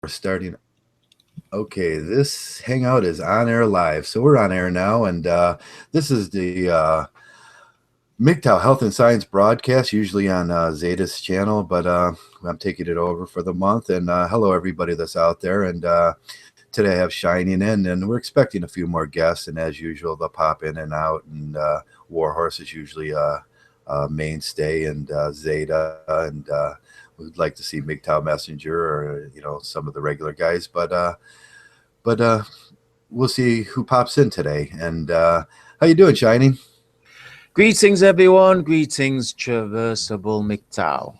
We're starting. Okay, this hangout is on air live. So we're on air now, and this is the Mgtow Health and Science broadcast, usually on Zeta's channel, but I'm taking it over for the month. And hello, everybody that's out there. And today I have Shining in, and we're expecting a few more guests. And as usual, they'll pop in and out. And Warhorse is usually a mainstay, and Zeta, and we'd like to see Mgtow Messenger or some of the regular guys, but we'll see who pops in today. And how you doing, Shining? Greetings, everyone. Greetings, Traversable Mgtow.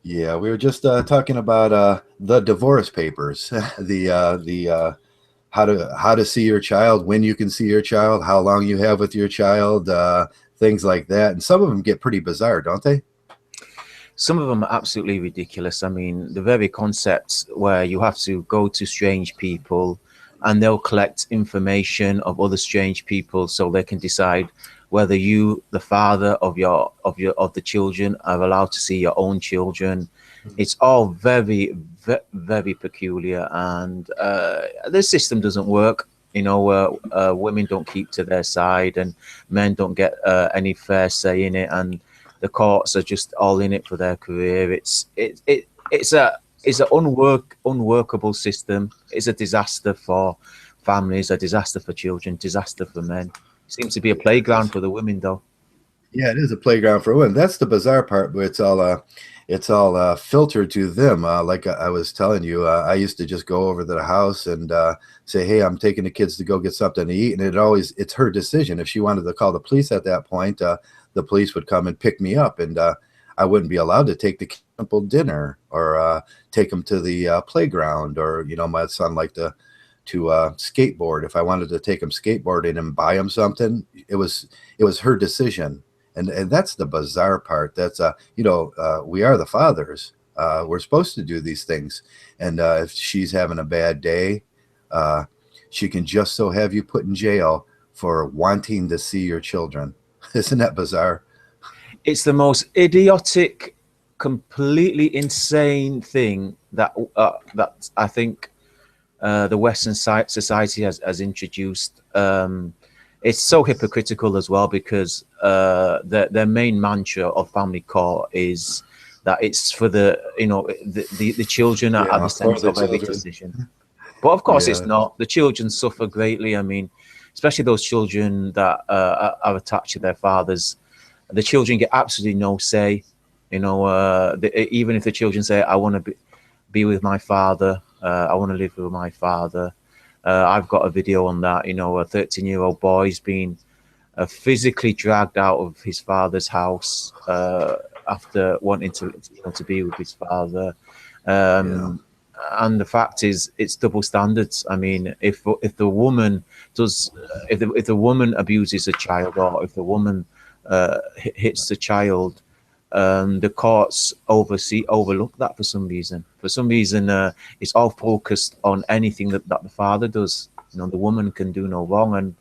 Yeah, we were just talking about the divorce papers, the how to see your child, when you can see your child, how long you have with your child, things like that. And some of them get pretty bizarre, don't they? Some of them are absolutely ridiculous. I mean, the very concepts where you have to go to strange people and they'll collect information of other strange people so they can decide whether you, the father of the children, are allowed to see your own children. It's all very peculiar, and the system doesn't work. Women don't keep to their side, and men don't get any fair say in it, and the courts are just all in it for their career. It's an unworkable system. It's a disaster for families, a disaster for children, disaster for men. Seems to be a playground for the women, though. Yeah, it is a playground for women. That's the bizarre part, but it's all filtered to them. Like I was telling you, I used to just go over to the house and say, "Hey, I'm taking the kids to go get something to eat," and it's her decision. If she wanted to call the police at that point, the police would come and pick me up, and I wouldn't be allowed to take the kids to simple dinner or take them to the playground, or my son liked to skateboard. If I wanted to take him skateboarding and buy him something, it was her decision. And that's the bizarre part. That's we are the fathers. We're supposed to do these things. And if she's having a bad day, she can just so have you put in jail for wanting to see your children. Isn't that bizarre? It's the most idiotic, completely insane thing that I think the Western society has introduced. It's so hypocritical as well, because their main mantra of family court is that it's for the children are at Yeah, the for center the of every children. decision. But of course, it's Yeah, not. The children suffer greatly. I mean, especially those children that are attached to their fathers. The children get absolutely no say. Even if the children say, "I want to be with my father. I want to live with my father." I've got a video on that. A 13-year-old boy's been physically dragged out of his father's house after wanting to be with his father. yeah, Um, and the fact is, it's double standards. I mean, if the woman does, if the woman abuses a child, or if the woman hits the child, the courts overlook that for some reason. For some reason, it's all focused on anything that the father does. The woman can do no wrong, and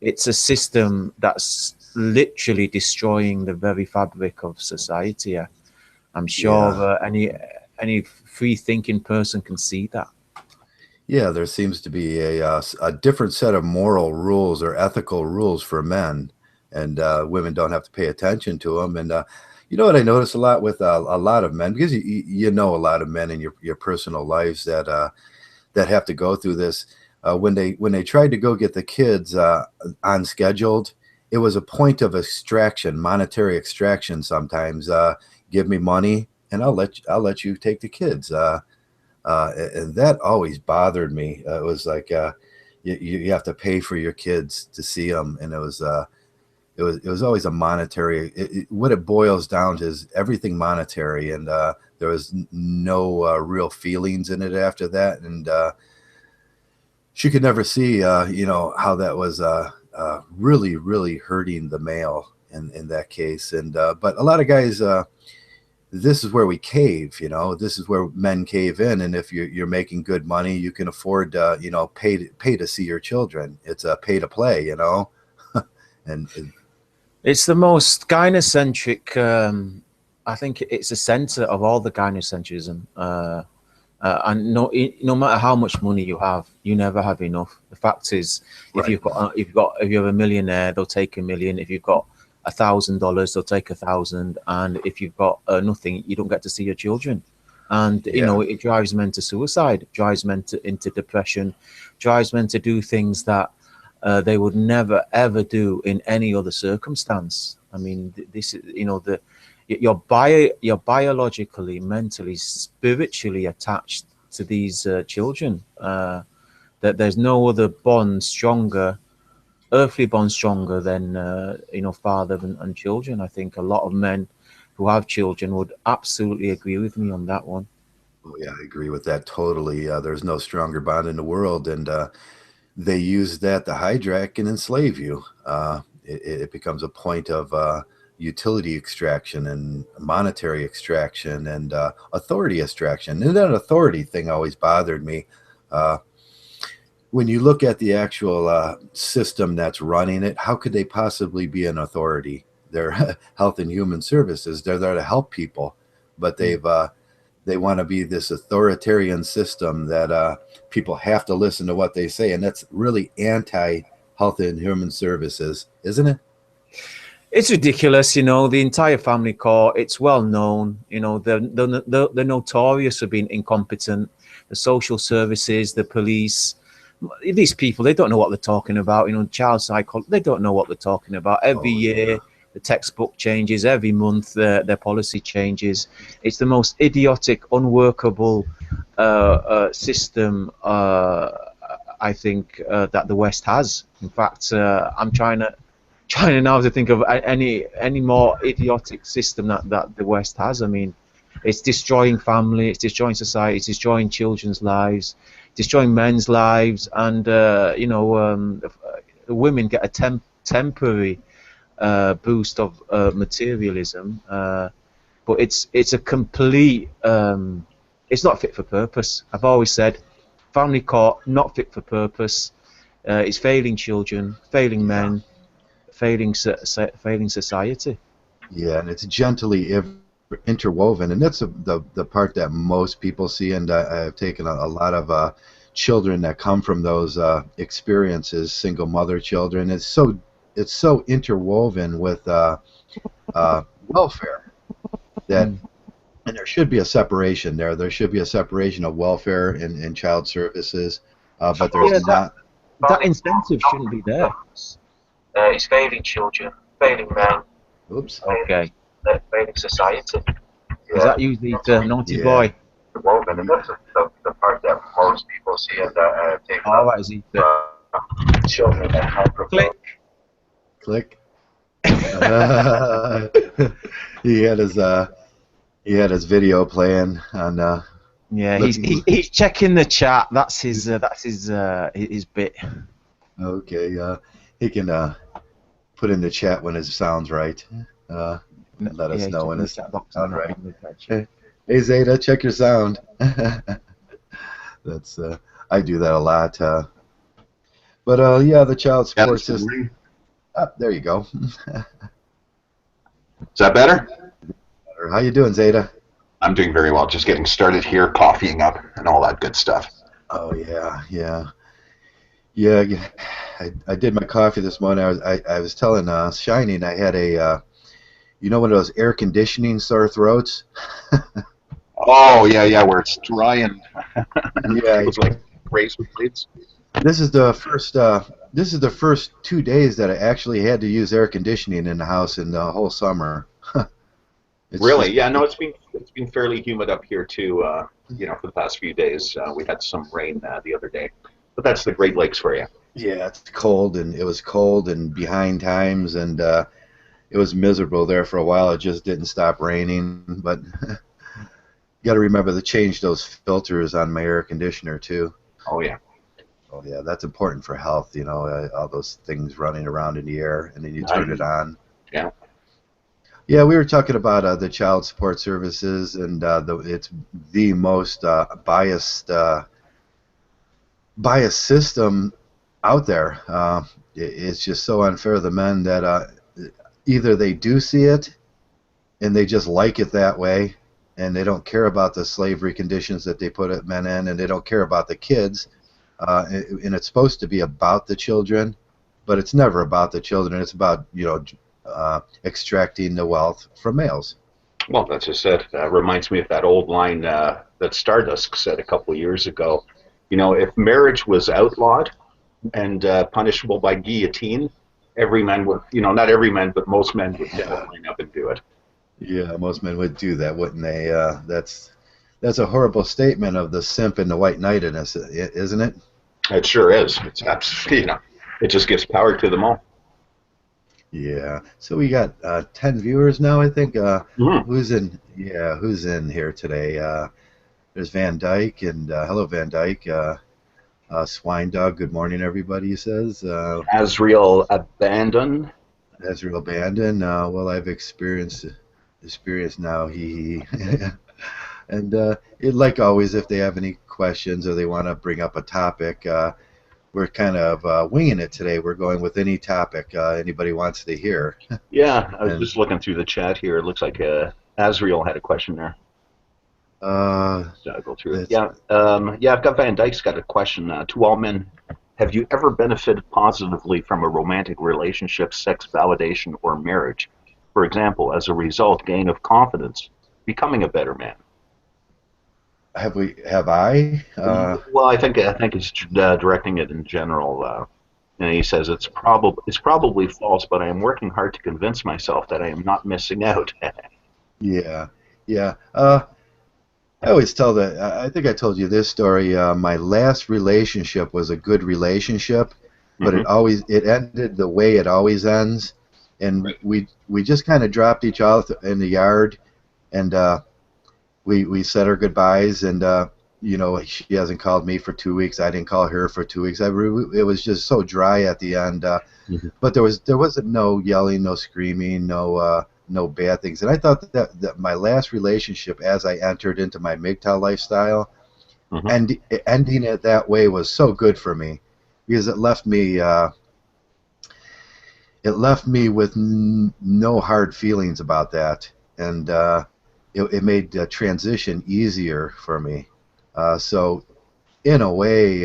it's a system that's literally destroying the very fabric of society. I'm sure yeah. any free thinking person can see that. Yeah, there seems to be a different set of moral rules or ethical rules for men, and women don't have to pay attention to them. And you know what I notice a lot with a lot of men, because you know a lot of men in your personal lives that have to go through this. When they tried to go get the kids unscheduled, it was a point of extraction, monetary extraction. Sometimes, give me money, and I'll let you take the kids. And that always bothered me. It was like you have to pay for your kids to see them, and it was always a monetary. What it boils down to is everything monetary, and there was no real feelings in it after that, and she could never see how that was really hurting the male in that case. And but a lot of guys. This is where we cave. This is where men cave in, and if you're making good money, you can afford pay to see your children. It's a pay to play. And It's the most gynocentric. I think it's the center of all the gynocentrism. And no matter how much money you have, you never have enough. The fact is, Right. if you're a millionaire, they'll take 1 million. If you've got $1,000, they'll take 1,000. And if you've got nothing, you don't get to see your children. And Yeah. it drives men to suicide, drives men into depression, drives men to do things that they would never ever do in any other circumstance. I mean, this is the you're biologically, mentally, spiritually attached to these children. That there's no other bond stronger, earthly bond stronger than father and children. I think a lot of men who have children would absolutely agree with me on that one. Oh, yeah, I agree with that totally. There's no stronger bond in the world, and they use that to hijack and enslave you. It becomes a point of utility extraction and monetary extraction and authority extraction. And that authority thing always bothered me. Uh, when you look at the actual system that's running it, how could they possibly be an authority? They're Health and Human Services. They're there to help people, but they want to be this authoritarian system that people have to listen to what they say, and that's really anti Health and Human Services, isn't it? It's ridiculous, the entire family court. It's well known, they're notorious for being incompetent. The social services, the police, these people, they don't know what they're talking about. Child psychology, they don't know what they're talking about. Every Oh yeah, year, the textbook changes. Every month, their policy changes. It's the most idiotic, unworkable system. I think that the West has. In fact, I'm trying now to think of any more idiotic system that the West has. I mean, it's destroying family, it's destroying society, it's destroying children's lives, destroying men's lives, and the women get a temporary boost of materialism, but it's a complete. It's not fit for purpose. I've always said, family court not fit for purpose. It's failing children, failing yeah, men, failing society. yeah, and it's gently interwoven, and that's the part that most people see. And I've taken a lot of children that come from those experiences, single mother children. It's so interwoven with welfare that, Mm. and there should be a separation there. There should be a separation of welfare and child services, but there's Yeah, not. that incentive shouldn't be there. It's failing children, failing men. Oops. Okay. Failing society. Is Yeah, that usually the naughty yeah. boy? Woven, and that's the part that most people see, and take All right, is he the children that come from click? click. he had his he had his video playing on Yeah, looking. he's checking the chat. That's his bit. Okay, he can put in the chat when it sounds right. Let Yeah, us he's know when checking the it's chat box sound now. right. Hey Zeta, check your sound. That's I do that a lot. But yeah, the child Yeah, support system. There you go. is that better? How you doing, Zeta? I'm doing very well. Just getting started here, coffeeing up, and all that good stuff. Oh yeah, yeah, yeah. I did my coffee this morning. I was telling Shining I had a one of those air conditioning sore throats. Oh yeah, yeah, where it's dry and Yeah, feels like razor blades. this is the first. This is the first 2 days that I actually had to use air conditioning in the house in the whole summer. It's Really? just Yeah, no, it's been fairly humid up here too. For the past few days, we had some rain the other day, but that's the Great Lakes for you. yeah, it's cold, and it was cold and behind times, and it was miserable there for a while. It just didn't stop raining, but got to remember to change those filters on my air conditioner too. Oh yeah. Oh yeah, that's important for health. All those things running around in the air, and then you turn it on. Yeah. Yeah, we were talking about the child support services, and it's the most biased system out there. It's just so unfair to the men that either they do see it and they just like it that way, and they don't care about the slavery conditions that they put men in, and they don't care about the kids. And it's supposed to be about the children, but it's never about the children. It's about, extracting the wealth from males. Well, that's just it. Reminds me of that old line that Stardust said a couple of years ago. If marriage was outlawed and punishable by guillotine, every man would, not every man, but most men would line up and do it. Yeah, most men would do that, wouldn't they? That's a horrible statement of the simp and the white knight in us, isn't it? It sure is. It's absolutely, it just gives power to them all. Yeah. So we got 10 viewers now, I think. Mm-hmm. Who's in? Yeah, who's in here today? There's Van Dyke, and hello, Van Dyke. Swine Dog. Good morning, everybody. He says. Azrael Abandon. Azrael Abandon. Well, I've experienced now. And like always, if they have any questions or they want to bring up a topic, we're kind of winging it today. We're going with any topic anybody wants to hear. Yeah, I was just looking through the chat here. It looks like Azrael had a question there. So I'll go through it. Yeah, I've got Van Dyke's got a question. To all men, have you ever benefited positively from a romantic relationship, sex validation, or marriage? For example, as a result, gain of confidence, becoming a better man. Have I? Well, I think it's directing it in general. And he says it's probably false, but I am working hard to convince myself that I am not missing out. Yeah. I always tell I think I told you this story. My last relationship was a good relationship, but it ended the way it always ends, and we just kind of dropped each other in the yard, and we said our goodbyes, and she hasn't called me for 2 weeks. I didn't call her for 2 weeks. It was just so dry at the end. But there wasn't no yelling, no screaming, no bad things. And I thought that my last relationship, as I entered into my Mgtow lifestyle, and ending it that way was so good for me, because it left me with no hard feelings about that, and it made the transition easier for me. So in a way,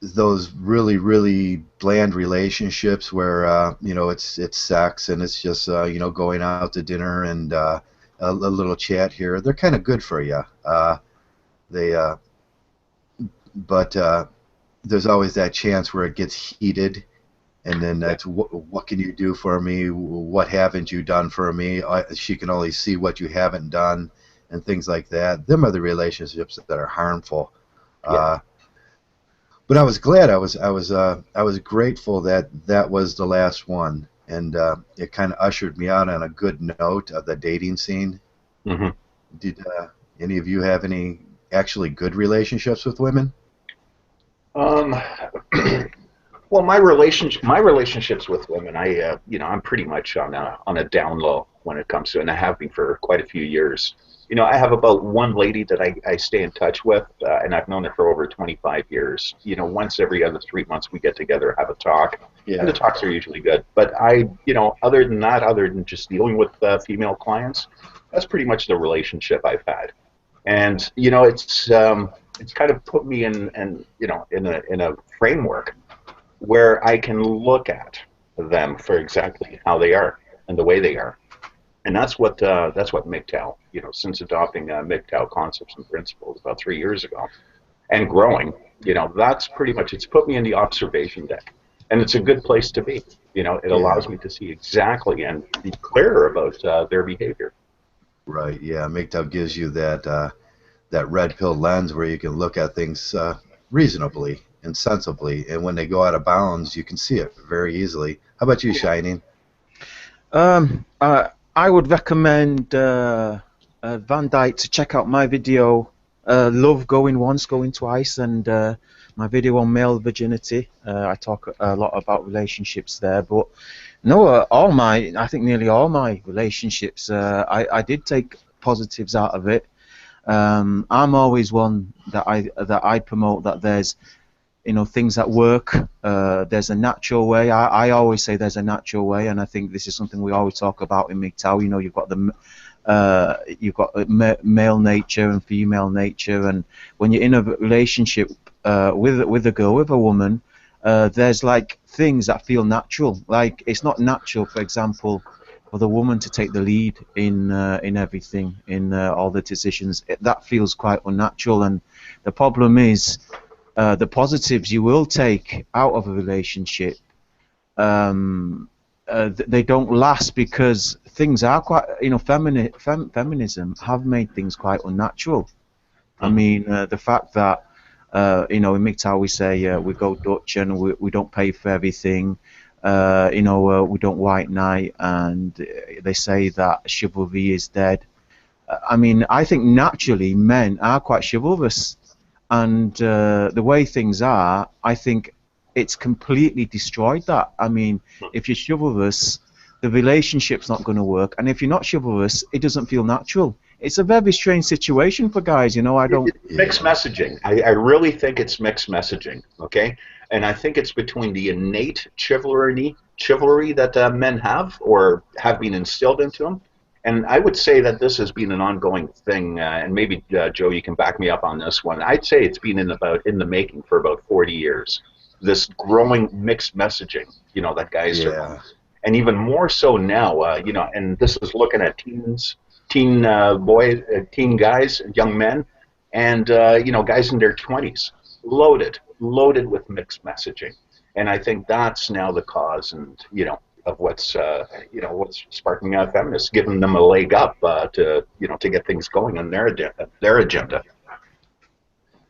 those really, really bland relationships where it's sex and it's just going out to dinner and a little chat here, they're kind of good for you. But there's always that chance where it gets heated, and then that's what can you do for me? What haven't you done for me? She can only see what you haven't done, and things like that. Them are the relationships that are harmful. But I was glad. I was grateful that was the last one, and it kind of ushered me out on a good note of the dating scene. Did any of you have any actually good relationships with women? Well, my relationships with women, I'm pretty much on a down low when it comes to it, and I have been for quite a few years. I have about one lady that I stay in touch with, and I've known her for over 25 years. Once every other 3 months we get together, have a talk, and the talks are usually good. But other than that, other than just dealing with female clients, that's pretty much the relationship I've had. And it's kind of put me in a framework where I can look at them for exactly how they are and the way they are. And that's what Mgtow, since adopting Mgtow concepts and principles about 3 years ago and growing, that's pretty much, it's put me in the observation deck. And it's a good place to be. It allows me to see exactly and be clearer about their behavior. Right, yeah. Mgtow gives you that red pill lens where you can look at things reasonably and sensibly. And when they go out of bounds, you can see it very easily. How about you, Shining? I would recommend Van Dyke to check out my video, Love Going Once, Going Twice, and my video on male virginity. I talk a lot about relationships there, but no, I think nearly all my relationships, I did take positives out of it. I'm always one that I promote that there's things that work. There's a natural way. I always say there's a natural way, and I think this is something we always talk about in Mgtow. You've got the You've got male nature and female nature, and when you're in a relationship with a girl, with a woman, there's like things that feel natural. Like it's not natural, for example, for the woman to take the lead in everything, in all the decisions. That feels quite unnatural, and the problem is the positives you will take out of a relationship. They don't last because things are quite, feminism have made things quite unnatural. I mean, the fact that, in Mgtow we say we go Dutch and we don't pay for everything, we don't white knight, and they say that chivalry is dead. I mean, I think naturally men are quite chivalrous, and the way things are, I think it's completely destroyed that. I mean, if you're chivalrous, the relationship's not going to work, and if you're not chivalrous, it doesn't feel natural. It's a very strange situation for guys, I don't... Mixed messaging. I really think it's mixed messaging, okay? And I think it's between the innate chivalry that men have or have been instilled into them. And I would say that this has been an ongoing thing, and maybe, Joe, you can back me up on this one. I'd say it's been in the making for about 40 years. This growing mixed messaging, that guys are... And even more so now, and this is looking at teen guys, young men, and guys in their 20s, loaded with mixed messaging, and I think that's now the cause, and of what's sparking out feminists, giving them a leg up to get things going on their agenda.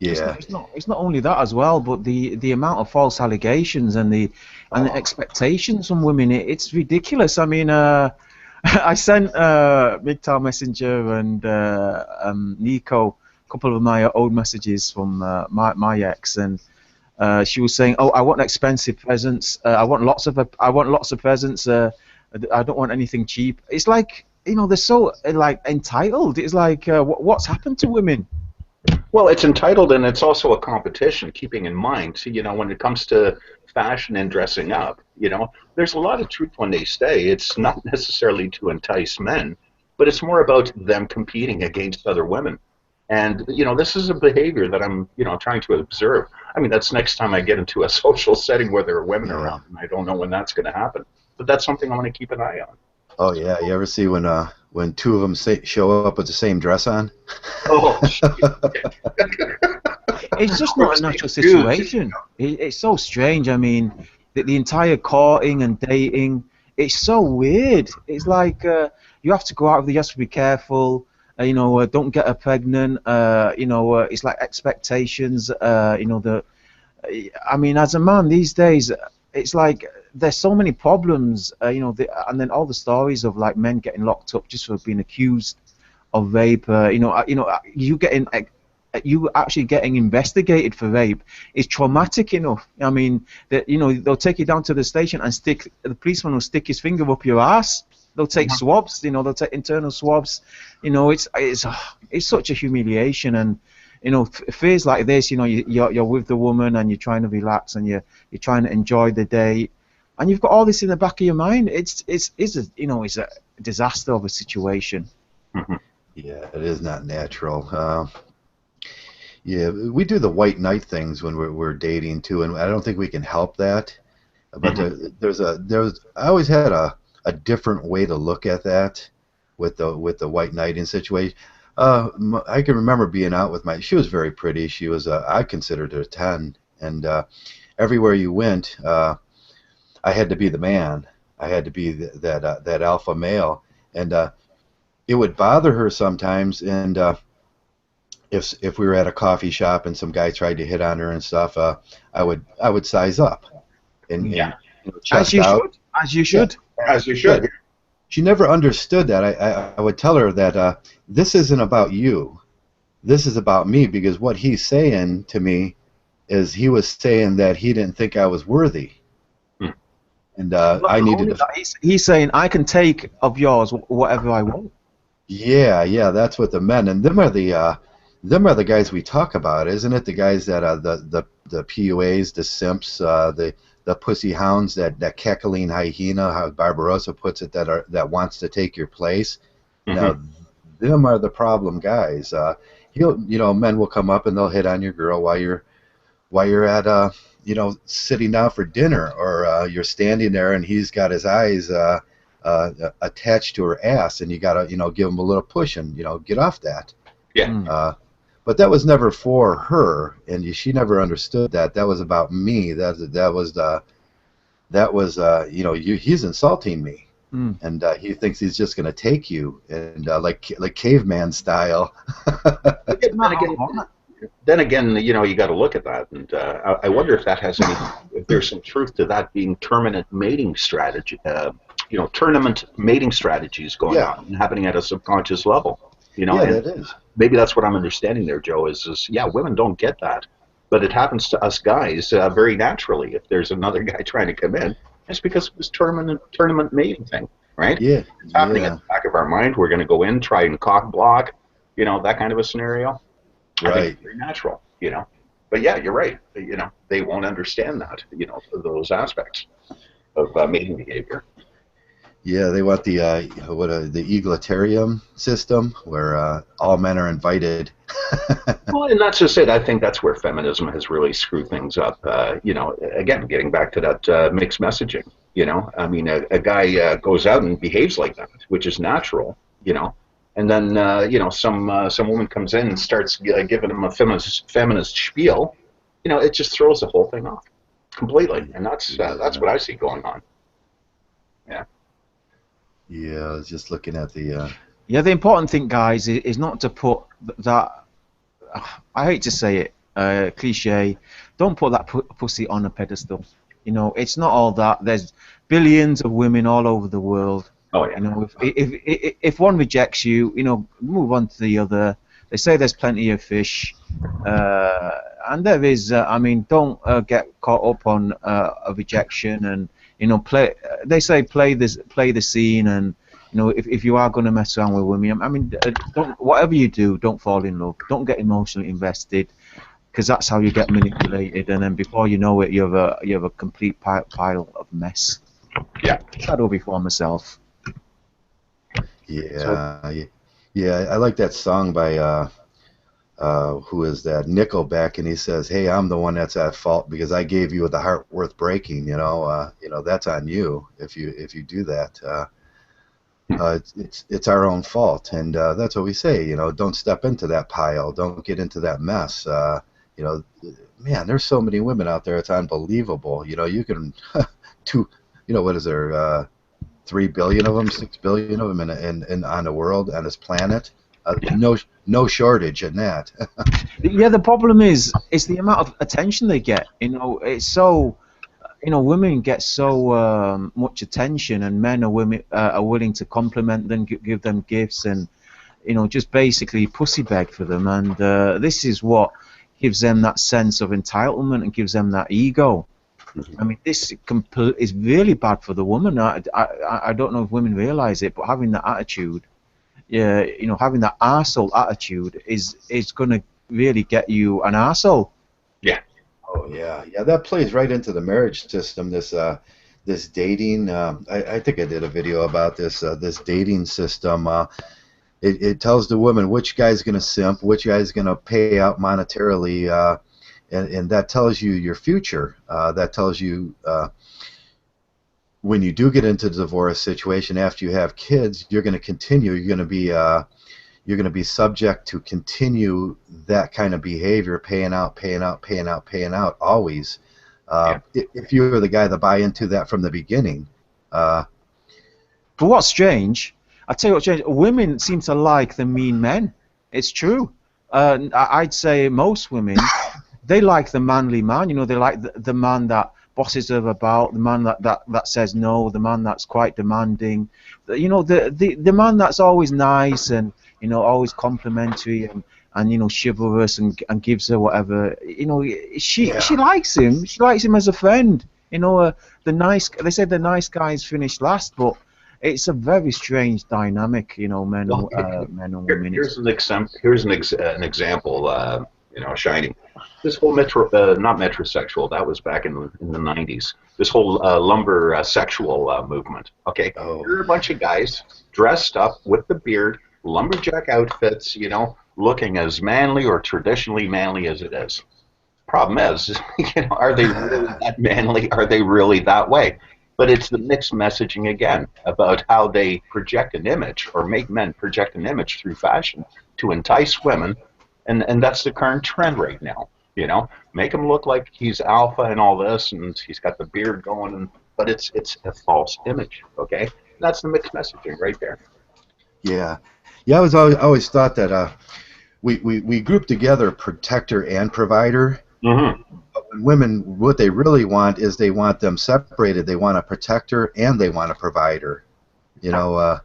Yeah, it's not only that as well, but the amount of false allegations and the expectations from women, it's ridiculous. I mean, I sent Mgtow Messenger and Nico a couple of my old messages from my ex, and she was saying, "Oh, I want expensive presents. I want lots of presents. I don't want anything cheap." It's like they're so like entitled. It's like what's happened to women? Well, it's entitled, and it's also a competition, keeping in mind, when it comes to fashion and dressing up, there's a lot of truth when they say it's not necessarily to entice men, but it's more about them competing against other women. And, this is a behavior that I'm, trying to observe. I mean, that's next time I get into a social setting where there are women around, and I don't know when that's going to happen. But that's something I'm going to keep an eye on. Oh, yeah. You ever see when two of them show up with the same dress on? Oh, it's just not a natural situation. It's so strange. I mean, the entire courting and dating, it's so weird. It's like you have to go out with it, you have to be careful. Don't get her pregnant. It's like expectations. I mean, as a man these days, it's like there's so many problems. And then all the stories of like men getting locked up just for being accused of rape. You actually getting investigated for rape is traumatic enough. I mean, that they'll take you down to the station and the policeman will stick his finger up your ass. They'll take swabs. They'll take internal swabs. It's such a humiliation, and fears like this. You're with the woman and you're trying to relax and you're trying to enjoy the day, and you've got all this in the back of your mind. It's a disaster of a situation. Yeah, it is not natural. Yeah, we do the white knight things when we're dating too, and I don't think we can help that. But I always had a different way to look at that with the white knighting situation. I can remember being out with she was very pretty. She was I considered her a 10, and everywhere you went, I had to be the man. I had to be that alpha male, and it would bother her sometimes. And if we were at a coffee shop and some guy tried to hit on her and stuff, I would size up and as you should. As you should. Yeah. As you should. She never understood that. I would tell her that this isn't about you. This is about me, because what he's saying to me is he was saying that he didn't think I was worthy. And I needed to... He's saying, I can take of yours whatever I want. Yeah, that's what the men, and them are the guys we talk about, isn't it? The guys that the PUAs, the simps, the pussy hounds, that cackling hyena, how Barbarossa puts it, that wants to take your place. Now them are the problem guys. Men will come up and they'll hit on your girl while you're at sitting down for dinner, or you're standing there and he's got his eyes attached to her ass, and you gotta give him a little push and get off that. Yeah. But that was never for her, and she never understood that. That was about me. He's insulting me. And he thinks he's just going to take you, and like caveman style. Then again, you got to look at that, and I wonder if that has if there's some truth to that being tournament mating strategy. Tournament mating strategies going on and happening at a subconscious level. That is. Maybe that's what I'm understanding there, Joe. Is women don't get that, but it happens to us guys very naturally. If there's another guy trying to come in, it's because of this tournament mating thing, right? Yeah. It's happening in the back of our mind. We're going to go in, try and cock block, that kind of a scenario. Right. I think it's very natural, But yeah, you're right. They won't understand that, those aspects of mating behavior. Yeah, they want the egalitarian system where all men are invited. Well, and that's just it. I think that's where feminism has really screwed things up. Again, getting back to that mixed messaging. I mean, a guy goes out and behaves like that, which is natural. And then some woman comes in and starts giving him a feminist spiel. It just throws the whole thing off completely, and that's what I see going on. Yeah. Yeah, I was just looking at the. Yeah, the important thing, guys, is not to put that. I hate to say it, cliche. Don't put that pussy on a pedestal. It's not all that. There's billions of women all over the world. Oh yeah. If one rejects you, move on to the other. They say there's plenty of fish, and there is. Don't get caught up on a rejection, and play. They say play the scene, and if you are going to mess around with women, whatever you do, don't fall in love. Don't get emotionally invested, because that's how you get manipulated, and then before you know it, you have a complete pile of mess. Yeah. Shadow before myself. Yeah, yeah. I like that song by who is that? Nickelback, and he says, "Hey, I'm the one that's at fault because I gave you the heart worth breaking. That's on you if you do that. It's our own fault, and that's what we say. Don't step into that pile. Don't get into that mess. Man, there's so many women out there. It's unbelievable. You can what is there? 3 billion of them, 6 billion of them in on the world, on this planet. No shortage in that. Yeah, the problem is the amount of attention they get. It's so, women get so much attention, and men are willing to compliment them, give them gifts, and just basically pussy beg for them. And this is what gives them that sense of entitlement and gives them that ego. This is really bad for the woman. I don't know if women realize it, but having that attitude, having that arsehole attitude is going to really get you an arsehole. Yeah. Oh yeah, yeah. That plays right into the marriage system. This dating. I think I did a video about this dating system. It tells the woman which guy's going to simp, which guy's going to pay out monetarily. And that tells you your future. That tells you when you do get into the divorce situation after you have kids, you're going to continue. You're going to be subject to continue that kind of behavior, paying out always. If you're the guy that buy into that from the beginning. But what's strange, I tell you what's strange. Women seem to like the mean men. It's true. I'd say most women. They like the manly man, they like the man that bosses them about, the man that says no, the man that's quite demanding, the man that's always nice and always complimentary and chivalrous and gives her whatever. She likes him. She likes him as a friend. They say the nice guys finish last, but it's a very strange dynamic, men and women. Here's an example. Shining. This whole not metrosexual, that was back in the 90s. This whole lumber sexual movement. Okay, There are a bunch of guys dressed up with the beard, lumberjack outfits, you know, looking as manly or traditionally manly as it is. Problem is, you know, are they really that manly? Are they really that way? But it's the mixed messaging again about how they project an image or make men project an image through fashion to entice women, and that's the current trend right now. You know, make him look like he's alpha and all this, and he's got the beard going, but it's a false image. Okay, that's the mixed messaging right there. Yeah, yeah. I was always thought that we group together protector and provider. Mm-hmm. And women, what they really want is they want them separated. They want a protector and they want a provider. You know,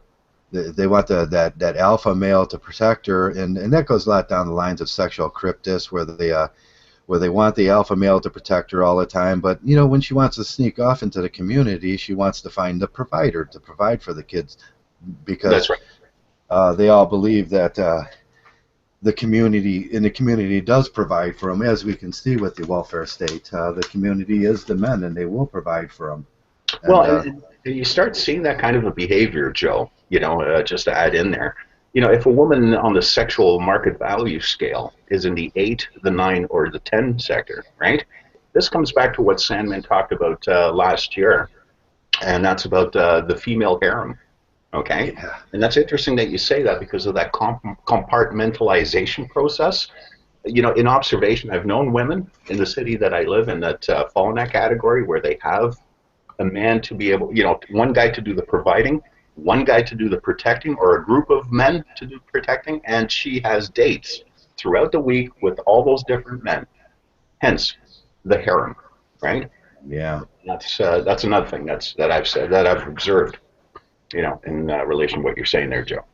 they want that alpha male to protect her, and that goes a lot down the lines of sexual cryptis, where they want the alpha male to protect her all the time, but you know, when she wants to sneak off into the community, she wants to find the provider to provide for the kids, because That's right. they all believe that the community does provide for them, as we can see with the welfare state. The community is the men, and they will provide for them. Well, and you start seeing that kind of a behavior, Joe, you know, just to add in there. You know, if a woman on the sexual market value scale is in the 8, the 9, or the 10 sector, right? This comes back to what Sandman talked about last year, and that's about the female harem, okay? Yeah. And that's interesting that you say that because of that compartmentalization process. You know, in observation, I've known women in the city that I live in that fall in that category where they have a man to be able, you know, one guy to do the providing, one guy to do the protecting, or a group of men to do protecting, and she has dates throughout the week with all those different men. Hence, the harem, right? Yeah. That's another thing that I've said that I've observed, you know, in relation to what you're saying there, Joe.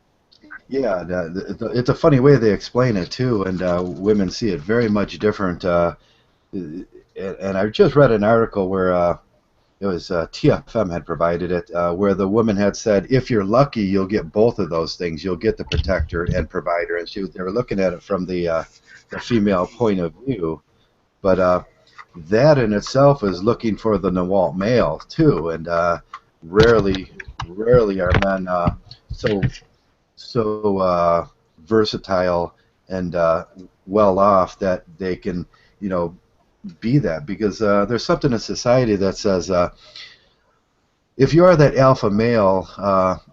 Yeah, it's a funny way they explain it too, and women see it very much different. And I just read an article where it was TFM had provided it, where the woman had said, if you're lucky, you'll get both of those things. You'll get the protector and provider, and they were looking at it from the female point of view. But that in itself is looking for the Nawalt male too, and rarely are men so versatile and well off that they can, you know, be that, because there's something in society that says if you are that alpha male,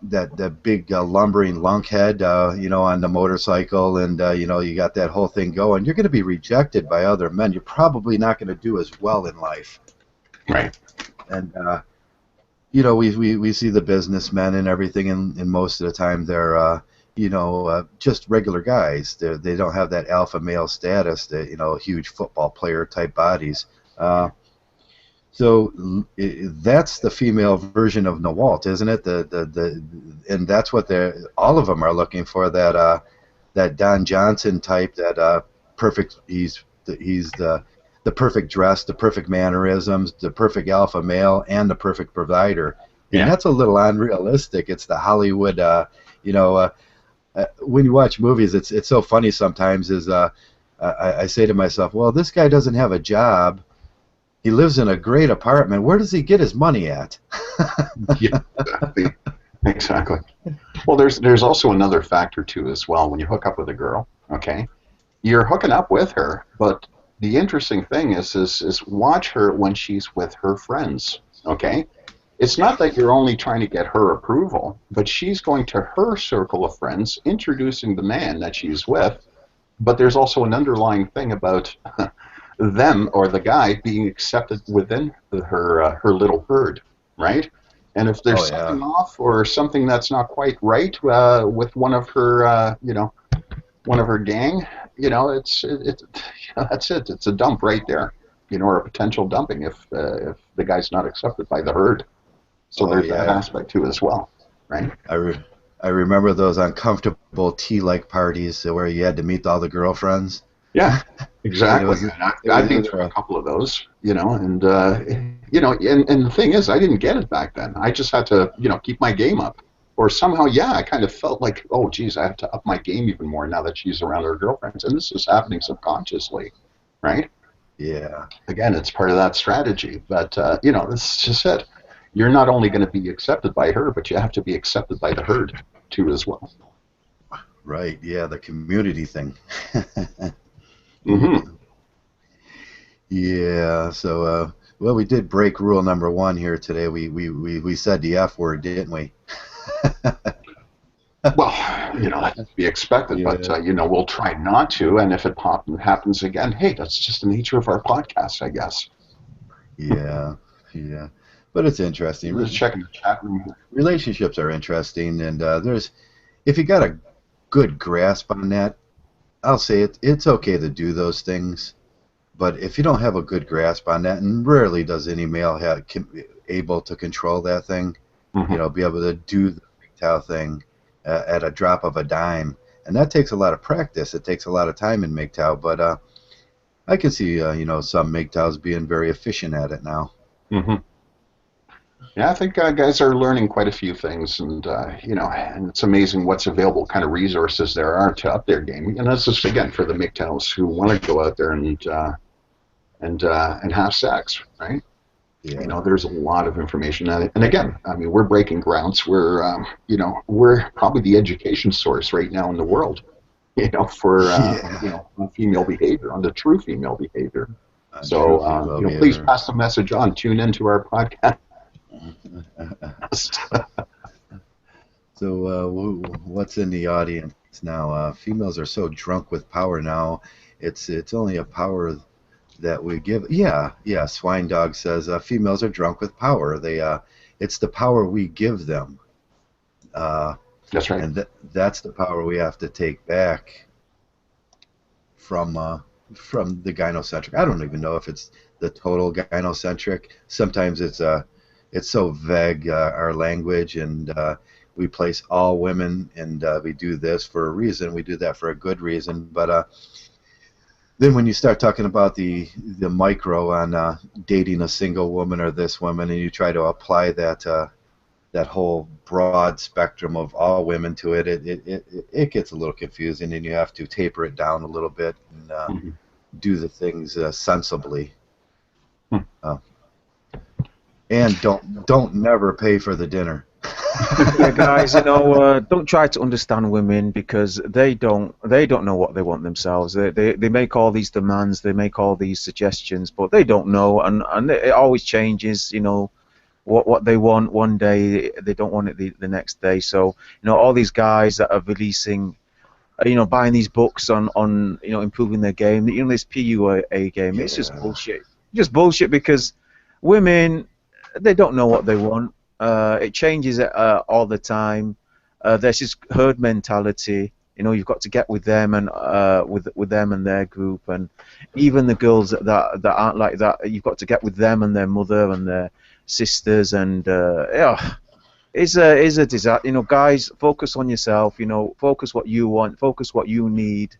that big lumbering lunkhead, you know, on the motorcycle, and you know, you got that whole thing going, you're going to be rejected by other men. You're probably not going to do as well in life. Right. And you know, we see the businessmen and everything, and most of the time they're you know, just regular guys. They don't have that alpha male status, that, you know, huge football player type bodies. So that's the female version of Nawalt, isn't it? And that's what all of them are looking for, that Don Johnson type, that perfect. He's the perfect dress, the perfect mannerisms, the perfect alpha male, and the perfect provider. And that's a little unrealistic. It's the Hollywood, you know. When you watch movies, it's so funny sometimes. I say to myself, well, this guy doesn't have a job. He lives in a great apartment. Where does he get his money at? Yeah, exactly. Well, there's also another factor too as well. When you hook up with a girl, okay, you're hooking up with her, but the interesting thing is watch her when she's with her friends, okay? It's not that you're only trying to get her approval, but she's going to her circle of friends, introducing the man that she's with, but there's also an underlying thing about them, or the guy, being accepted within her little herd, right? And if there's something off or something that's not quite right with one of her, you know, one of her gang, you know, it's you know, that's it. It's a dump right there, you know, or a potential dumping if the guy's not accepted by the herd. So there's that aspect too as well, right? I remember those uncomfortable tea-like parties where you had to meet all the girlfriends. Yeah, exactly. I've been through a couple of those, you know, and you know, and the thing is, I didn't get it back then. I just had to, you know, keep my game up, or somehow, I kind of felt like, oh, geez, I have to up my game even more now that she's around her girlfriends, and this is happening subconsciously, right? Yeah. Again, it's part of that strategy, but you know, this is just it. You're not only going to be accepted by her, but you have to be accepted by the herd too as well. Right. Yeah, the community thing. Mm-hmm. Yeah. So, well, we did break rule number one here today. We said the F word, didn't we? Well, that's to be expected, but Yeah. we'll try not to. And if it happens again, hey, that's just the nature of our podcast, I guess. Yeah. Yeah. But it's interesting. Let's check in the chat room here. Relationships are interesting, and if you got a good grasp on that, I'll say it's okay to do those things. But if you don't have a good grasp on that, and rarely does any male able to control that thing, Mm-hmm. be able to do the Mgtow thing at a drop of a dime, and that takes a lot of practice. It takes a lot of time in Mgtow, but I can see some Mgtows being very efficient at it now. Mm-hmm. Yeah, I think guys are learning quite a few things, and and it's amazing what's available, kind of resources there are to up their game. And this is again for the MGTOWs who want to go out there and have sex, right? Yeah. There's a lot of information, and again, I mean, we're breaking grounds. We're probably the education source right now in the world, for Yeah. on female behavior, on the true female behavior. True So, female please behavior. pass the message on. Tune into our podcast. So, what's in the audience now? Females are so drunk with power now. It's only a power that we give. Yeah, yeah. Swine Dog says females are drunk with power. It's the power we give them, uh, That's right. and that's the power we have to take back from the gynocentric. I don't even know if it's the total gynocentric. Sometimes it's so vague, our language, and we place all women, and we do this for a reason. We do that for a good reason, but then when you start talking about the micro on dating a single woman or this woman, and you try to apply that whole broad spectrum of all women to it gets a little confusing, and you have to taper it down a little bit and Mm-hmm. do the things sensibly. Hmm. And don't never pay for the dinner. Yeah, guys, don't try to understand women because they don't know what they want themselves. They make all these demands, they make all these suggestions, but they don't know, and it always changes. What they want one day, they don't want it the next day. So all these guys that are releasing, buying these books on improving their game, this PUA game, it's just Yeah. bullshit. Just bullshit because women, they don't know what they want. It changes all the time. There's this herd mentality. You've got to get with them and with them and their group, and even the girls that aren't like that, you've got to get with them and their mother and their sisters, and yeah, it's a disaster. Guys, focus on yourself. Focus what you want. Focus what you need.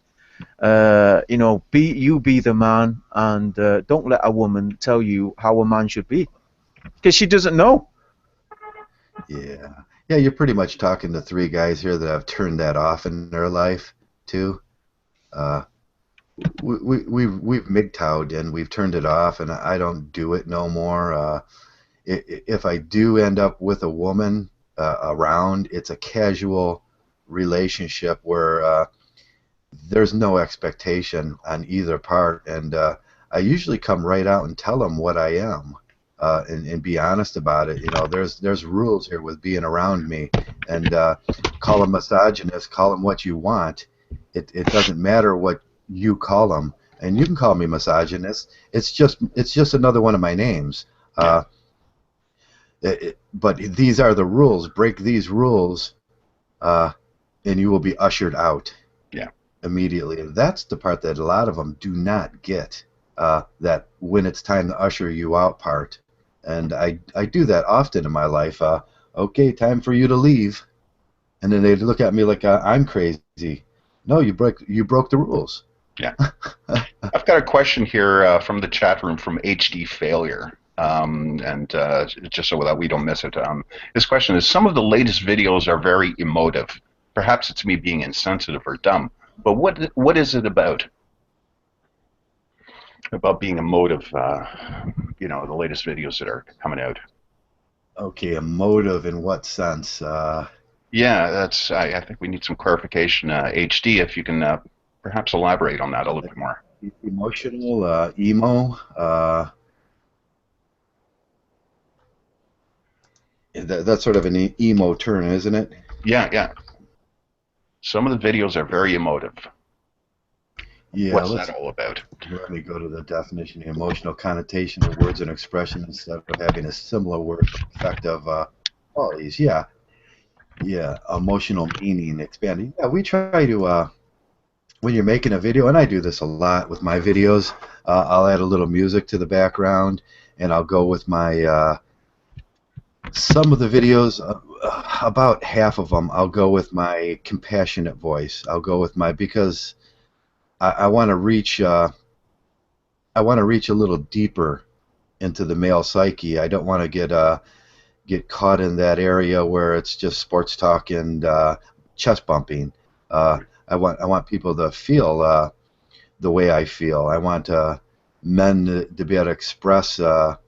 Be the man, and don't let a woman tell you how a man should be, because she doesn't know. Yeah. Yeah, you're pretty much talking to three guys here that have turned that off in their life too. Uh, we've MGTOW'd and we've turned it off, and I don't do it no more. If I do end up with a woman around, it's a casual relationship where there's no expectation on either part, and I usually come right out and tell them what I am, and be honest about it. There's rules here with being around me, and call them misogynist, call them what you want. It doesn't matter what you call them, and you can call me misogynist. It's just another one of my names. But these are the rules. Break these rules, uh, and you will be ushered out Yeah. immediately. And that's the part that a lot of them do not get, that when it's time to usher you out part. And I do that often in my life. Okay, time for you to leave. And then they look at me like I'm crazy. No, you broke the rules. Yeah. I've got a question here from the chat room from HD Failure. And just so that we don't miss it, this question is: some of the latest videos are very emotive. Perhaps it's me being insensitive or dumb, but what is it about being emotive? The latest videos that are coming out. Okay, emotive in what sense? Yeah, that's. I think we need some clarification. HD, if you can perhaps elaborate on that a little bit more. Emotional, emo. That's sort of an emo term, isn't it? Yeah, yeah. Some of the videos are very emotive. Yeah, What's that all about? let me go to the definition. The emotional connotation of words and expression instead of having a similar word effect of qualities. Yeah, yeah. Emotional meaning expanding. Yeah, we try to when you're making a video, and I do this a lot with my videos. I'll add a little music to the background, and I'll go with my some of the videos. About half of them, I'll go with my compassionate voice. I'll go with my because I want to reach. I want to reach a little deeper into the male psyche. I don't want to get caught in that area where it's just sports talk and chest bumping. I want people to feel the way I feel. I want men to be able to express a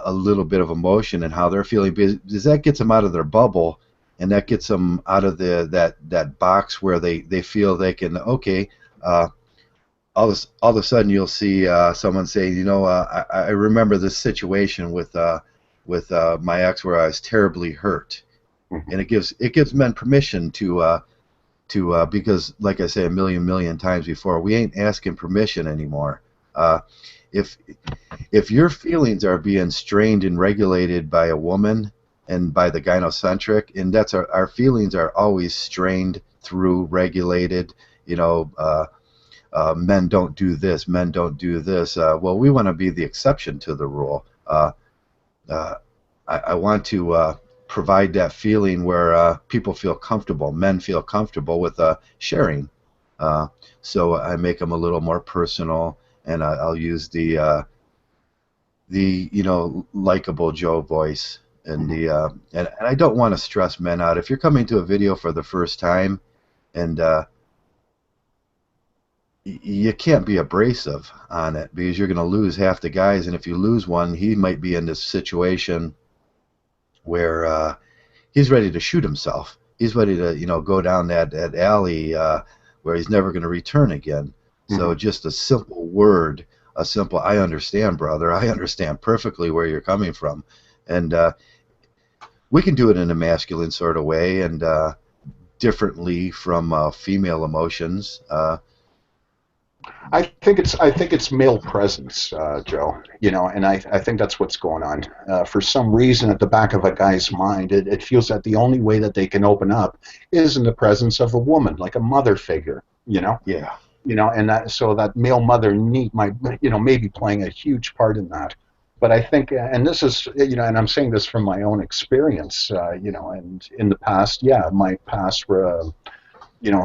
little bit of emotion and how they're feeling because that gets them out of their bubble and that gets them out of that box where they feel they can okay. All of a sudden you'll see someone say, you know, I remember this situation with my ex where I was terribly hurt, Mhm. and it gives men permission to because like I say a million times before, we ain't asking permission anymore. If if your feelings are being strained and regulated by a woman and by the gynocentric, and that's our feelings are always strained through regulated, you know. Men don't do this, men don't do this. Well, we want to be the exception to the rule. Uh, I want to provide that feeling where people feel comfortable, men feel comfortable with sharing. Uh, so I make them a little more personal, and I'll use the likable Joe voice, and Mhm. and I don't want to stress men out. If you're coming to a video for the first time, and you can't be abrasive on it because you're going to lose half the guys, and if you lose one, he might be in this situation where he's ready to shoot himself. He's ready to go down that alley where he's never going to return again. So Mhm. just a simple word, a simple "I understand, brother. I understand perfectly where you're coming from," and we can do it in a masculine sort of way and differently from female emotions. I think it's male presence, Joe. You know, and I think that's what's going on. For some reason, at the back of a guy's mind, it feels that the only way that they can open up is in the presence of a woman, like a mother figure. Yeah, And so that male mother need might maybe playing a huge part in that. But I think, and this is and I'm saying this from my own experience, and in the past, yeah, my past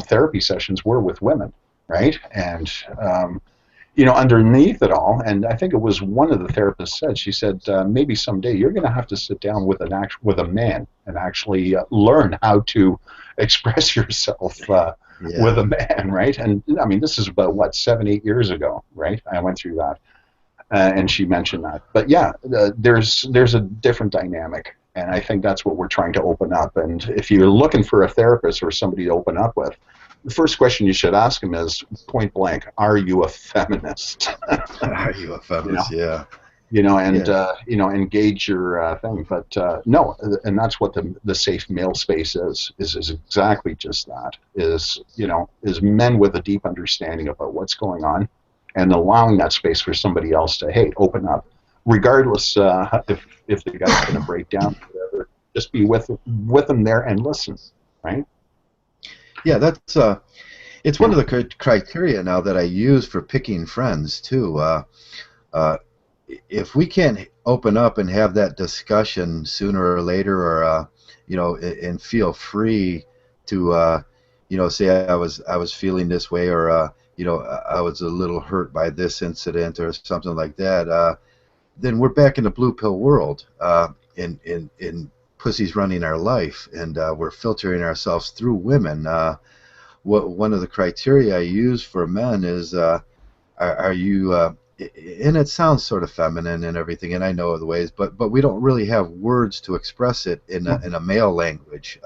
therapy sessions were with women, right? And underneath it all, and I think it was one of the therapists said, she said, maybe someday you're going to have to sit down with with a man and actually learn how to express yourself with yeah. a man, right? And I mean, this is about what 7, 8 years ago, right? I went through that, and she mentioned that. But yeah, there's a different dynamic, and I think that's what we're trying to open up. And if you're looking for a therapist or somebody to open up with, the first question you should ask them is point blank: Are you a feminist? Are you a you know, feminist? Yeah, and yeah. engage your thing. But no, and that's what the safe male space is exactly just that. Is men with a deep understanding about what's going on, and allowing that space for somebody else to open up, regardless if the guy's going to break down or whatever. Just be with them there and listen, right? Yeah, that's it's one of the criteria now that I use for picking friends too. Uh, if we can't open up and have that discussion sooner or later, or and feel free to say I was feeling this way, or I was a little hurt by this incident or something like that, then we're back in the blue pill world, in pussies running our life, and we're filtering ourselves through women. One of the criteria I use for men is are you and it sounds sort of feminine and everything, and I know the ways, but we don't really have words to express it in a male language.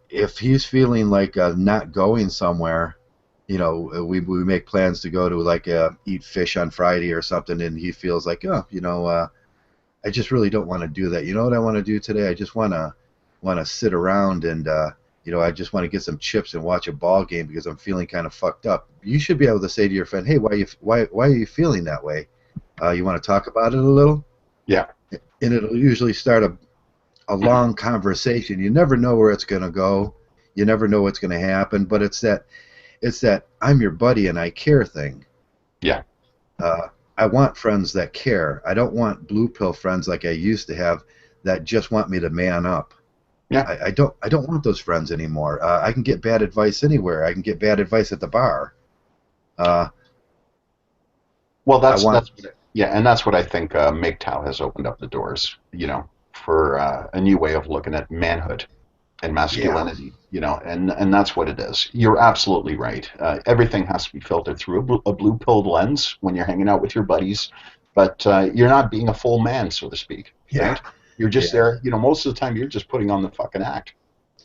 if he's feeling like not going somewhere, you know, we make plans to go to like eat fish on Friday or something, and he feels like, oh, you know, I just really don't want to do that. You know what I want to do today? I just want to sit around and you know, I just want to get some chips and watch a ball game because I'm feeling kind of fucked up. You should be able to say to your friend, hey, why are you feeling that way? You want to talk about it a little? Yeah. And it'll usually start a long conversation. You never know where it's going to go. You never know what's going to happen. But it's that I'm your buddy and I care thing. Yeah. I want friends that care. I don't want blue pill friends like I used to have that just want me to man up. Yeah. I don't want those friends anymore. I can get bad advice anywhere. I can get bad advice at the bar. Well, and that's what I think Mgtow has opened up the doors, you know, for a new way of looking at manhood and masculinity, you know, and that's what it is. You're absolutely right. Everything has to be filtered through a blue-pilled lens when you're hanging out with your buddies, but you're not being a full man, so to speak, right? You're just there, you know, most of the time you're just putting on the fucking act,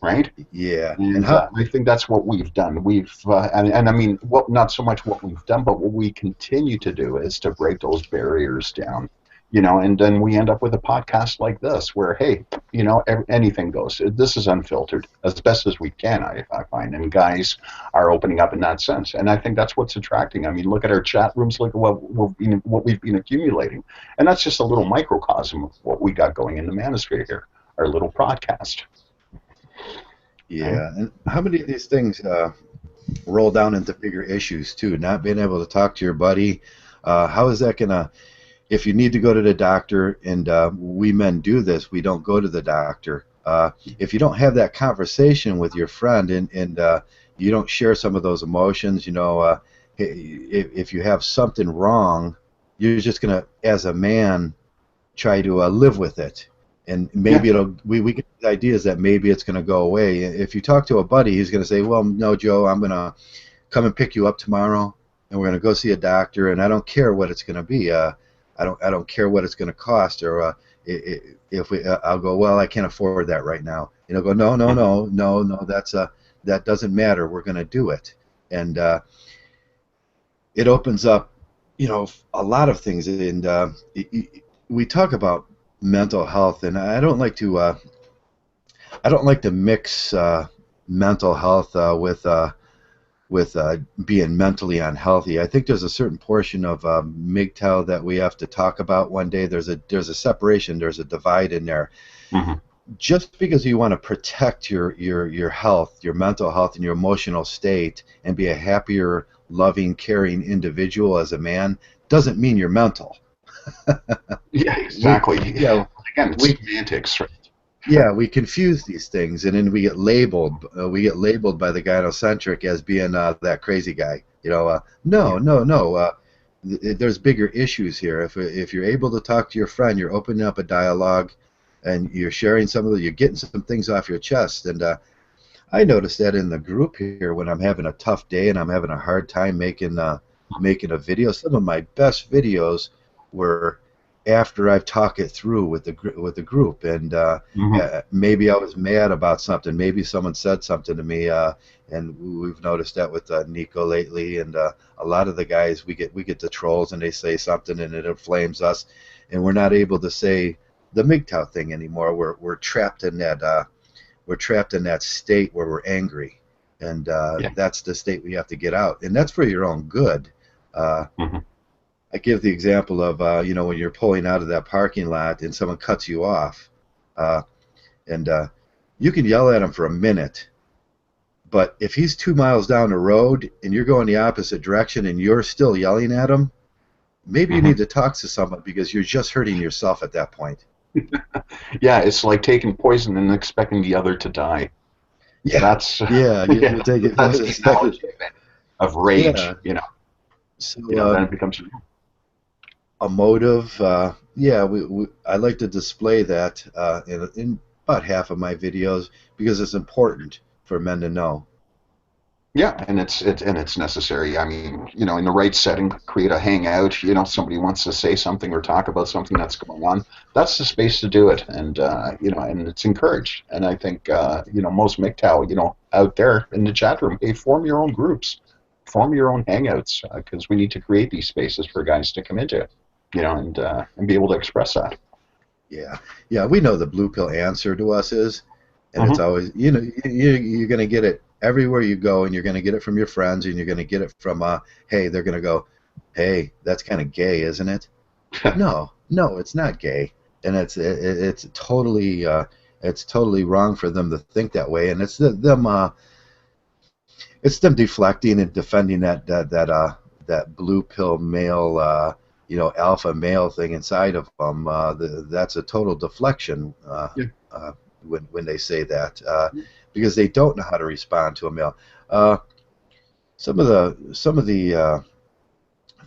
right? Yeah. And I think that's what we've done. And I mean, not so much what we've done, but what we continue to do is to break those barriers down, you know, and then we end up with a podcast like this where, hey, you know, anything goes. This is unfiltered as best as we can, I find, and guys are opening up in that sense. And I think that's what's attracting. I mean, look at our chat rooms, look at what we've been accumulating. And that's just a little microcosm of what we got going in the manosphere here, our little podcast. Yeah, and how many of these things roll down into bigger issues too? Not being able to talk to your buddy. How is that gonna? If you need to go to the doctor, and we men do this, we don't go to the doctor. If you don't have that conversation with your friend, and you don't share some of those emotions, you know, if you have something wrong, you're just gonna, as a man, try to live with it. And maybe we get the ideas that maybe it's going to go away. If you talk to a buddy, he's going to say, well, no, Joe, I'm going to come and pick you up tomorrow, and we're going to go see a doctor, and I don't care what it's going to be. I don't care what it's going to cost, or I'll go, well, I can't afford that right now. And he'll go, no, that doesn't matter. We're going to do it. And it opens up, you know, a lot of things. And we talk about mental health, and I don't like to mix mental health with being mentally unhealthy. I think there's a certain portion of Mgtow that we have to talk about one day. There's a separation. There's a divide in there. Mm-hmm. Just because you want to protect your health, your mental health, and your emotional state, and be a happier, loving, caring individual as a man, doesn't mean you're mental. Yeah, exactly. Again, it's semantics, right? Yeah, we confuse these things, and then we get labeled. We get labeled by the gynocentric as being that crazy guy. You know, no. There's bigger issues here. If you're able to talk to your friend, you're opening up a dialogue, and you're sharing you're getting some things off your chest. And I noticed that in the group here when I'm having a tough day and I'm having a hard time making a video. Some of my best videos were after I've talked it through with the group, and maybe I was mad about something, maybe someone said something to me, and we've noticed that with Nico lately, and a lot of the guys, we get the trolls and they say something and it inflames us, and we're not able to say the Mgtow thing anymore. We're trapped in that state where we're angry, and that's the state we have to get out, and that's for your own good. I give the example of, you know, when you're pulling out of that parking lot and someone cuts you off, and you can yell at him for a minute, but if he's 2 miles down the road and you're going the opposite direction and you're still yelling at him, maybe you need to talk to someone, because you're just hurting yourself at that point. Yeah, it's like taking poison and expecting the other to die. Yeah, that's you take it that's the analogy of rage, you know. So, then it becomes emotive. I like to display that in about half of my videos, because it's important for men to know. Yeah, and it's necessary. I mean, in the right setting, create a hangout. Somebody wants to say something or talk about something that's going on. That's the space to do it, and and it's encouraged. And I think most Mgtow, out there in the chat room, hey, form your own groups, form your own hangouts, because we need to create these spaces for guys to come into, and be able to express that. Yeah, yeah, we know the blue pill answer to us is, and it's Hmm. always, you're going to get it everywhere you go, and you're going to get it from your friends, and you're going to get it from, hey, they're going to go, hey, that's kind of gay, isn't it? No, no, it's not gay, and it's totally wrong for them to think that way, and it's them deflecting and defending that blue pill male, alpha male thing inside of them. That's a total deflection Yeah. when they say that, because they don't know how to respond to a male. Uh, some of the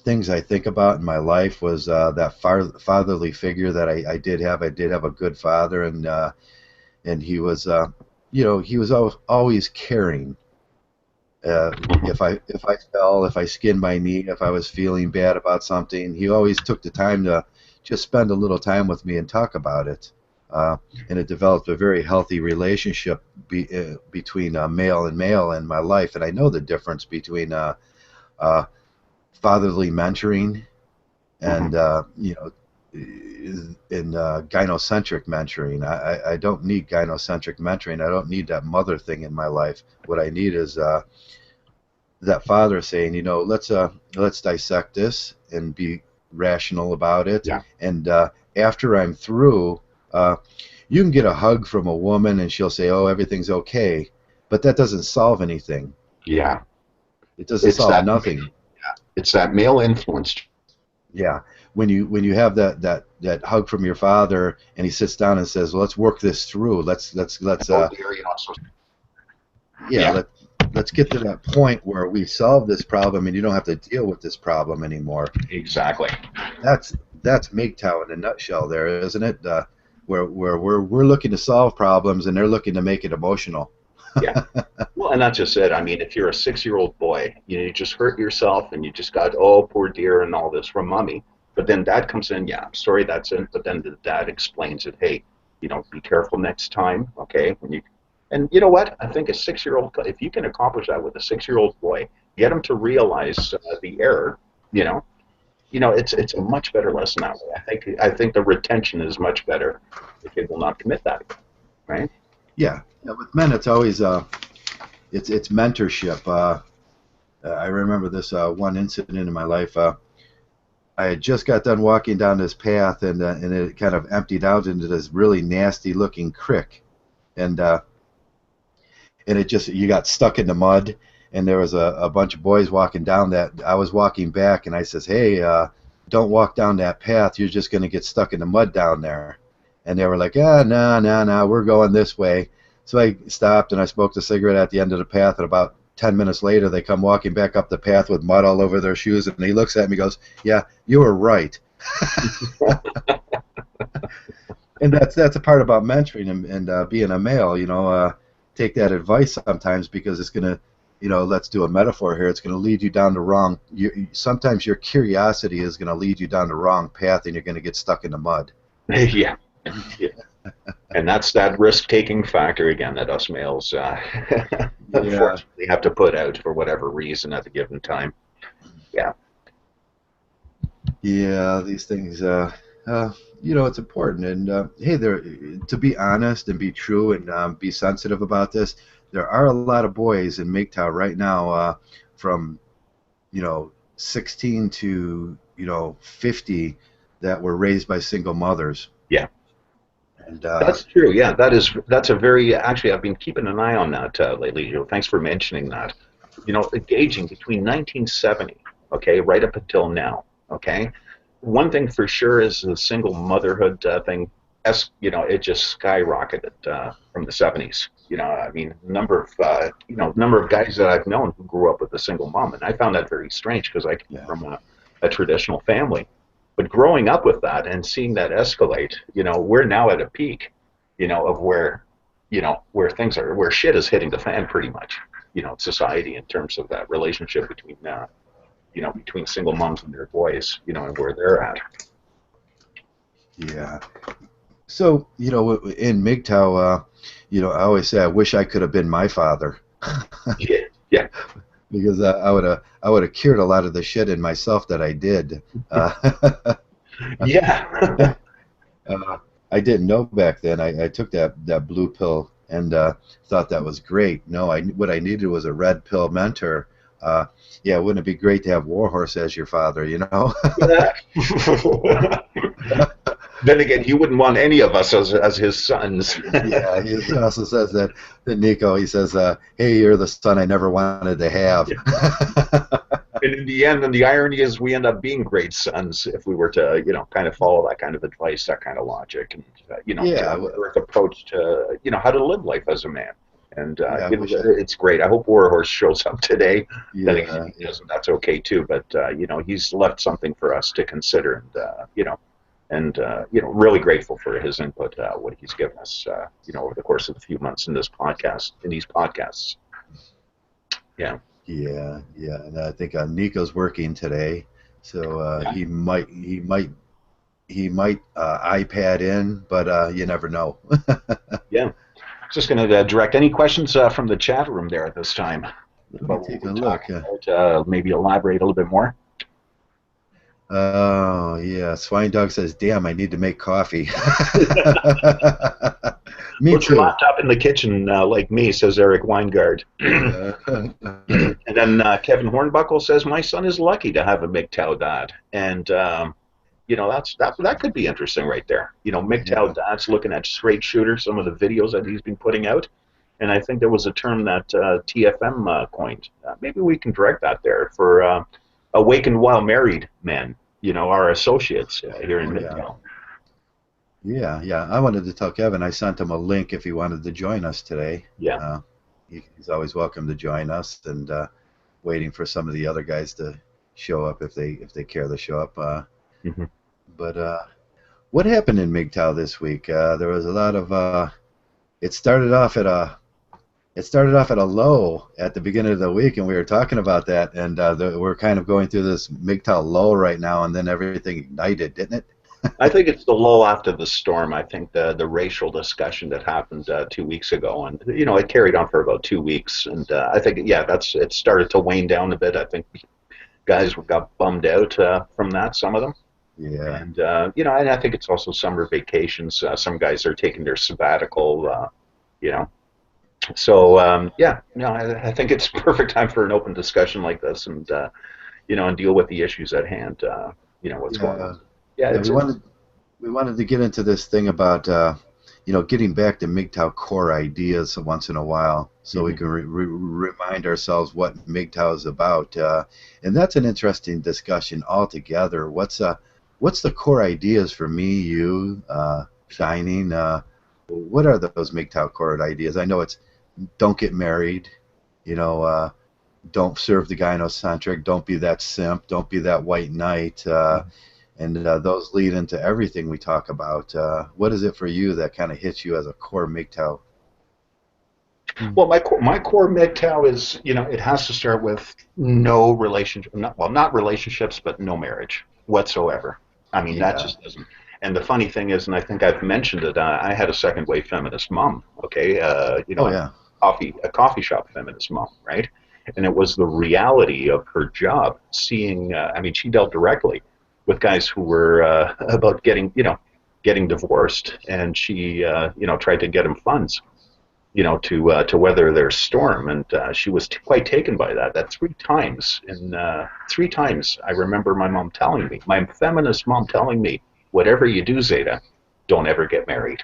things I think about in my life was that fatherly figure that I did have. I did have a good father, and he was, he was always caring. Hmm. If I fell, if I skinned my knee, if I was feeling bad about something, he always took the time to just spend a little time with me and talk about it. And it developed a very healthy relationship between male and male in my life. And I know the difference between uh, fatherly mentoring Hmm. and in gynocentric mentoring. I don't need gynocentric mentoring. I don't need that mother thing in my life. What I need is that father saying, let's dissect this and be rational about it. Yeah. And after I'm through, uh, you can get a hug from a woman and she'll say, "Oh, everything's okay," but that doesn't solve anything. Yeah. It doesn't It's solve that. nothing. It's that male influence. Yeah, when you have that hug from your father and he sits down and says, well, "Let's work this through. Let's Oh dear, so yeah, yeah. let's get to that point where we've solved this problem and you don't have to deal with this problem anymore." Exactly. That's Mgtow in a nutshell, there, isn't it? Where we're looking to solve problems and they're looking to make it emotional. Yeah. Well, and that's just it. I mean, if you're a 6-year-old boy, you just hurt yourself and you just got, oh, poor dear, and all this from mommy. But then dad comes in, yeah, I'm sorry, that's it. But then the dad explains it, hey, be careful next time, okay? And you know what? I think a 6-year-old, if you can accomplish that with a 6-year-old boy, get him to realize the error, you know, it's a much better lesson that way. I think the retention is much better. The kid will not commit that, right? Yeah, yeah, with men, it's always it's mentorship. I remember this one incident in my life. I had just got done walking down this path, and it kind of emptied out into this really nasty looking creek, and it just, you got stuck in the mud, and there was a bunch of boys walking down that. I was walking back, and I says, "Hey, don't walk down that path. You're just going to get stuck in the mud down there." And they were like, "Ah, no, no, no, we're going this way." So I stopped and I smoked a cigarette at the end of the path, and about 10 minutes later they come walking back up the path with mud all over their shoes, and he looks at me and goes, "Yeah, you were right." And that's a part about mentoring and being a male. Take that advice sometimes, because it's gonna, let's do a metaphor here. It's gonna lead you down the wrong. Sometimes your curiosity is gonna lead you down the wrong path, and you're gonna get stuck in the mud. Yeah. Yeah. And that's that risk-taking factor again that us males Yeah, unfortunately have to put out for whatever reason at the given time. Yeah. yeah. These things, it's important. And hey, there, to be honest and be true and be sensitive about this, there are a lot of boys in Mgtow right now, from 16 to 50, that were raised by single mothers. Yeah. And That's true. Yeah, that's a very actually I've been keeping an eye on that lately. Thanks for mentioning that. Engaging between 1970, okay, right up until now, okay. One thing for sure is the single motherhood thing. It just skyrocketed from the 70s. I mean, number of guys that I've known who grew up with a single mom, and I found that very strange because I came yeah, from a traditional family. But growing up with that and seeing that escalate, we're now at a peak, of where things are, where shit is hitting the fan pretty much. society in terms of that relationship between between single moms and their boys, and where they're at. Yeah. So, in Mgtow, I always say I wish I could have been my father. Yeah, yeah, Because I would have cured a lot of the shit in myself that I did. yeah. I didn't know back then. I took that blue pill and thought that was great. No, what I needed was a red pill mentor. Yeah, wouldn't it be great to have Warhorse as your father? Yeah. Then again, he wouldn't want any of us as his sons. Yeah, he also says that Nico. He says, "Hey, you're the son I never wanted to have." And in the end, and the irony is, we end up being great sons if we were to, kind of follow that kind of advice, that kind of logic, and Yeah. approach to, how to live life as a man. And Yeah, it's great. I hope Warhorse shows up today. Yeah. If he doesn't, that's okay too. But he's left something for us to consider, and really grateful for his input, what he's given us, over the course of the few months in these podcasts. Yeah. Yeah, and I think Nico's working today, so he might iPad in, but you never know. Yeah. Just going to direct any questions from the chat room there at this time. Let me take a look. Maybe elaborate a little bit more. Oh, yeah. Swine Dog says, "Damn, I need to make coffee." Me Put too. your laptop in the kitchen like me, says Eric Weingard. And then Kevin Hornbuckle says, "My son is lucky to have a Mgtow dad." And, that could be interesting right there. Mgtow dad's looking at straight shooter, some of the videos that he's been putting out. And I think there was a term that TFM coined. Maybe we can direct that there for awakened while married men, our associates here in Mgtow. Yeah. I wanted to tell Kevin I sent him a link if he wanted to join us today. Yeah. He's always welcome to join us, and waiting for some of the other guys to show up if they care to show up. Mm-hmm. But what happened in Mgtow this week? There was a lot of. It started off at a low at the beginning of the week, and we were talking about that, and we're kind of going through this Mgtow low right now, and then everything ignited, didn't it? I think it's the lull after the storm. I think the racial discussion that happened 2 weeks ago, and it carried on for about 2 weeks, and I think it started to wane down a bit. I think guys got bummed out from that, some of them. Yeah. And and I think it's also summer vacations. Some guys are taking their sabbatical. So I think it's perfect time for an open discussion like this, and and deal with the issues at hand. What's going on. Yeah, we wanted to get into this thing about getting back to Mgtow core ideas once in a while, so we can remind ourselves what Mgtow is about, and that's an interesting discussion altogether. What's the core ideas for me, you, Shining? What are those Mgtow core ideas? I know it's don't get married, don't serve the gynocentric, don't be that simp, don't be that white knight. And those lead into everything we talk about. What is it for you that kind of hits you as a core Mgtow? Well, my core Mgtow is, it has to start with no relationship, not relationships, but no marriage whatsoever. I mean, that just doesn't. And the funny thing is, and I think I've mentioned it, I had a second wave feminist mom, okay? A coffee shop feminist mom, right? And it was the reality of her job, seeing, she dealt directly with guys who were about getting divorced, and she tried to get them funds, to weather their storm, and she was quite taken by that. That 3 times, and 3 times I remember my feminist mom telling me, whatever you do, Zeta, don't ever get married.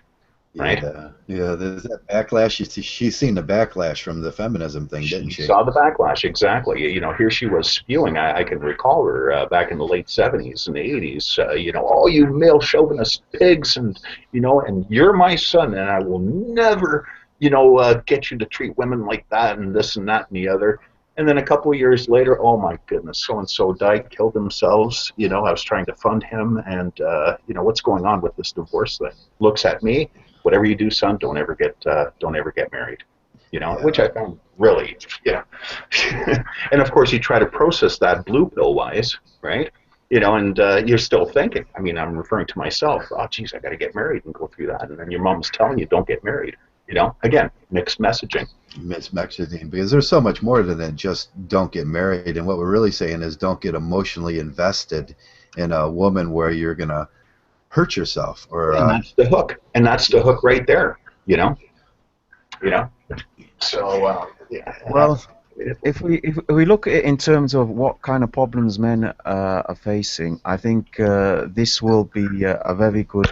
Right? Yeah, there's that backlash. She's seen the backlash from the feminism thing, didn't she? She saw the backlash, exactly. Here she was spewing. I can recall her back in the late 70s and 80s. All you male chauvinist pigs, and and you're my son, and I will never, get you to treat women like that, and this and that and the other. And then a couple of years later, oh my goodness, so-and-so died, killed themselves. I was trying to fund him, and what's going on with this divorce thing? Looks at me. Whatever you do, son, don't ever get married. You know, Yeah. which I found really, you know, and of course you try to process that blue pill wise, right? You know, and you're still thinking. I mean, I'm referring to myself. Oh, geez, I got to get married and go through that, and then your mom's telling you don't get married. You know, again, mixed messaging. Mismexing, because there's so much more than just don't get married, and what we're really saying is don't get emotionally invested in a woman where you're gonna hurt yourself or And that's the hook, and that's the hook right there. You know. So yeah. Well, if we look at it in terms of what kind of problems men are facing, I think this will be a very good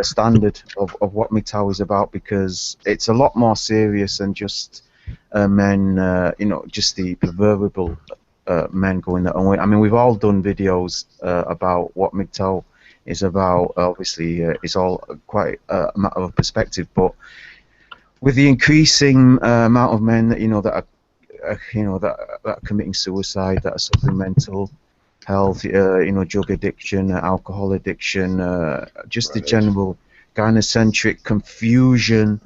standard of what Mgtow is about, because it's a lot more serious than just men, just the proverbial men going their own way. I mean, we've all done videos about what Mgtow is about. Obviously, it's all quite a matter of perspective, but with the increasing amount of men that that are that are committing suicide, that are suffering mental health, drug addiction, alcohol addiction, just the general gynocentric confusion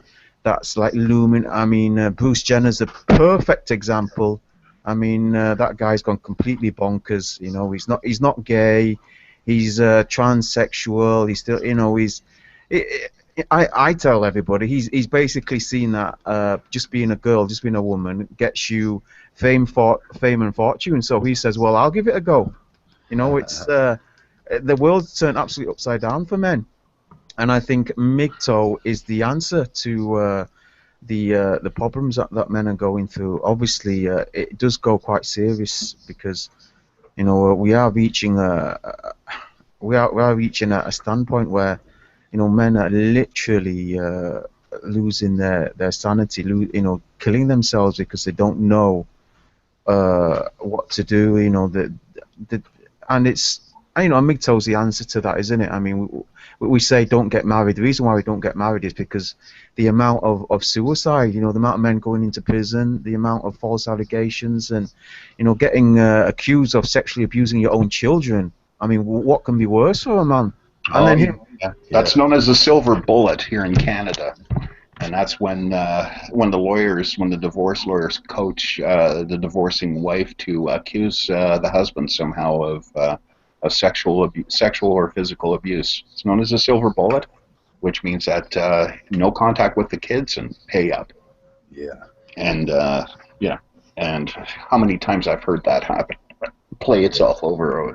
that's like looming. I mean, Bruce Jenner's a perfect example. I mean, that guy's gone completely bonkers. You know, he's not gay, he's transsexual. He's still, I tell everybody he's basically seen that just being a girl, just being a woman, gets you fame and fortune. So he says, well, I'll give it a go. You know, it's the world's turned absolutely upside down for men, and I think Mgtow is the answer to the problems that men are going through. Obviously, it does go quite serious, because we are reaching a standpoint where men are literally losing their sanity, killing themselves because they don't know what to do. And it's, Mgtow's the answer to that, isn't it? I mean, we say don't get married. The reason why we don't get married is because the amount of suicide, the amount of men going into prison, the amount of false allegations, and getting accused of sexually abusing your own children. I mean, what can be worse for a man? And then that's known as a silver bullet here in Canada, and that's when the divorce lawyers coach the divorcing wife to accuse the husband somehow of sexual or physical abuse. It's known as a silver bullet, which means that no contact with the kids and pay up. Yeah. And and how many times I've heard that happen, play itself over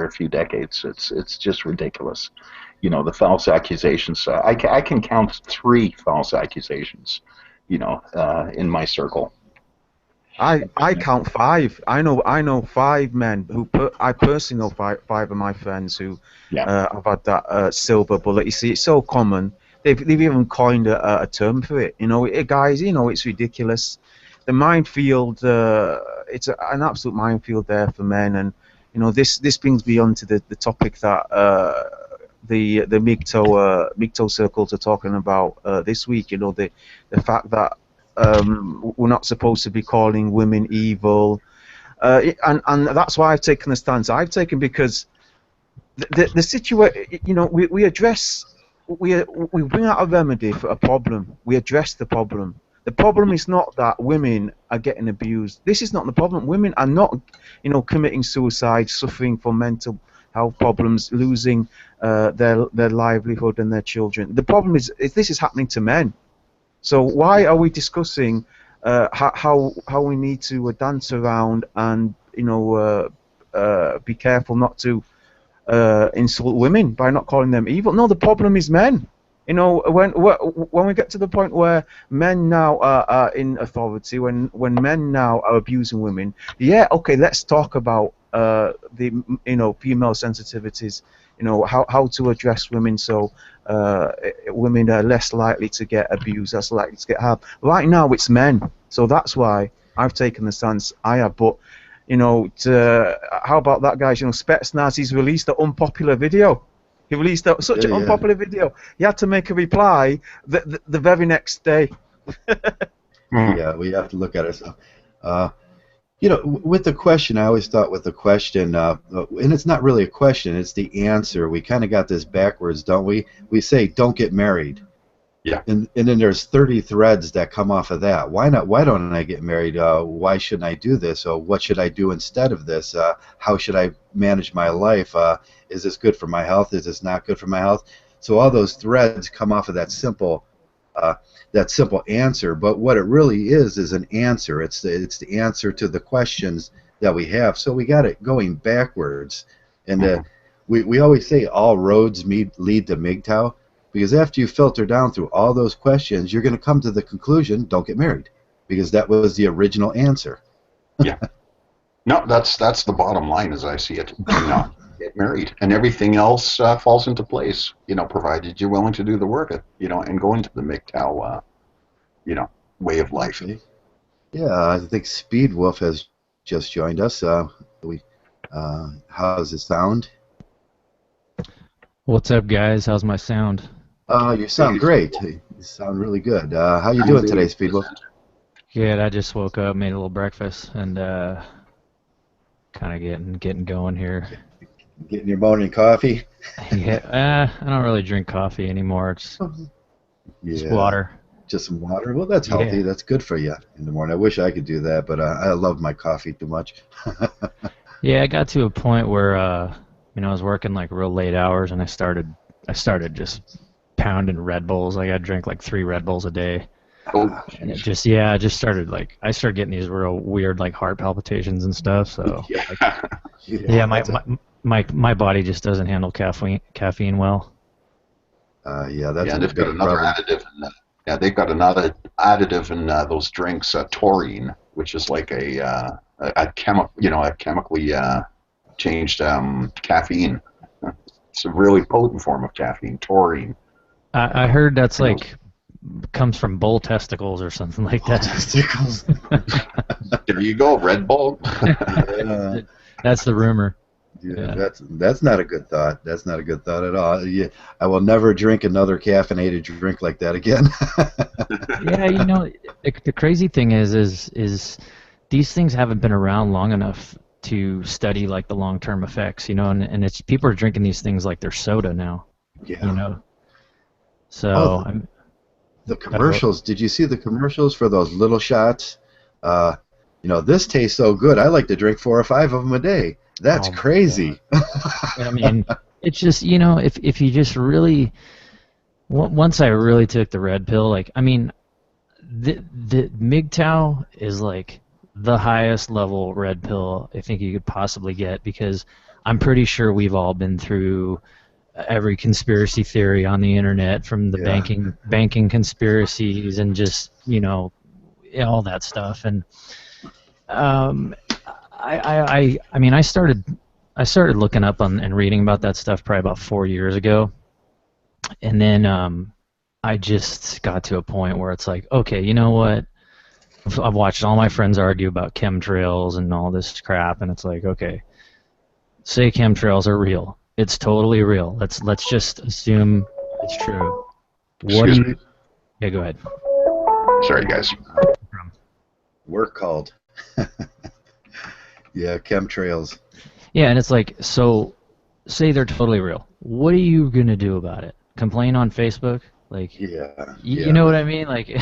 a few decades. It's just ridiculous. The false accusations. I can count 3 false accusations, in my circle. I count 5. I know 5 men who I personally know five of my friends who have had that silver bullet. You see, it's so common. They've even coined a term for it. Guys, it's ridiculous. The minefield, it's an absolute minefield there for men, and this brings me on to the topic that the Mgtow circles are talking about this week. The fact that we're not supposed to be calling women evil, and that's why I've taken the stance I've taken, because the situation, we bring out a remedy for a problem. We address the problem. The problem is not that women are getting abused. This is not the problem. Women are not, committing suicide, suffering from mental health problems, losing their livelihood and their children. The problem is this is happening to men. So why are we discussing how we need to dance around and be careful not to insult women by not calling them evil? No, the problem is men. When we get to the point where men now are in authority, when men now are abusing women, okay, let's talk about the female sensitivities, how to address women so women are less likely to get abused, less likely to get harmed. Right now it's men, so that's why I've taken the stance I have. But how about that, guys? Spetsnaz, he's released an unpopular video. He released such an unpopular video. He had to make a reply the very next day. Yeah, we have to look at it. With the question, I always thought with the question, and it's not really a question, it's the answer. We kind of got this backwards, don't we? We say, don't get married. Yeah. And then there's 30 threads that come off of that. Why not? Why don't I get married? Why shouldn't I do this? Or what should I do instead of this? How should I manage my life? Is this good for my health? Is this not good for my health? So all those threads come off of uh, that simple answer. But what it really is an answer. It's the answer to the questions that we have. So we got it going backwards. And Mhm. we always say all roads lead to Mgtow. Because after you filter down through all those questions, you're going to come to the conclusion, don't get married. Because that was the original answer. Yeah. No, that's the bottom line as I see it. Do not get married, and everything else falls into place. Provided you're willing to do the work. And go into the Mgtow, way of life. Okay. Yeah, I think Speed Wolf has just joined us. How does it sound? What's up, guys? How's my sound? You sound great. You sound really good. How you doing today, Speed Wolf? Good. I just woke up, made a little breakfast, and kind of getting going here. Getting your morning coffee? Yeah. I don't really drink coffee anymore. It's just water. Just some water. Well, that's healthy. Yeah. That's good for you in the morning. I wish I could do that, but I love my coffee too much. Yeah, I got to a point where I was working like real late hours, and I started just pounding Red Bulls. Like I drank like 3 Red Bulls a day. Oh, And I just started I started getting these real weird like heart palpitations and stuff. So yeah, my body just doesn't handle caffeine well. That's a they've got big another problem. additive. They've got another additive in those drinks, taurine, which is like a chemically changed caffeine. It's a really potent form of caffeine, taurine. I heard that's like comes from bull testicles or something like that. Testicles. There you go, Red Bull. That's the rumor. Yeah, that's not a good thought. That's not a good thought at all. Yeah, I will never drink another caffeinated drink like that again. Yeah, the crazy thing is these things haven't been around long enough to study like the long-term effects, and it's people are drinking these things like they're soda now. Yeah. So the commercials. Did you see the commercials for those little shots? This tastes so good. I like to drink 4 or 5 of them a day. That's crazy. I mean, it's just if you just really once I really took the red pill, like I mean, the Mgtow is like the highest level red pill I think you could possibly get, because I'm pretty sure we've all been through every conspiracy theory on the internet, from the banking conspiracies and just all that stuff. And I mean I started looking up on and reading about that stuff probably about 4 years ago, and then I just got to a point where it's like, okay, you know what? I've watched all my friends argue about chemtrails and all this crap, and it's like, okay, say chemtrails are real. It's totally real. Let's just assume it's true. Excuse me. Yeah, go ahead. Sorry, guys. Work called. Yeah, chemtrails. Yeah, and it's like, so say they're totally real. What are you gonna do about it? Complain on Facebook? Like, you know what I mean? Like,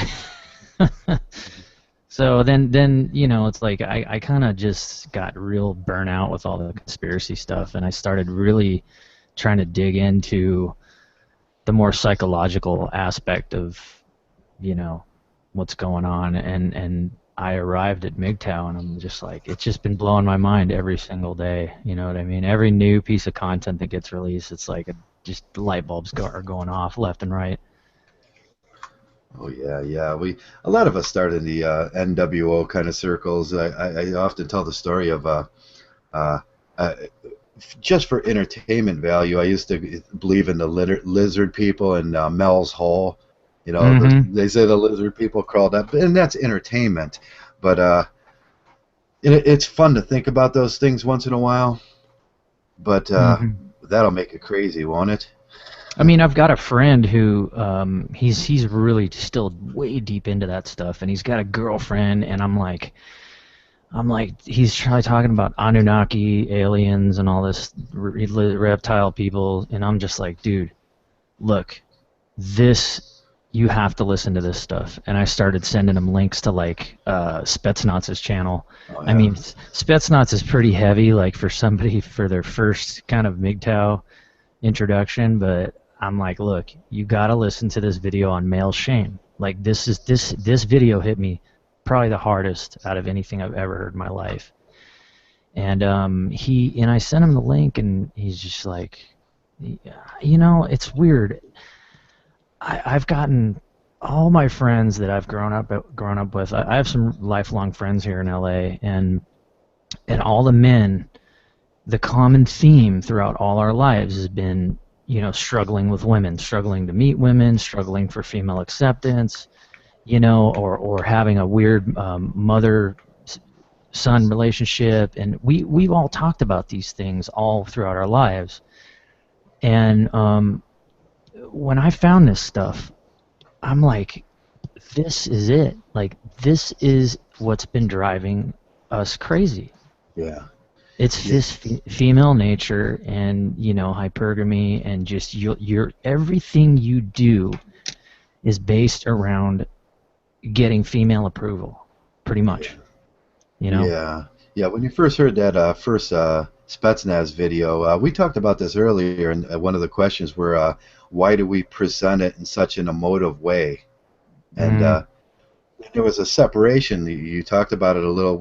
so then it's like I kind of just got real burnout with all the conspiracy stuff, and I started really trying to dig into the more psychological aspect of what's going on, and I arrived at Mgtow, and I'm just like, it's just been blowing my mind every single day. You know what I mean? Every new piece of content that gets released, it's like just the light bulbs are going off left and right. Oh yeah. A lot of us started in the NWO kind of circles. I often tell the story of just for entertainment value. I used to believe in the lizard people and Mel's Hole. They say the lizard people crawled up, and that's entertainment. But it's fun to think about those things once in a while. But that'll make it crazy, won't it? I mean, I've got a friend who he's really still way deep into that stuff, and he's got a girlfriend, and I'm like, he's talking about Anunnaki aliens and all this reptile people, and I'm just like, dude, look, this you have to listen to this stuff. And I started sending them links to like Spetsnaz's channel. Oh, I yeah. mean, Spetsnaz is pretty heavy, like for somebody for their first kind of Mgtow introduction, but I'm like, look, you gotta listen to this video on male shame. Like this video hit me probably the hardest out of anything I've ever heard in my life. And I sent him the link, and he's just like, you know, it's weird. I've gotten all my friends that I've grown up with. I have some lifelong friends here in LA, and all the men, the common theme throughout all our lives has been, you know, struggling with women, struggling to meet women, struggling for female acceptance, you know, or having a weird mother-son relationship. And we've all talked about these things all throughout our lives. And when I found this stuff, I'm like, this is it. Like, this is what's been driving us crazy. Yeah. It's this female nature, and, you know, hypergamy, and just your everything you do is based around getting female approval, pretty much. You know? Yeah. Yeah. When you first heard that first Spetsnaz video, we talked about this earlier, and one of the questions were, why do we present it in such an emotive way? And there was a separation. You talked about it a little.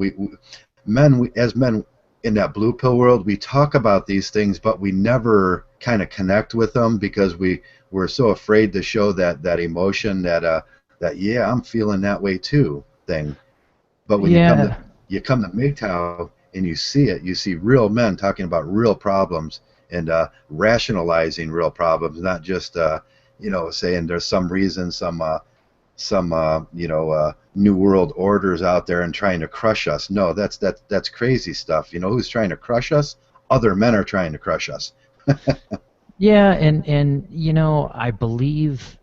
As men in that blue pill world, we talk about these things, but we never kind of connect with them because we're so afraid to show that emotion, that yeah, I'm feeling that way too thing. But when you come to Mgtow and you see it, you see real men talking about real problems and rationalizing real problems, not just you know, saying there's some reason, some you know, new world orders out there and trying to crush us. No, that's crazy stuff. You know who's trying to crush us? Other men are trying to crush us. Yeah, and you know, I believe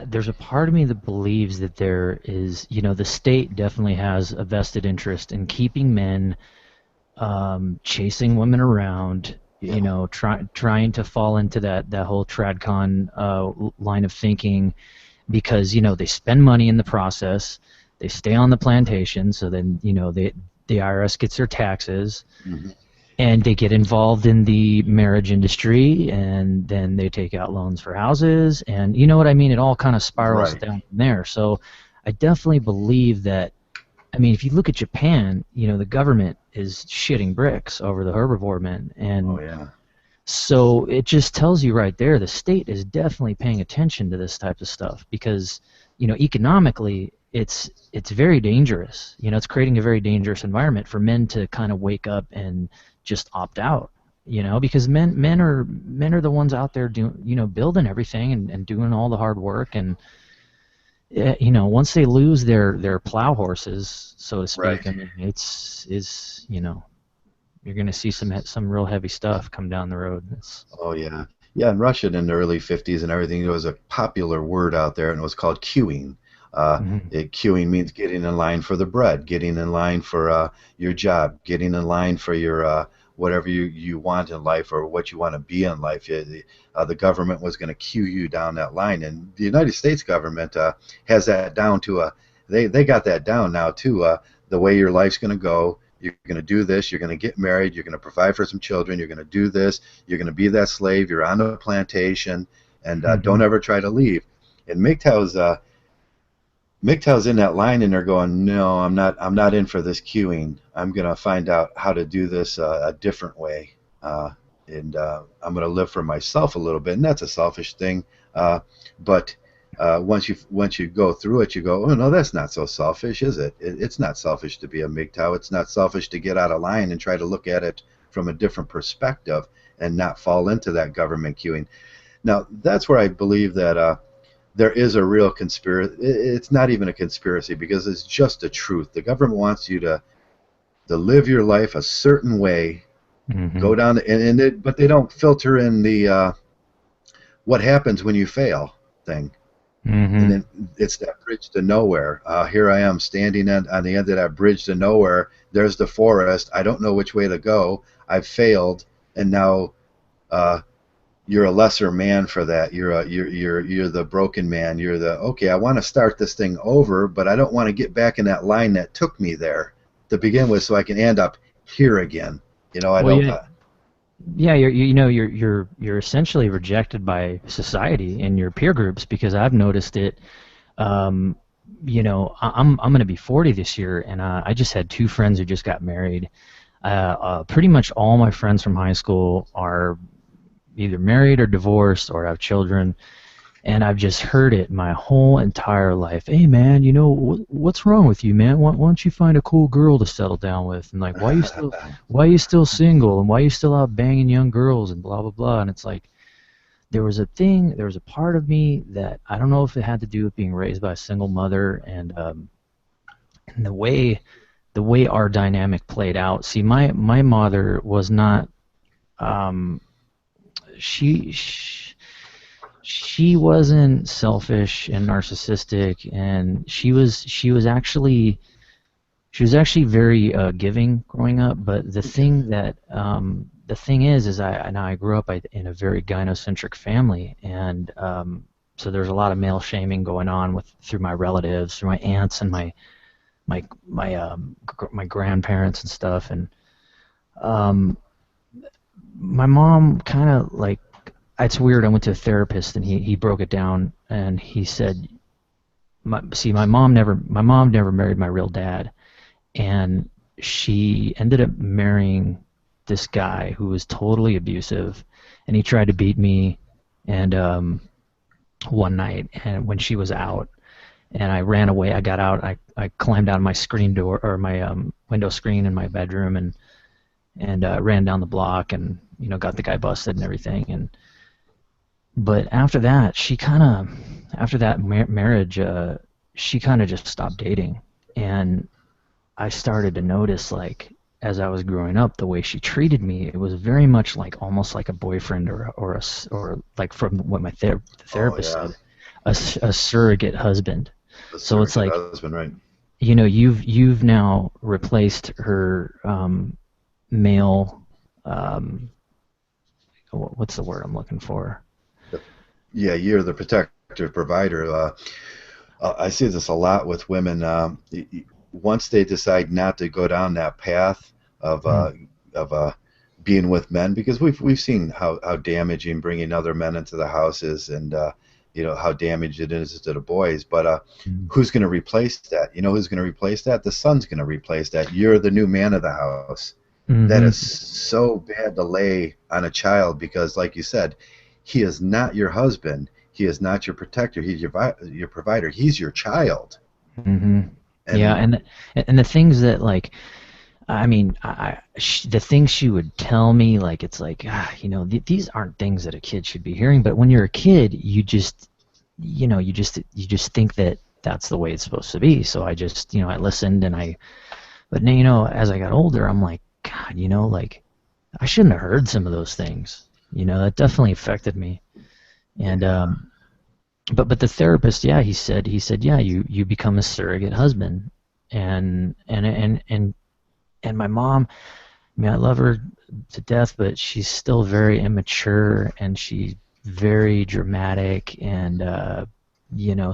there's a part of me that believes that there is, you know, the state definitely has a vested interest in keeping men chasing women around, you know, trying to fall into that whole tradcon line of thinking, because, you know, they spend money in the process, they stay on the plantation, so then, you know, the IRS gets their taxes, and they get involved in the marriage industry, and then they take out loans for houses, and you know what I mean? It all kind of spirals down from there. So I definitely believe that, I mean, if you look at Japan, you know, the government is shitting bricks over the herbivore men. And so it just tells you right there, the state is definitely paying attention to this type of stuff, because, you know, economically, it's very dangerous. You know, it's creating a very dangerous environment for men to kind of wake up and just opt out. You know, because men are the ones out there doing, you know, building everything and doing all the hard work. And you know, once they lose their plow horses, so to speak, I mean, it's you know, you're going to see some real heavy stuff come down the road. Yeah, in Russia in the early 50s and everything, there was a popular word out there, and it was called queuing. Queuing means getting in line for the bread, getting in line for your job, getting in line for your whatever you want in life or what you want to be in life. The government was going to queue you down that line, and the United States government has that down to they got that down now too. The way your life's going to go. You're going to do this, you're going to get married, you're going to provide for some children, you're going to do this, you're going to be that slave, you're on a plantation, and don't ever try to leave. And Mgtow's in that line, and they're going, no, I'm not in for this queuing. I'm going to find out how to do this a different way, and I'm going to live for myself a little bit. And that's a selfish thing, but once you go through it, you go, oh no, that's not so selfish, is it? It's not selfish to be a Mgtow. It's not selfish to get out of line and try to look at it from a different perspective and not fall into that government queuing. Now, that's where I believe that there is a real conspiracy. It's not even a conspiracy, because it's just the truth. The government wants you to live your life a certain way, go down, but they don't filter in the what happens when you fail thing. And then it's that bridge to nowhere. Here I am standing on the end of that bridge to nowhere. There's the forest. I don't know which way to go. I've failed, and now you're a lesser man for that. You're the broken man. You're the, okay, I want to start this thing over, but I don't want to get back in that line that took me there to begin with, so I can end up here again. You know, I Well, don't. yeah, yeah, you're essentially rejected by society and your peer groups because I've noticed it. Um, I'm going to be 40 this year, and I just had two friends who just got married. Pretty much all my friends from high school are either married or divorced or have children, and I've just heard it my whole entire life. Hey man, what's wrong with you, man? Why don't you find a cool girl to settle down with? And like, why are you still single? And why are you still out banging young girls and blah blah blah? And it's like there was a part of me that I don't know if it had to do with being raised by a single mother and the way our dynamic played out. See, my mother was not um, she she wasn't selfish and narcissistic, and she was actually very giving growing up. But the thing is I grew up in a very gynocentric family, and so there's a lot of male shaming going on through my relatives, through my aunts and my grandparents and stuff, and um, my mom kind of like, it's weird. I went to a therapist and he broke it down and he said, my mom never married my real dad, and she ended up marrying this guy who was totally abusive, and he tried to beat me, and one night, and when she was out, and I ran away. I got out. I climbed out of my screen door or my window screen in my bedroom and ran down the block and got the guy busted and everything. And but after that, after that marriage, she kind of just stopped dating, and I started to notice, like, as I was growing up, the way she treated me, it was very much like almost like a boyfriend or like from what my Oh therapist yeah, said, a surrogate husband. the So it's surrogate like, husband, right? you've now replaced her male, um, what's the word I'm looking for? Yeah, you're the protector provider. I see this a lot with women. Once they decide not to go down that path of Mm, being with men, because we've seen how damaging bringing other men into the house is, and how damaged it is to the boys. But mm, who's going to replace that? You know who's going to replace that? The son's going to replace that. You're the new man of the house. That mm-hmm, is so bad to lay on a child because, like you said, he is not your husband. He is not your protector. He's your provider. He's your child. mm-hmm. Yeah, And and the things that, like, I mean, the things she would tell me, like, it's like, these aren't things that a kid should be hearing. But when you're a kid, you just think that that's the way it's supposed to be. So I just, I listened, but now, as I got older, I'm like, God, like, I shouldn't have heard some of those things. That definitely affected me. And yeah, but the therapist, yeah, he said, yeah, you become a surrogate husband, and my mom. I mean, I love her to death, but she's still very immature and she's very dramatic and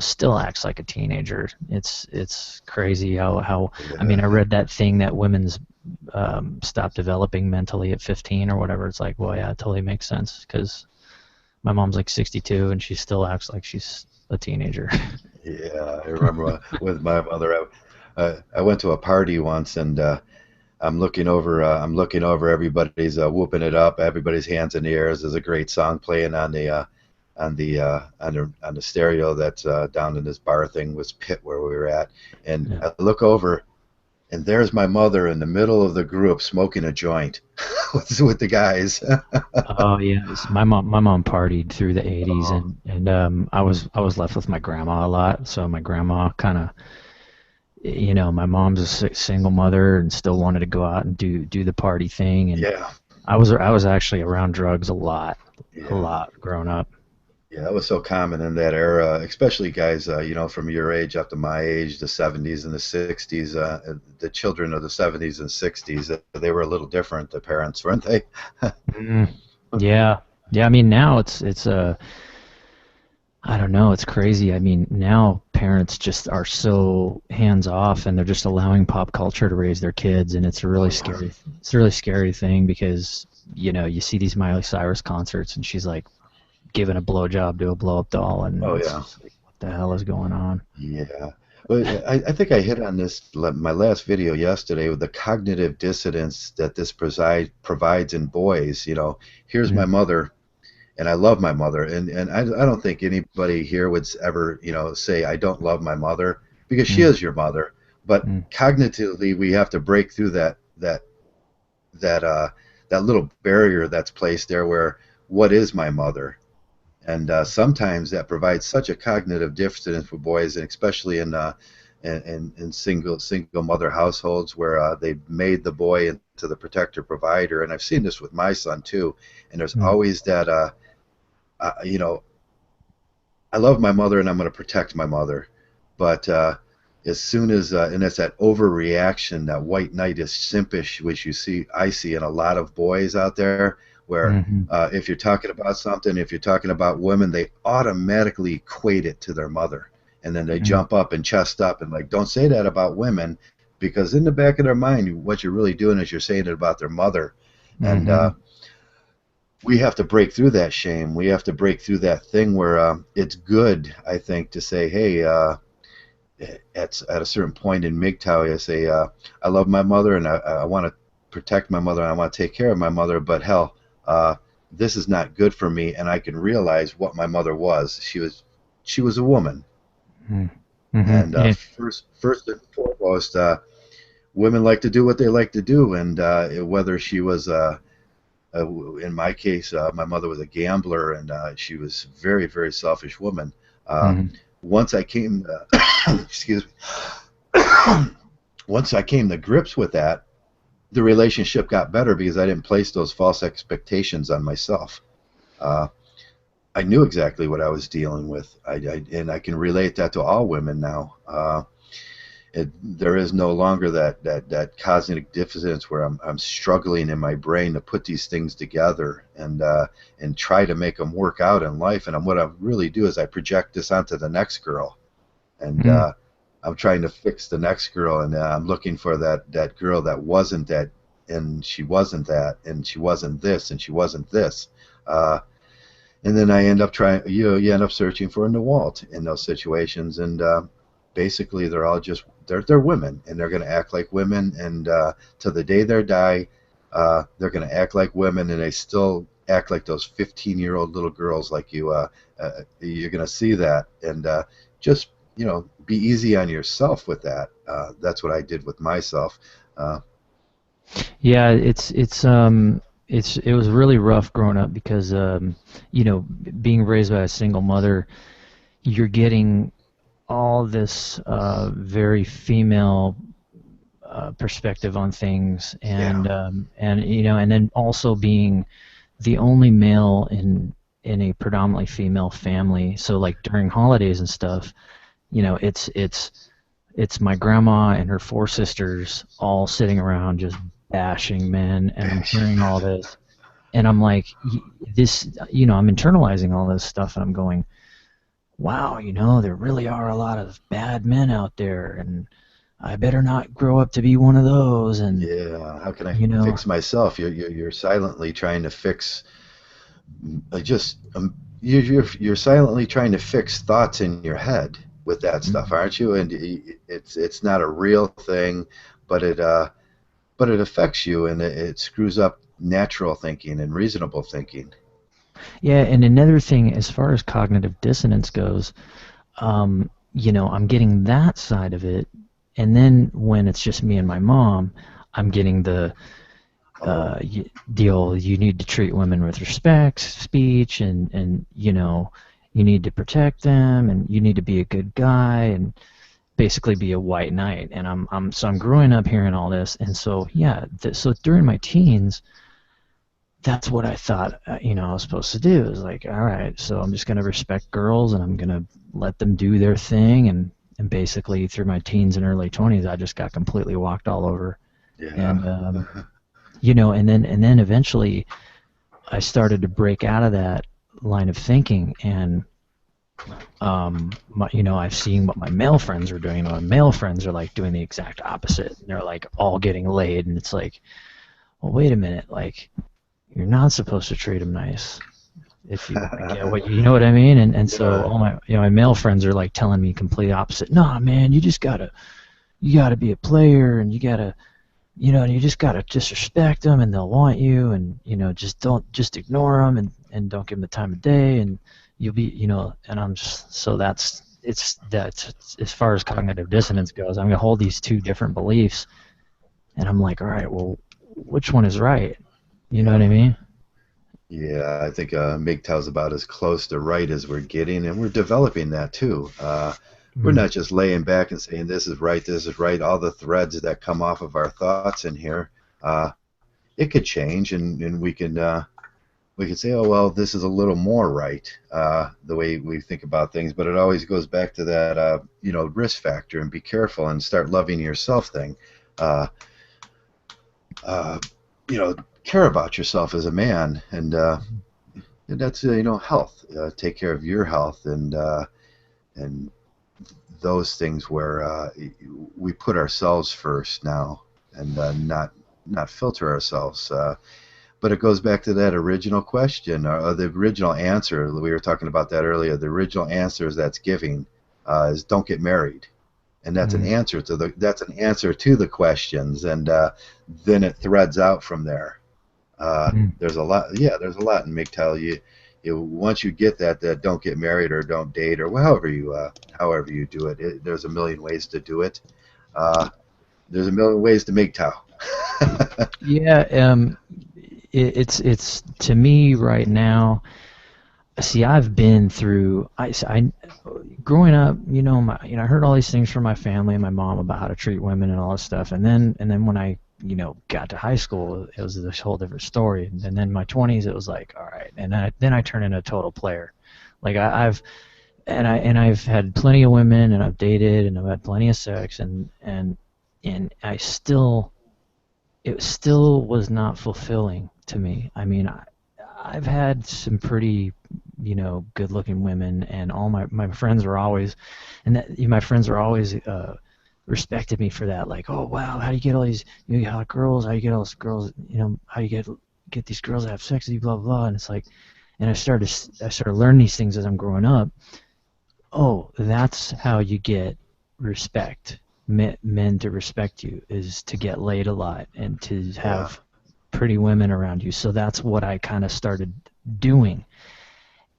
still acts like a teenager. It's crazy how I mean, I yeah, read that thing that women's stop developing mentally at 15 or whatever. It's like, well, yeah, it totally makes sense because my mom's like 62 and she still acts like she's a teenager. yeah. I remember with my mother. I went to a party once, and I'm looking over. Everybody's whooping it up. Everybody's hands in the air. There's a great song playing on the stereo that's down in this bar thing was pit where we were at, and Yeah. I look over, and there's my mother in the middle of the group smoking a joint with the guys. Oh yeah, my mom partied through the 80s, Oh, and I was left with my grandma a lot. So my grandma kind of, my mom's a single mother and still wanted to go out and do the party thing, and yeah, I was actually around drugs a yeah. lot growing up. Yeah, that was so common in that era, especially guys, from your age up to my age, the 70s and the 60s. The children of the 70s and 60s, they were a little different, the parents, weren't they? Mm, yeah, Yeah, I mean now it's I don't know, it's crazy. I mean now parents just are so hands off and they're just allowing pop culture to raise their kids, and it's a Oh really yeah. scary it's a really scary thing because you see these Miley Cyrus concerts and she's like giving a blowjob to a blow up doll, and Oh it's yeah. just like what the hell is going on? Yeah. Well, I think I hit on this my last video yesterday with the cognitive dissonance that this provides in boys. Here's my Mm, mother, and I love my mother, and I don't think anybody here would ever, say I don't love my mother, because she mm, is your mother. But mm, cognitively, we have to break through that that little barrier that's placed there where what is my mother? And sometimes that provides such a cognitive dissonance for boys, and especially in single mother households where they've made the boy into the protector provider. And I've seen this with my son too. And there's mm, always that you know I love my mother and I'm going to protect my mother, but as soon as and it's that overreaction, that white knight is simpish, which I see in a lot of boys out there, where mhm, if you're talking about something, if you're talking about women, they automatically equate it to their mother, and then they mm, jump up and chest up and like, don't say that about women, because in the back of their mind, what you're really doing is you're saying it about their mother. And mhm, we have to break through that shame. We have to break through that thing where it's good, I think, to say, hey, at a certain point in Mgtow, I say, I love my mother and I want to protect my mother and I want to take care of my mother, but hell, this is not good for me, and I can realize what my mother was. She was a woman, mm, mhm. and Yeah. first and foremost, women like to do what they like to do, and whether she was in my case, my mother was a gambler, and she was a very, very selfish woman. Uh, Mhm, once I came, excuse me, once I came to grips with that, the relationship got better because I didn't place those false expectations on myself. Uh, I knew exactly what I was dealing with, and I can relate that to all women now. There is no longer that cognitive dissonance where I'm struggling in my brain to put these things together and try to make them work out in life. And what I really do is I project this onto the next girl, and mm. I'm trying to fix the next girl, and I'm looking for that girl that wasn't that, and she wasn't that, and she wasn't this, and she wasn't this. Uh, and then I end up trying. You end up searching for a Newalt in those situations, and basically they're all just they're women, and they're going to act like women, and to the day they die, they're going to act like women, and they still act like those 15-year-old little girls like you. You're going to see that, and just be easy on yourself with that. That's what I did with myself. Uh, Yeah, it was really rough growing up because being raised by a single mother, you're getting all this very female perspective on things, yeah, and then also being the only male in a predominantly female family. So like during holidays and stuff, it's my grandma and her four sisters all sitting around just bashing men, and I'm hearing all this, and I'm like, this, I'm internalizing all this stuff, and I'm going, wow, there really are a lot of bad men out there, and I better not grow up to be one of those, and yeah. How can I you know, fix myself? You're silently trying to fix. Just you're silently trying to fix thoughts in your head with that stuff, mm, aren't you? And it's not a real thing, but it affects you, and it screws up natural thinking and reasonable thinking. yeah, and another thing as far as cognitive dissonance goes, I'm getting that side of it, and then when it's just me and my mom, I'm getting the Oh, deal. You need to treat women with respect, speech, and you need to protect them, and you need to be a good guy, and basically be a white knight. And I'm growing up hearing all this, and so yeah, so during my teens, that's what I thought, I was supposed to do. Is like, all right, so I'm just gonna respect girls, and I'm gonna let them do their thing, and basically through my teens and early 20s, I just got completely walked all over, yeah. and and then eventually, I started to break out of that line of thinking, and I've seen what my male friends are doing. My male friends are like doing the exact opposite. They're like all getting laid, and it's like, well, wait a minute, like you're not supposed to treat them nice. If you get what you know what I mean, and so all my my male friends are like telling me complete opposite. Nah, man, you gotta be a player, and you just gotta disrespect them, and they'll want you, and just ignore them, and don't give them the time of day, and you'll be and I'm just so that's as far as cognitive dissonance goes. I'm gonna hold these two different beliefs, and I'm like, all right, well, which one is right? You know what I mean? Yeah, I think MGTOW's about as close to right as we're getting, and we're developing that too. We're not just laying back and saying this is right, this is right. All the threads that come off of our thoughts in here, it could change, and we can say, oh well, this is a little more right, the way we think about things. But it always goes back to that risk factor and be careful and start loving yourself thing. Uh, uh, care about yourself as a man, and that's health. Take care of your health, and those things where we put ourselves first now, and not filter ourselves. But it goes back to that original question, or the original answer. We were talking about that earlier. The original answer is that's giving is don't get married, and that's an answer to the questions, and then it threads out from there. There's a lot. Yeah, there's a lot in Mgtow. Once you get that don't get married or don't date, or however you do it, there's a million ways to do it. There's a million ways to Mgtow. Yeah, it's to me right now. See, I've been through. I growing up, I heard all these things from my family and my mom about how to treat women and all this stuff, and then when I got to high school, it was this whole different story. And then my 20s, it was like, all right. And then I turned into a total player. Like I've had plenty of women, and I've dated, and I've had plenty of sex, and it still was not fulfilling to me. I mean, I've had some pretty good-looking women, and all my friends were always, respected me for that. Like, oh wow, how do you get all these hot girls? How do you get all these girls? How do you get these girls to have sex with you? Blah blah blah. And it's like, and I started learning these things as I'm growing up. Oh, that's how you get respect. Men to respect you is to get laid a lot and to have pretty women around you. So that's what I kind of started doing.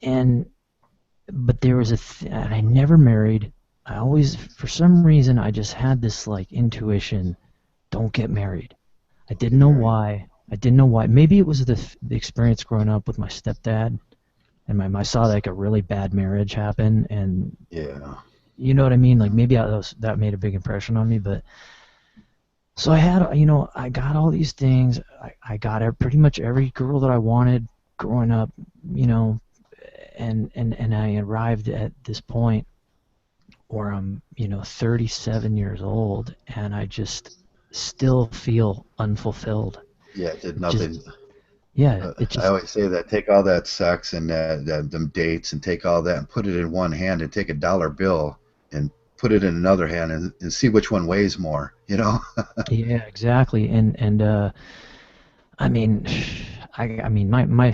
But there was and I never married. I always, for some reason, I just had this like intuition, don't get married. I didn't know why. Maybe it was the experience growing up with my stepdad, and I saw like a really bad marriage happen, and you know what I mean? Like maybe that made a big impression on me. But so I got all these things. I got pretty much every girl that I wanted growing up, and I arrived at this point where I'm 37 years old, and I just still feel unfulfilled. Yeah, it did nothing. I always say that. Take all that sex and them dates, and take all that and put it in one hand, and take a dollar bill and put it in another hand, and see which one weighs more. Yeah, exactly. And I mean my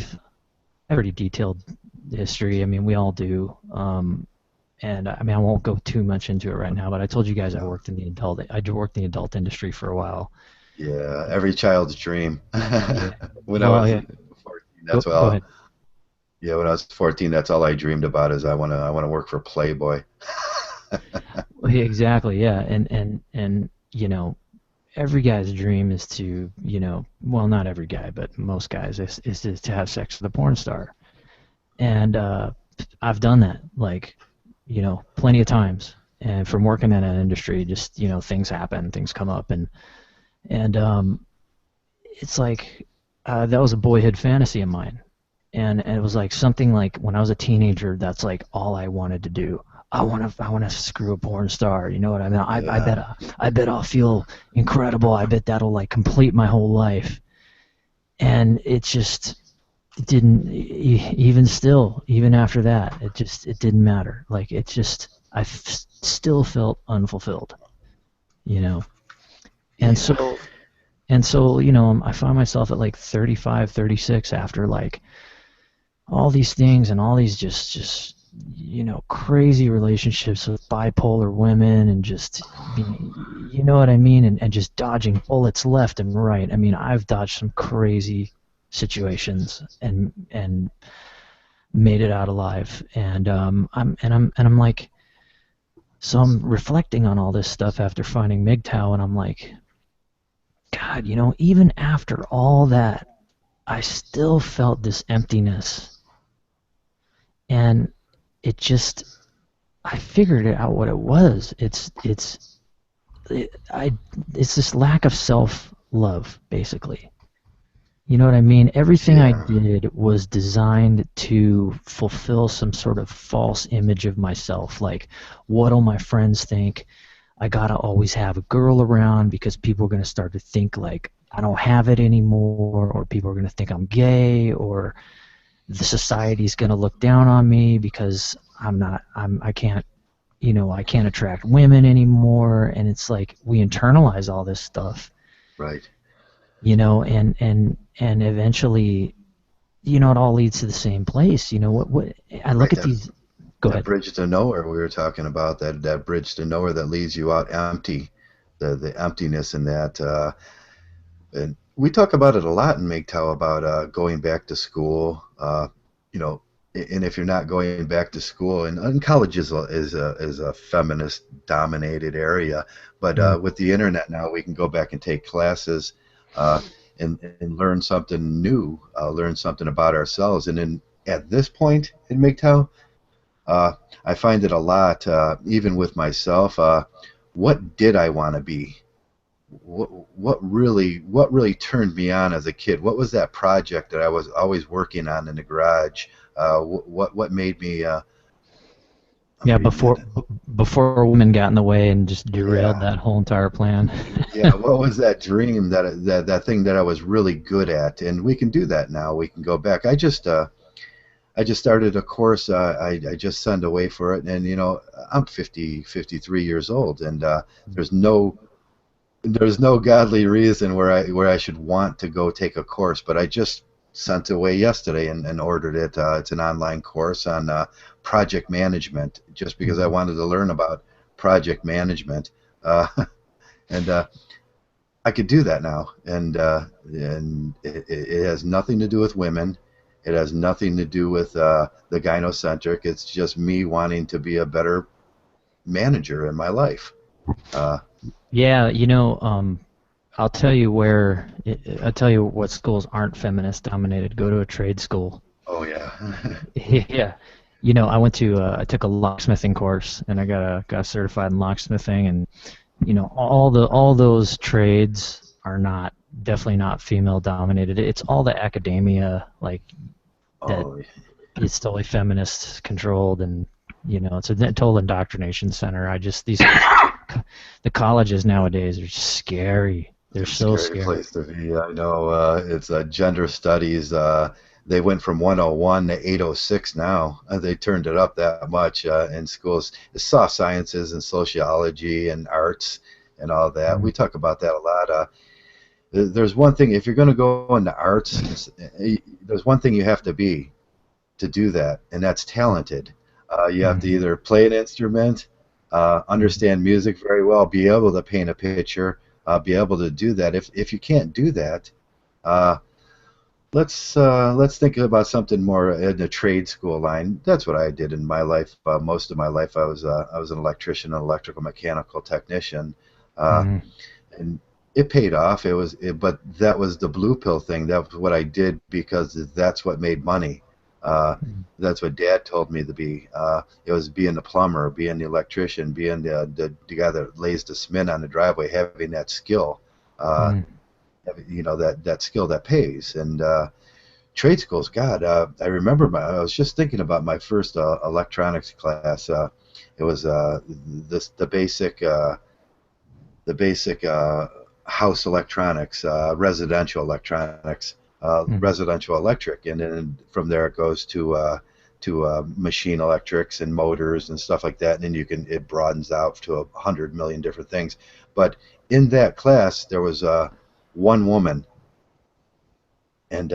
pretty detailed history. I mean, we all do. And I mean, I won't go too much into it right now, but I told you guys I worked in the adult industry for a while. Yeah, every child's dream. When I was 14, that's go ahead. Yeah, when I was 14, that's all I dreamed about is I want to work for Playboy. Exactly, yeah, and every guy's dream is to well, not every guy, but most guys is to have sex with a porn star, and I've done that plenty of times, and from working in that industry, just things happen, things come up, and it's like that was a boyhood fantasy of mine, and it was like something like when I was a teenager, that's like all I wanted to do. I want to screw a porn star. You know what I mean? I bet I'll feel incredible. I bet that'll like complete my whole life. And it's just didn't even still, even after that, it didn't matter. Like still felt unfulfilled, you know. And Yeah. so I find myself at like 35, 36 after like all these things and all these just crazy relationships with bipolar women and just you know what I mean, and just dodging bullets left and right. I mean, I've dodged some crazy situations and made it out alive. And I'm like, so I'm reflecting on all this stuff after finding Mgtow, and I'm like, God, even after all that, I still felt this emptiness. And it just, I figured it out what it was. It's this lack of self-love, basically. You know what I mean? Everything I Yeah. did was designed to fulfill some sort of false image of myself. Like, what'll my friends think? I gotta always have a girl around because people are gonna start to think like I don't have it anymore, or people are gonna think I'm gay, or the society's gonna look down on me because I can't, I can't attract women anymore. And it's like we internalize all this stuff, Right. and eventually, it all leads to the same place. What I look Right. at these. Go That ahead. bridge to nowhere we were talking about, that bridge to nowhere that leaves you out empty, the emptiness in that. And we talk about it a lot in Mgtow about going back to school. You know, and if you're not going back to school, and college is a feminist dominated area, but Mm. with the internet now, we can go back and take classes uh, and learn something new, learn something about ourselves. And then at this point in Mgtow, uh, I find it a lot, even with myself. What did I want to be? What really turned me on as a kid? What was that project that I was always working on in the garage? What made me? I'm Yeah, reading it. before women got in the way and just derailed Yeah, that whole entire plan. yeah. What was that dream that thing that I was really good at? And we can do that now. We can go back. I just started a course. I just signed away for it, and I'm 53 years old, and there's no there's no godly reason where I should want to go take a course, but I just sent away yesterday and ordered it. It's an online course on project management, just because I Mhm. wanted to learn about project management, uh, and I could do that now. And it has nothing to do with women. It has nothing to do with the gynocentric. It's just me wanting to be a better manager in my life. Uh, Yeah, I'll tell you what schools aren't feminist dominated. Go to a trade school. oh yeah, Yeah. I took a locksmithing course and I got certified in locksmithing, and all those trades are not definitely not female dominated. It's all the academia like that oh is totally feminist controlled, and it's a total indoctrination center. The colleges nowadays are just scary. They're It's a so scary scary. place to be. I know it's gender studies. They went from 101 to 806 now. They turned it up that much in schools. The soft sciences and sociology and arts and all that. Mm. We talk about that a lot. There's one thing, if you're going to go into arts, there's one thing you have to be to do that, and that's talented. You have to Mhm. either play an instrument, Mhm. understand music very well, be able to paint a picture, be able to do that. If you can't do that, uh, let's think about something more in the trade school line. That's what I did in my life. Most of my life, I was an electrician, an electrical mechanical technician, uh, Mhm. and it paid off. But that was the blue pill thing. That was what I did because that's what made money. Uh, that's what Dad told me to be. It was being the plumber, being the electrician, being the guy that lays the cement on the driveway, having that skill. Uh, Mhm. that skill that pays. And trade schools, God, I remember I was just thinking about my first electronics class. It was the basic house electronics, residential electronics. residential electric, and then from there it goes to machine electrics and motors and stuff like that, and then it broadens out to 100 million different things. But in that class there was one woman, and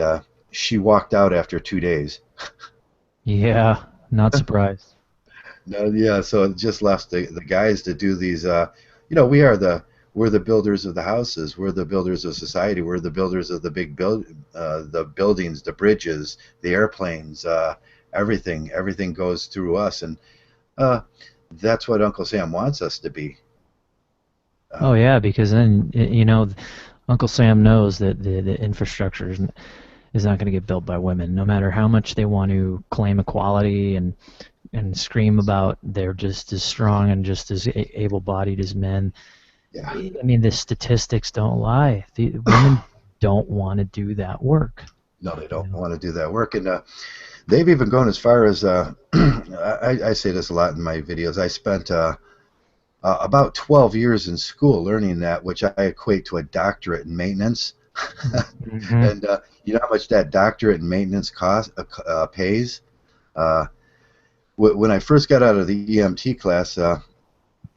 she walked out after 2 days. Yeah, not surprised. No, yeah, so it just left the guys to do these. We're the builders of the houses. We're the builders of society. We're the builders of the the buildings, the bridges, the airplanes, everything. Everything goes through us, and uh, that's what Uncle Sam wants us to be. Oh yeah, because then Uncle Sam knows that the infrastructure is not going to get built by women, no matter how much they want to claim equality and scream about they're just as strong and just as able-bodied as men. Yeah, I mean, the statistics don't lie. The women don't want to do that work. no, they don't want to do that work, and they've even gone as far as I say this a lot in my videos. I spent about 12 years in school learning that, which I equate to a doctorate in maintenance. Mm-hmm. And you know how much that doctorate in maintenance pays? Uh, when I first got out of the EMT class, and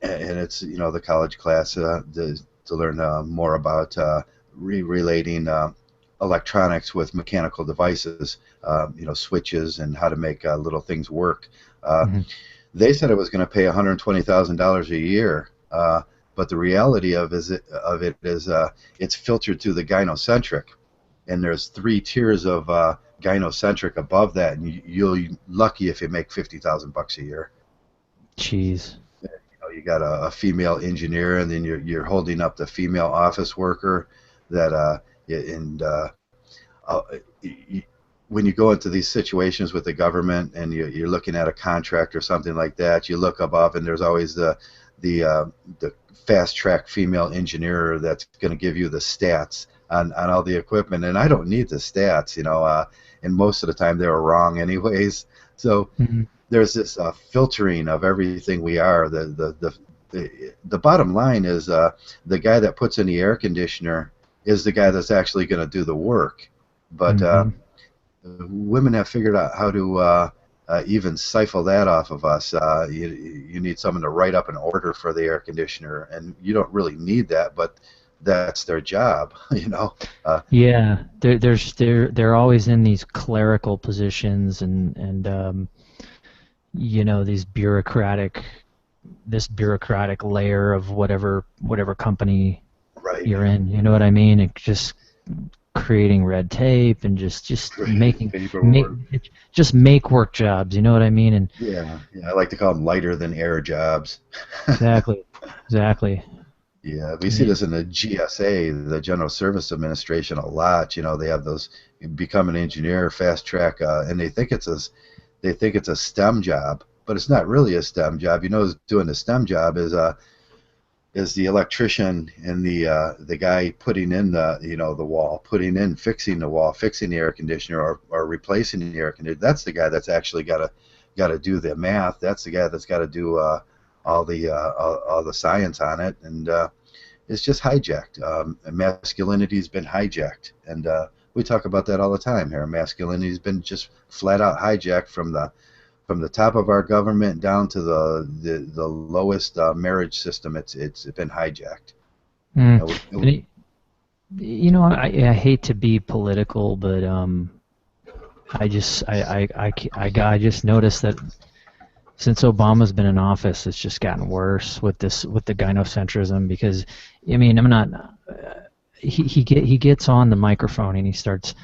it's the college class to learn more about relating electronics with mechanical devices, switches and how to make little things work. Mm-hmm. They said it was going to pay $120,000 a year, but the reality of it is it's filtered through the gynocentric, and there's 3 tiers of gynocentric above that, and you'll be lucky if you make $50,000 a year. Jeez. You got a female engineer, and then you're holding up the female office worker that uh, when you go into these situations with the government and you're looking at a contract or something like that, you look above and there's always the fast track female engineer that's going to give you the stats on all the equipment, and I don't need the stats, and most of the time they were wrong anyways. So Mm-hmm. there's this filtering of everything we are. The bottom line is the guy that puts in the air conditioner is the guy that's actually going to do the work, but Mm-hmm. women have figured out how to even siphon that off of us. You need someone to write up an order for the air conditioner, and you don't really need that, but that's their job, Yeah, they're always in these clerical positions and these this bureaucratic layer of whatever company Right. you're in. You know what I mean? It just creating red tape and just making Paperwork. just make work jobs. You know what I mean? And Yeah, I like to call them lighter than air jobs. exactly. Yeah, we see this in the GSA, the General Service Administration, a lot. They have those become an engineer, fast track, and they think it's a STEM job, but it's not really a STEM job. Who's doing the STEM job is the electrician and the guy putting in the wall, fixing the wall, fixing the air conditioner, or replacing the air conditioner. That's the guy that's actually got to do the math. That's the guy that's got to do all the science on it, and it's just hijacked. Masculinity's been hijacked, and we talk about that all the time here. Masculinity's been just flat out hijacked from the top of our government down to the lowest marriage system. It's been hijacked. Mm. I hate to be political, but I just noticed that since Obama's been in office, it's just gotten worse with the gynocentrism. Because I'm not. He gets on the microphone and he starts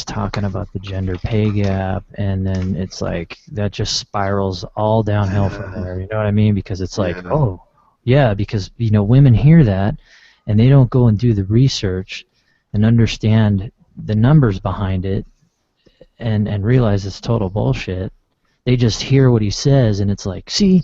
talking about the gender pay gap, and then it's like that just spirals all downhill from there. You know what I mean? Because it's like, oh, yeah, because women hear that and they don't go and do the research and understand the numbers behind it and realize it's total bullshit. They just hear what he says and it's like, see,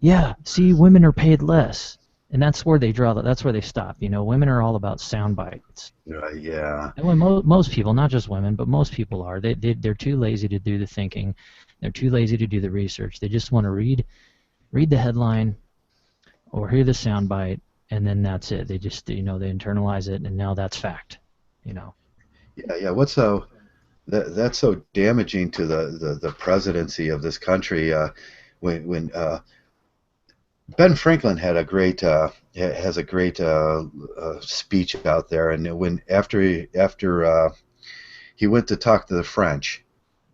women are paid less. And that's where they that's where they stop. Women are all about sound bites. Yeah. And when most people, not just women, but most people are, they're too lazy to do the thinking. They're too lazy to do the research. They just want to read the headline or hear the sound bite, and then that's it. They just, they internalize it, and now that's fact. Yeah, yeah. What's so that's so damaging to the presidency of this country. When Ben Franklin had a great has a great speech out there, and when after he went to talk to the French.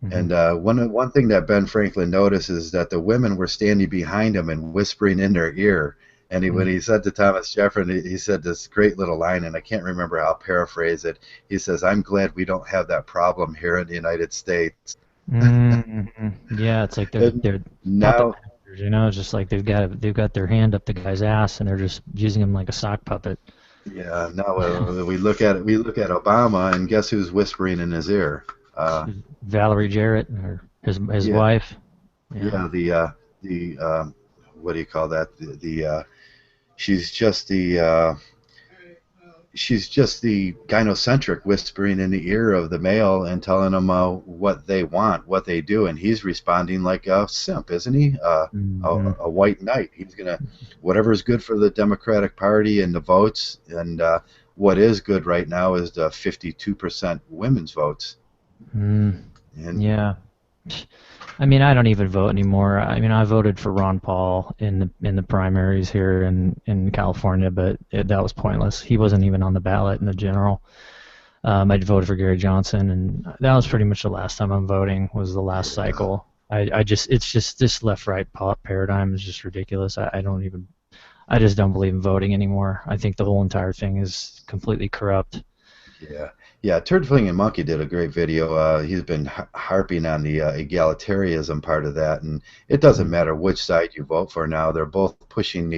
Hmm. And one thing that Ben Franklin noticed is that the women were standing behind him and whispering in their ear. And when he said to Thomas Jefferson, he said this great little line, and I can't remember how I'll paraphrase it. He says, "I'm glad we don't have that problem here in the United States." Mm-hmm. Yeah, it's like they're And they're puppet now, masters, It's just like they've got their hand up the guy's ass, and they're just using him like a sock puppet. yeah, now we look at Obama, and guess who's whispering in his ear? Valerie Jarrett or his Yeah, wife. Yeah. yeah, the what do you call that? She's just the gynocentric whispering in the ear of the male and telling them what they want, what they do, and he's responding like a simp, isn't he? Hmm. A white knight. He's gonna whatever is good for the Democratic Party and the votes, and what is good right now is the 52% women's votes. Mm, And yeah. I mean, I don't even vote anymore. I mean, I voted for Ron Paul in the primaries here in California, but that was pointless. He wasn't even on the ballot in the general. I voted for Gary Johnson, and that was pretty much the last time I'm voting. Was the last cycle. I just it's just this left-right paradigm is just ridiculous. I just don't believe in voting anymore. I think the whole entire thing is completely corrupt. yeah, yeah. Turd and Monkey did a great video. He's been harping on the egalitarianism part of that, and it doesn't Mm. matter which side you vote for now. They're both pushing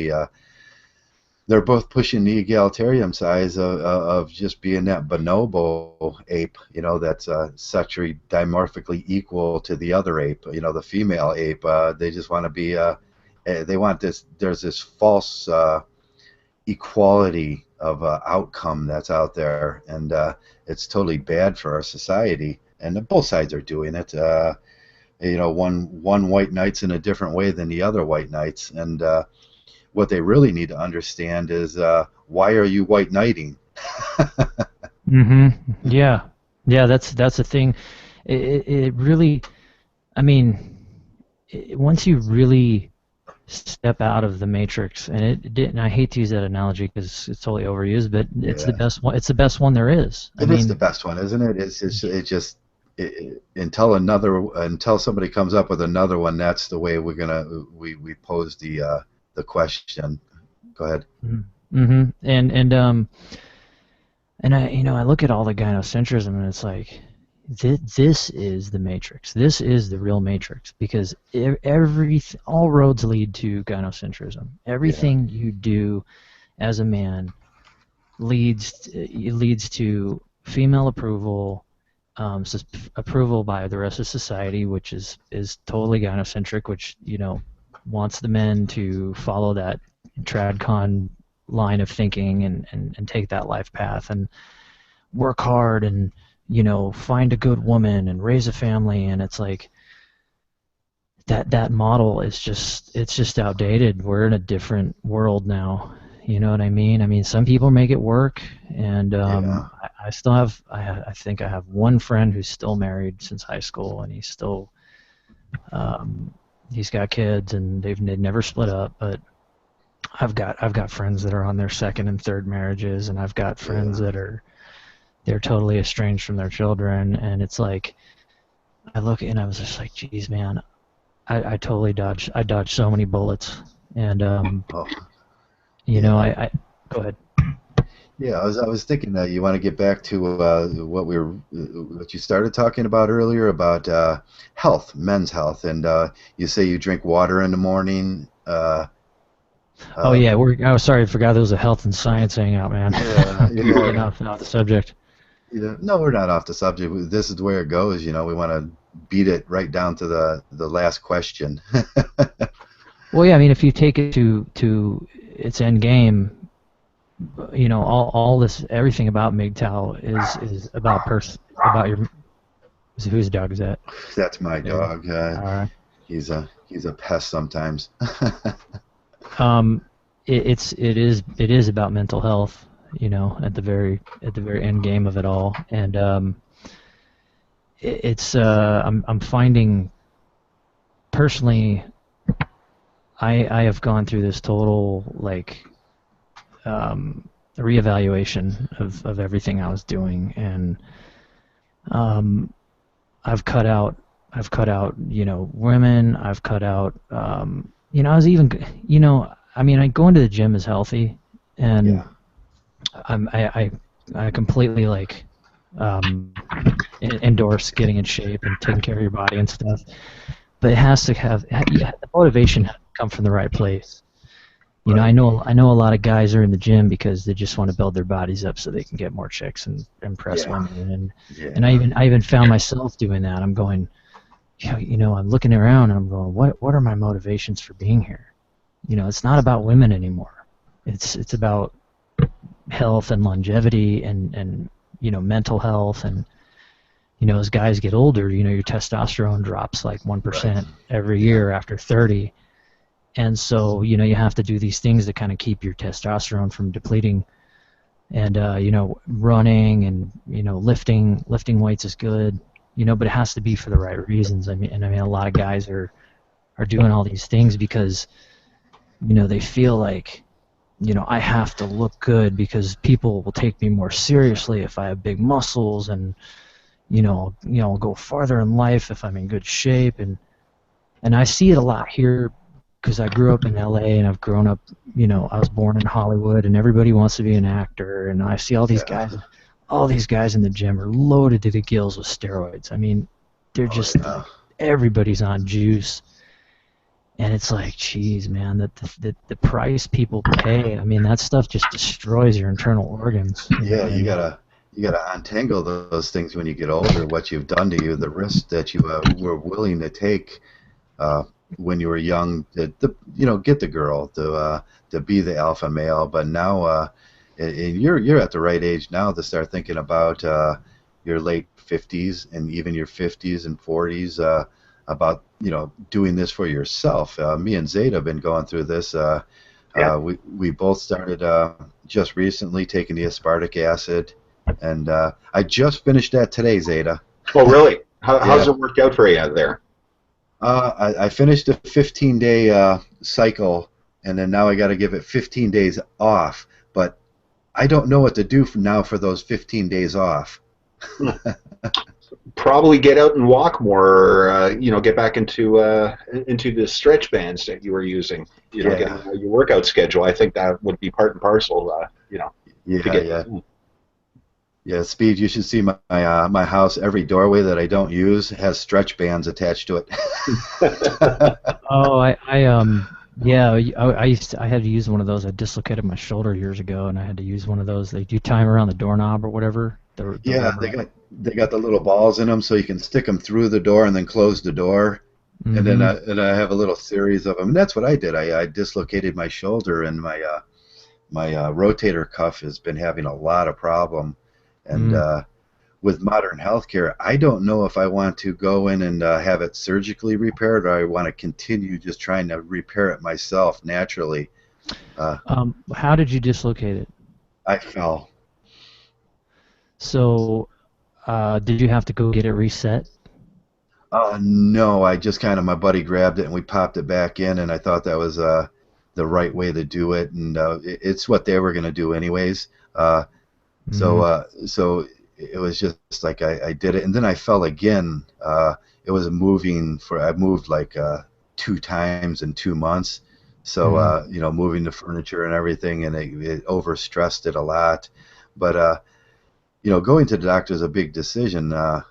the egalitarian size of just being that bonobo ape, that's sexually dimorphically equal to the other ape, the female ape. They just want to be, they want this, there's this false equality of outcome that's out there, and it's totally bad for our society. And both sides are doing it. One white knight's in a different way than the other white knights, and what they really need to understand is why are you white knighting? Yeah. Yeah, that's the thing. It really, I mean, once you really step out of the matrix, and it didn't. I hate to use that analogy because it's totally overused, but it's the Yeah, best one. It's the best one there is. I it is the mean, best one, isn't it? Until somebody comes up with another one, that's the way we pose the question. Go ahead. mm-hmm. And I look at all the gynocentrism, and it's like, this is the matrix. This is the real matrix because all roads lead to gynocentrism. Yeah, Everything you do as a man leads to female approval, approval by the rest of society, which is totally gynocentric, which wants the men to follow that tradcon line of thinking and take that life path and work hard and find a good woman and raise a family. And it's like that model is just outdated. We're in a different world now. You know what I mean? I mean, some people make it work, and yeah, I still have. I think I have one friend who's still married since high school, and um, he's got kids, and they've never split up. But I've got friends that are on their second and third marriages, and I've got friends yeah. that they're totally estranged from their children, and it's like I look and I was just like, geez, man, I totally dodged so many bullets, and Oh, I, yeah. I go ahead. Yeah, I was thinking that you want to get back to what you started talking about earlier about health, men's health, and you say you drink water in the morning. Oh Uh, yeah, I was sorry, I forgot there was a health and science hangout, man. yeah, Getting yeah, off the subject. yeah. No, we're not off the subject. This is where it goes. We want to beat it right down to the last question. Well, yeah, I mean, if you take it to its end game, all this everything about Mgtow is about your whose dog is that? That's my There. dog. All right. He's a pest sometimes. Um, it is about mental health. you know, at the very end game of it all. And I'm finding personally, I have gone through this total like reevaluation of everything I was doing, and I've cut out you know, women. I've cut out you know, I was even, you know, I mean, going to the gym is healthy, and Yeah. I completely like endorse getting in shape and taking care of your body and stuff. But it has to have, yeah, the motivation has to come from the right place. You know, Right. I know a lot of guys are in the gym because they just want to build their bodies up so they can get more chicks and impress Yeah. women. Yeah. And I even found myself doing that. I'm going, you know, I'm looking around and I'm going, what are my motivations for being here? You know, it's not about women anymore. It's about health and longevity and you know, mental health. And you know, as guys get older, you know, your testosterone drops like 1% every Yeah. year after 30. And so, you know, you have to do these things to kind of keep your testosterone from depleting. And you know, running and, you know, lifting weights is good, you know, but it has to be for the right reasons. I mean, a lot of guys are doing all these things because, you know, they feel like, you know, I have to look good because people will take me more seriously if I have big muscles, and I'll go farther in life if I'm in good shape. And I see it a lot here because I grew up in LA, and I've grown up, you know, I was born in Hollywood, and everybody wants to be an actor, and I see all these Yeah. guys in the gym are loaded to the gills with steroids. I mean, they're Oh, just yeah. like, everybody's on juice. And it's like, geez, man, the price people pay. I mean, that stuff just destroys your internal organs. Yeah, And you gotta untangle those things when you get older. What you've done to you, the risks that you were willing to take uh, when you were young, you know, get the girl to be the alpha male. But now, and you're at the right age now to start thinking about your late 50s and even your 50s and 40s, about, you know, doing this for yourself. Me and Zeta have been going through this. Yeah. We both started just recently taking the aspartic acid, and I just finished that today, Zeta. Oh, really? How's Yeah. it worked out for you out there? I finished a 15-day cycle, and then now I got to give it 15 days off. But I don't know what to do now for those 15 days off. Probably get out and walk more, or get back into the stretch bands that you were using. Getting Yeah, your workout schedule. I think that would be part and parcel. To yeah, get. yeah, yeah. Speed, you should see my house. Every doorway that I don't use has stretch bands attached to it. oh, yeah, I had to use one of those. I dislocated my shoulder years ago, and I had to use one of those. They do time around the doorknob or whatever. The Yeah, rubber. they got the little balls in them, so you can stick them through the door and then close the door. Mm-hmm. And I have a little series of them. And that's what I did. I dislocated my shoulder, and my rotator cuff has been having a lot of problem. And Mm. with modern healthcare, I don't know if I want to go in and have it surgically repaired, or I want to continue just trying to repair it myself naturally. Uh, How did you dislocate it? I fell. So, did you have to go get it reset? No, I just kind of, my buddy grabbed it and we popped it back in, and I thought that was the right way to do it, and it's what they were going to do anyways. Mm-hmm. So it was just like I did it, and then I fell again. It was I moved like 2 times in 2 months. So Mm-hmm. moving the furniture and everything, and it overstressed it a lot. But going to the doctor is a big decision. Uh,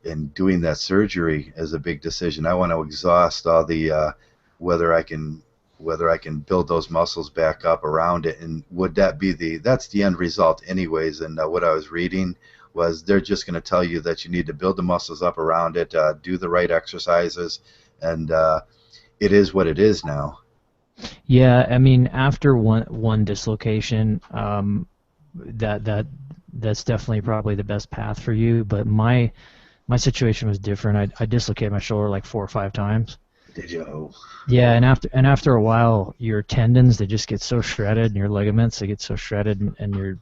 and doing that surgery is a big decision. I want to exhaust all the whether I can build those muscles back up around it, and would that be that's the end result anyways. And what I was reading was they're just going to tell you that you need to build the muscles up around it, do the right exercises, and it is what it is now. Yeah, I mean, after one dislocation, that's definitely probably the best path for you. But my situation was different. I dislocated my shoulder like 4 or 5 times, Did you? Oh, Yeah, and after a while, your tendons, they just get so shredded, and your ligaments, they get so shredded, and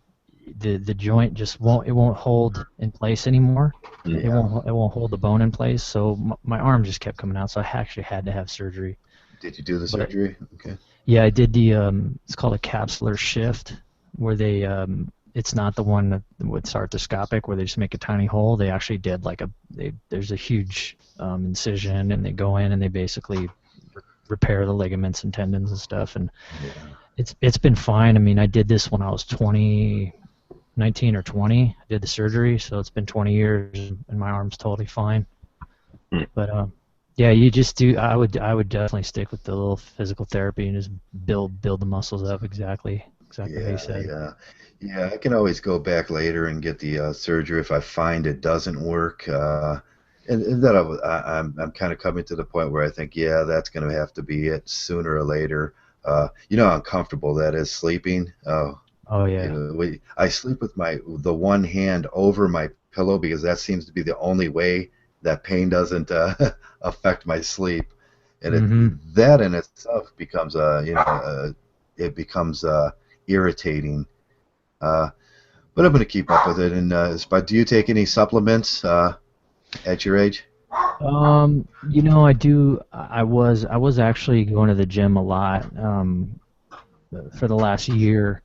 the joint just won't hold in place anymore. It yeah. won't hold the bone in place. So my arm just kept coming out. So I actually had to have surgery. Did you do the But surgery? Okay. yeah, I did the it's called a capsular shift, where they it's not the one that with arthroscopic where they just make a tiny hole. They actually did like there's a huge incision, and they go in and they basically repair the ligaments and tendons and stuff. And Yeah. it's been fine. I mean, I did this when I was 19 or 20. I did the surgery, so it's been 20 years, and my arm's totally fine. Hmm. But yeah, you just do. I would definitely stick with the little physical therapy and just build the muscles up exactly how you Yeah, said. yeah. I can always go back later and get the surgery if I find it doesn't work. And then I'm kind of coming to the point where I think, yeah, that's going to have to be it sooner or later. You know how uncomfortable that is sleeping. Oh You yeah. know, I sleep with the one hand over my pillow because that seems to be the only way that pain doesn't affect my sleep, and Mm-hmm. that in itself becomes it becomes irritating. Uh, but I'm going to keep up with it. And but do you take any supplements at your age? You know, I do. I was actually going to the gym a lot for the last year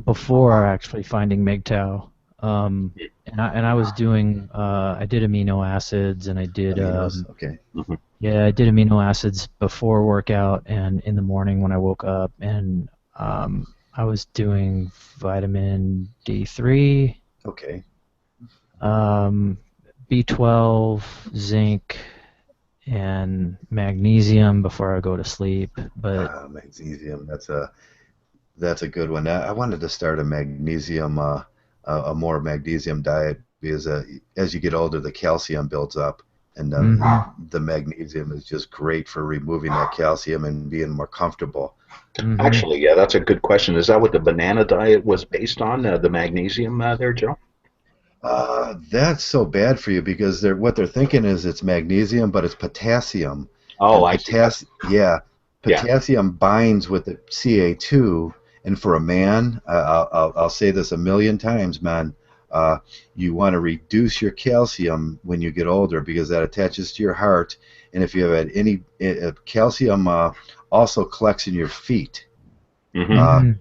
before actually finding Mgtow. And I was doing I did amino acids, and I did Aminos. Okay. Hmm. yeah, I did amino acids before workout and in the morning when I woke up, and I was doing vitamin D3, Okay. um, B12, zinc, and magnesium before I go to sleep. But Magnesium. That's a good one. I wanted to start a magnesium, a more magnesium diet because as you get older, the calcium builds up, and mhm, the magnesium is just great for removing that calcium and being more comfortable. mhm. Actually, yeah, that's a good question. Is that what the banana diet was based on? The magnesium there, Joe? That's so bad for you because what they're thinking is it's magnesium, but it's potassium, Oh, and I see. yeah, Yeah. potassium binds with the Ca2, and for a man, I'll say this a million times, man, you want to reduce your calcium when you get older because that attaches to your heart, and if you have had any calcium, also collects in your feet. Hmm. Uh, Mhm.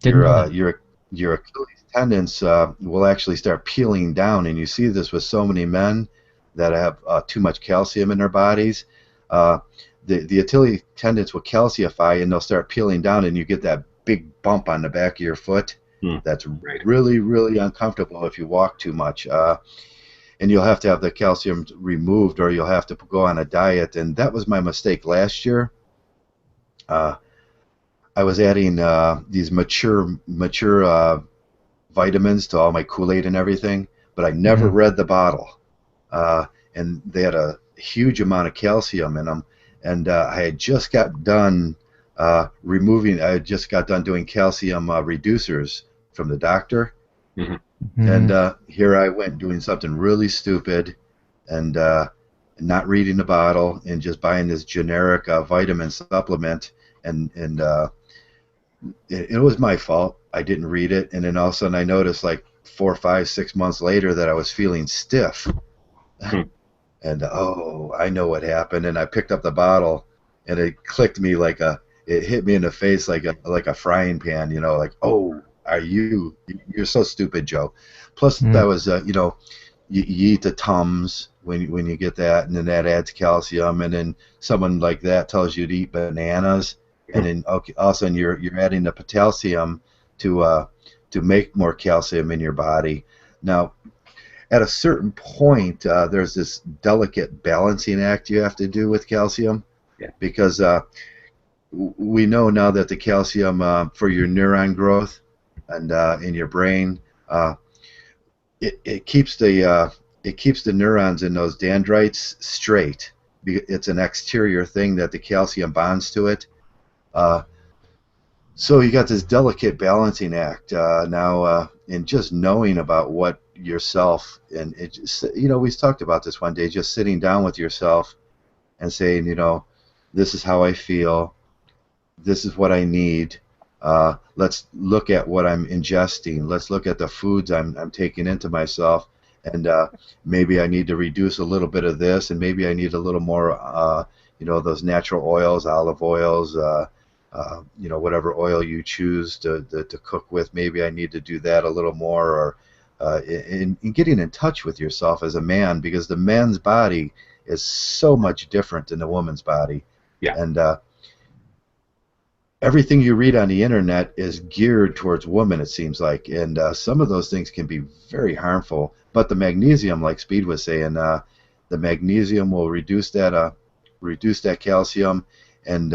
Didn't your know uh, that. your your Achilles tendons will actually start peeling down, and you see this with so many men that have too much calcium in their bodies. Uh, the Achilles tendons will calcify, and they'll start peeling down, and you get that big bump on the back of your foot. Hmm. That's Right. really, really uncomfortable if you walk too much. And you'll have to have the calcium removed, or you'll have to go on a diet. And that was my mistake last year. Uh, I was adding these mature vitamins to all my Kool-Aid and everything, but I never Mhm. read the bottle. And they had a huge amount of calcium in them. And I had just got done I had just got done doing calcium reducers from the doctor. Hmm. And Mhm. here I went doing something really stupid and not reading the bottle and just buying this generic vitamin supplement. And it was my fault. I didn't read it, and then all of a sudden I noticed, like 4, 5, 6 months later, that I was feeling stiff. Hmm. And oh, I know what happened. And I picked up the bottle, and it hit me in the face like a frying pan. You know, like, oh, you're so stupid, Joe. Plus, that Mhm. was you eat the Tums when you get that, and then that adds calcium, and then someone like that tells you to eat bananas, and then okay, all of a sudden you're adding the potassium to make more calcium in your body. Now, at a certain point, there's this delicate balancing act you have to do with calcium Yeah. because we know now that the calcium for your neuron growth and in your brain. It keeps the neurons in those dendrites straight. It's an exterior thing that the calcium bonds to it. Uh, so you got this delicate balancing act now, in just knowing about what yourself, and it just, we've talked about this one day, just sitting down with yourself and saying, you know, this is how I feel, this is what I need. Let's look at what I'm ingesting. Let's look at the foods I'm taking into myself, and maybe I need to reduce a little bit of this, and maybe I need a little more, you know, those natural oils, olive oils, you know, whatever oil you choose to cook with. Maybe I need to do that a little more, or in getting in touch with yourself as a man, because the man's body is so much different than the woman's body. Yeah. And everything you read on the internet is geared towards women, it seems like, and some of those things can be very harmful. But the magnesium, like Speed was saying, the magnesium will reduce that calcium, and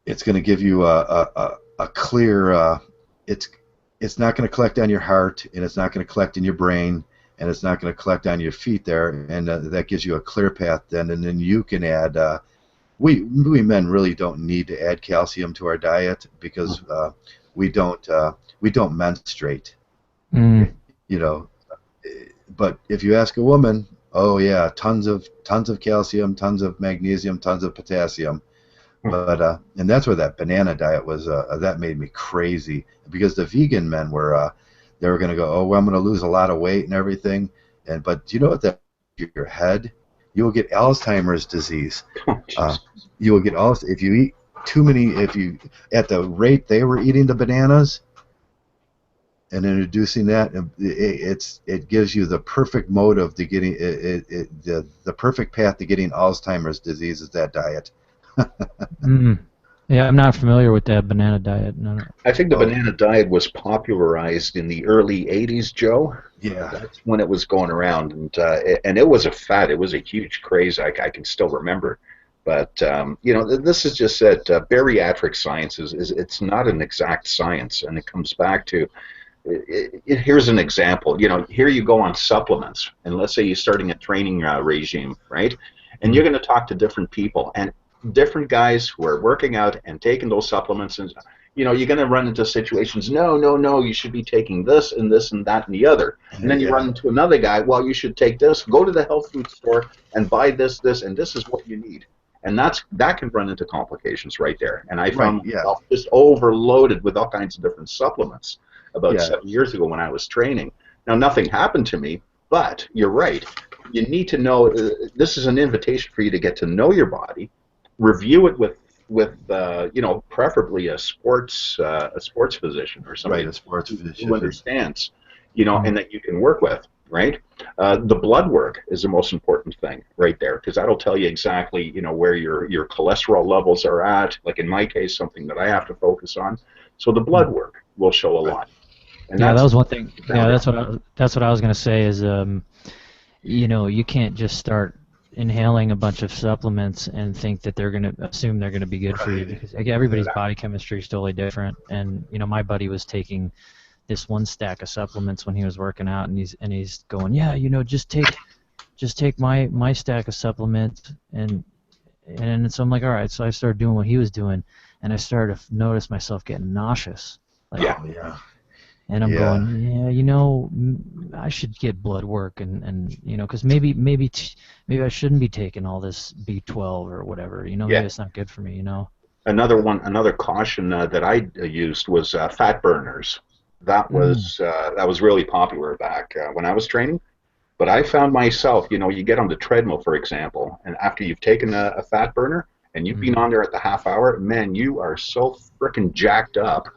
it's going to give you a clear. It's not going to collect on your heart, and it's not going to collect in your brain, and it's not going to collect on your feet there, and that gives you a clear path then, and then you can add. We men really don't need to add calcium to our diet, because we don't menstruate, you know. But if you ask a woman, oh yeah, tons of calcium, tons of magnesium, tons of potassium. But and that's where that banana diet was. That made me crazy, because the vegan men were they were going to go, oh, well, I'm going to lose a lot of weight and everything, but do you know what that your head? You will get Alzheimer's disease. You will get if you eat too many. If you at the rate they were eating the bananas and introducing that, it gives you the perfect motive to getting the perfect path to getting Alzheimer's disease is that diet. Yeah, I'm not familiar with that banana diet. No. I think the banana diet was popularized in the early 80s, Joe. Yeah. That's when it was going around, and it was a fad. It was a huge craze. I can still remember. But, you know, this is just that bariatric science it's not an exact science, and it comes back to, here's an example. You know, here you go on supplements, and let's say you're starting a training regime, right? And you're going to talk to different people, and different guys who are working out and taking those supplements, and you know, you're going to run into situations, no, you should be taking this and this and that and the other. And then you run into another guy, well, you should take this, go to the health food store and buy this, and this is what you need. And that can run into complications right there. And I found myself just overloaded with all kinds of different supplements about 7 years ago when I was training. Now, nothing happened to me, but you're right. You need to know, this is an invitation for you to get to know your body, review it with you know, preferably a sports physician or somebody who understands, you know, and that you can work with, right? The blood work is the most important thing right there, because that'll tell you exactly, you know, where your cholesterol levels are at. Like in my case, something that I have to focus on. So the blood work will show a lot. And that was one thing. Yeah, that's what I was going to say is, you know, you can't just start inhaling a bunch of supplements and think that they're going to assume they're going to be good for you, because everybody's body chemistry is totally different. And you know, my buddy was taking this one stack of supplements when he was working out, and he's going, yeah, you know, just take my stack of supplements, and so I'm like, all right. So I started doing what he was doing, and I started to notice myself getting nauseous. Like, and I'm going, yeah, you know, I should get blood work, and you know, because maybe I shouldn't be taking all this B12 or whatever. You know, maybe it's not good for me. You know. Another caution that I used was fat burners. That was really popular back when I was training. But I found myself, you know, you get on the treadmill, for example, and after you've taken a fat burner and you've been on there at the half hour, man, you are so freaking jacked up,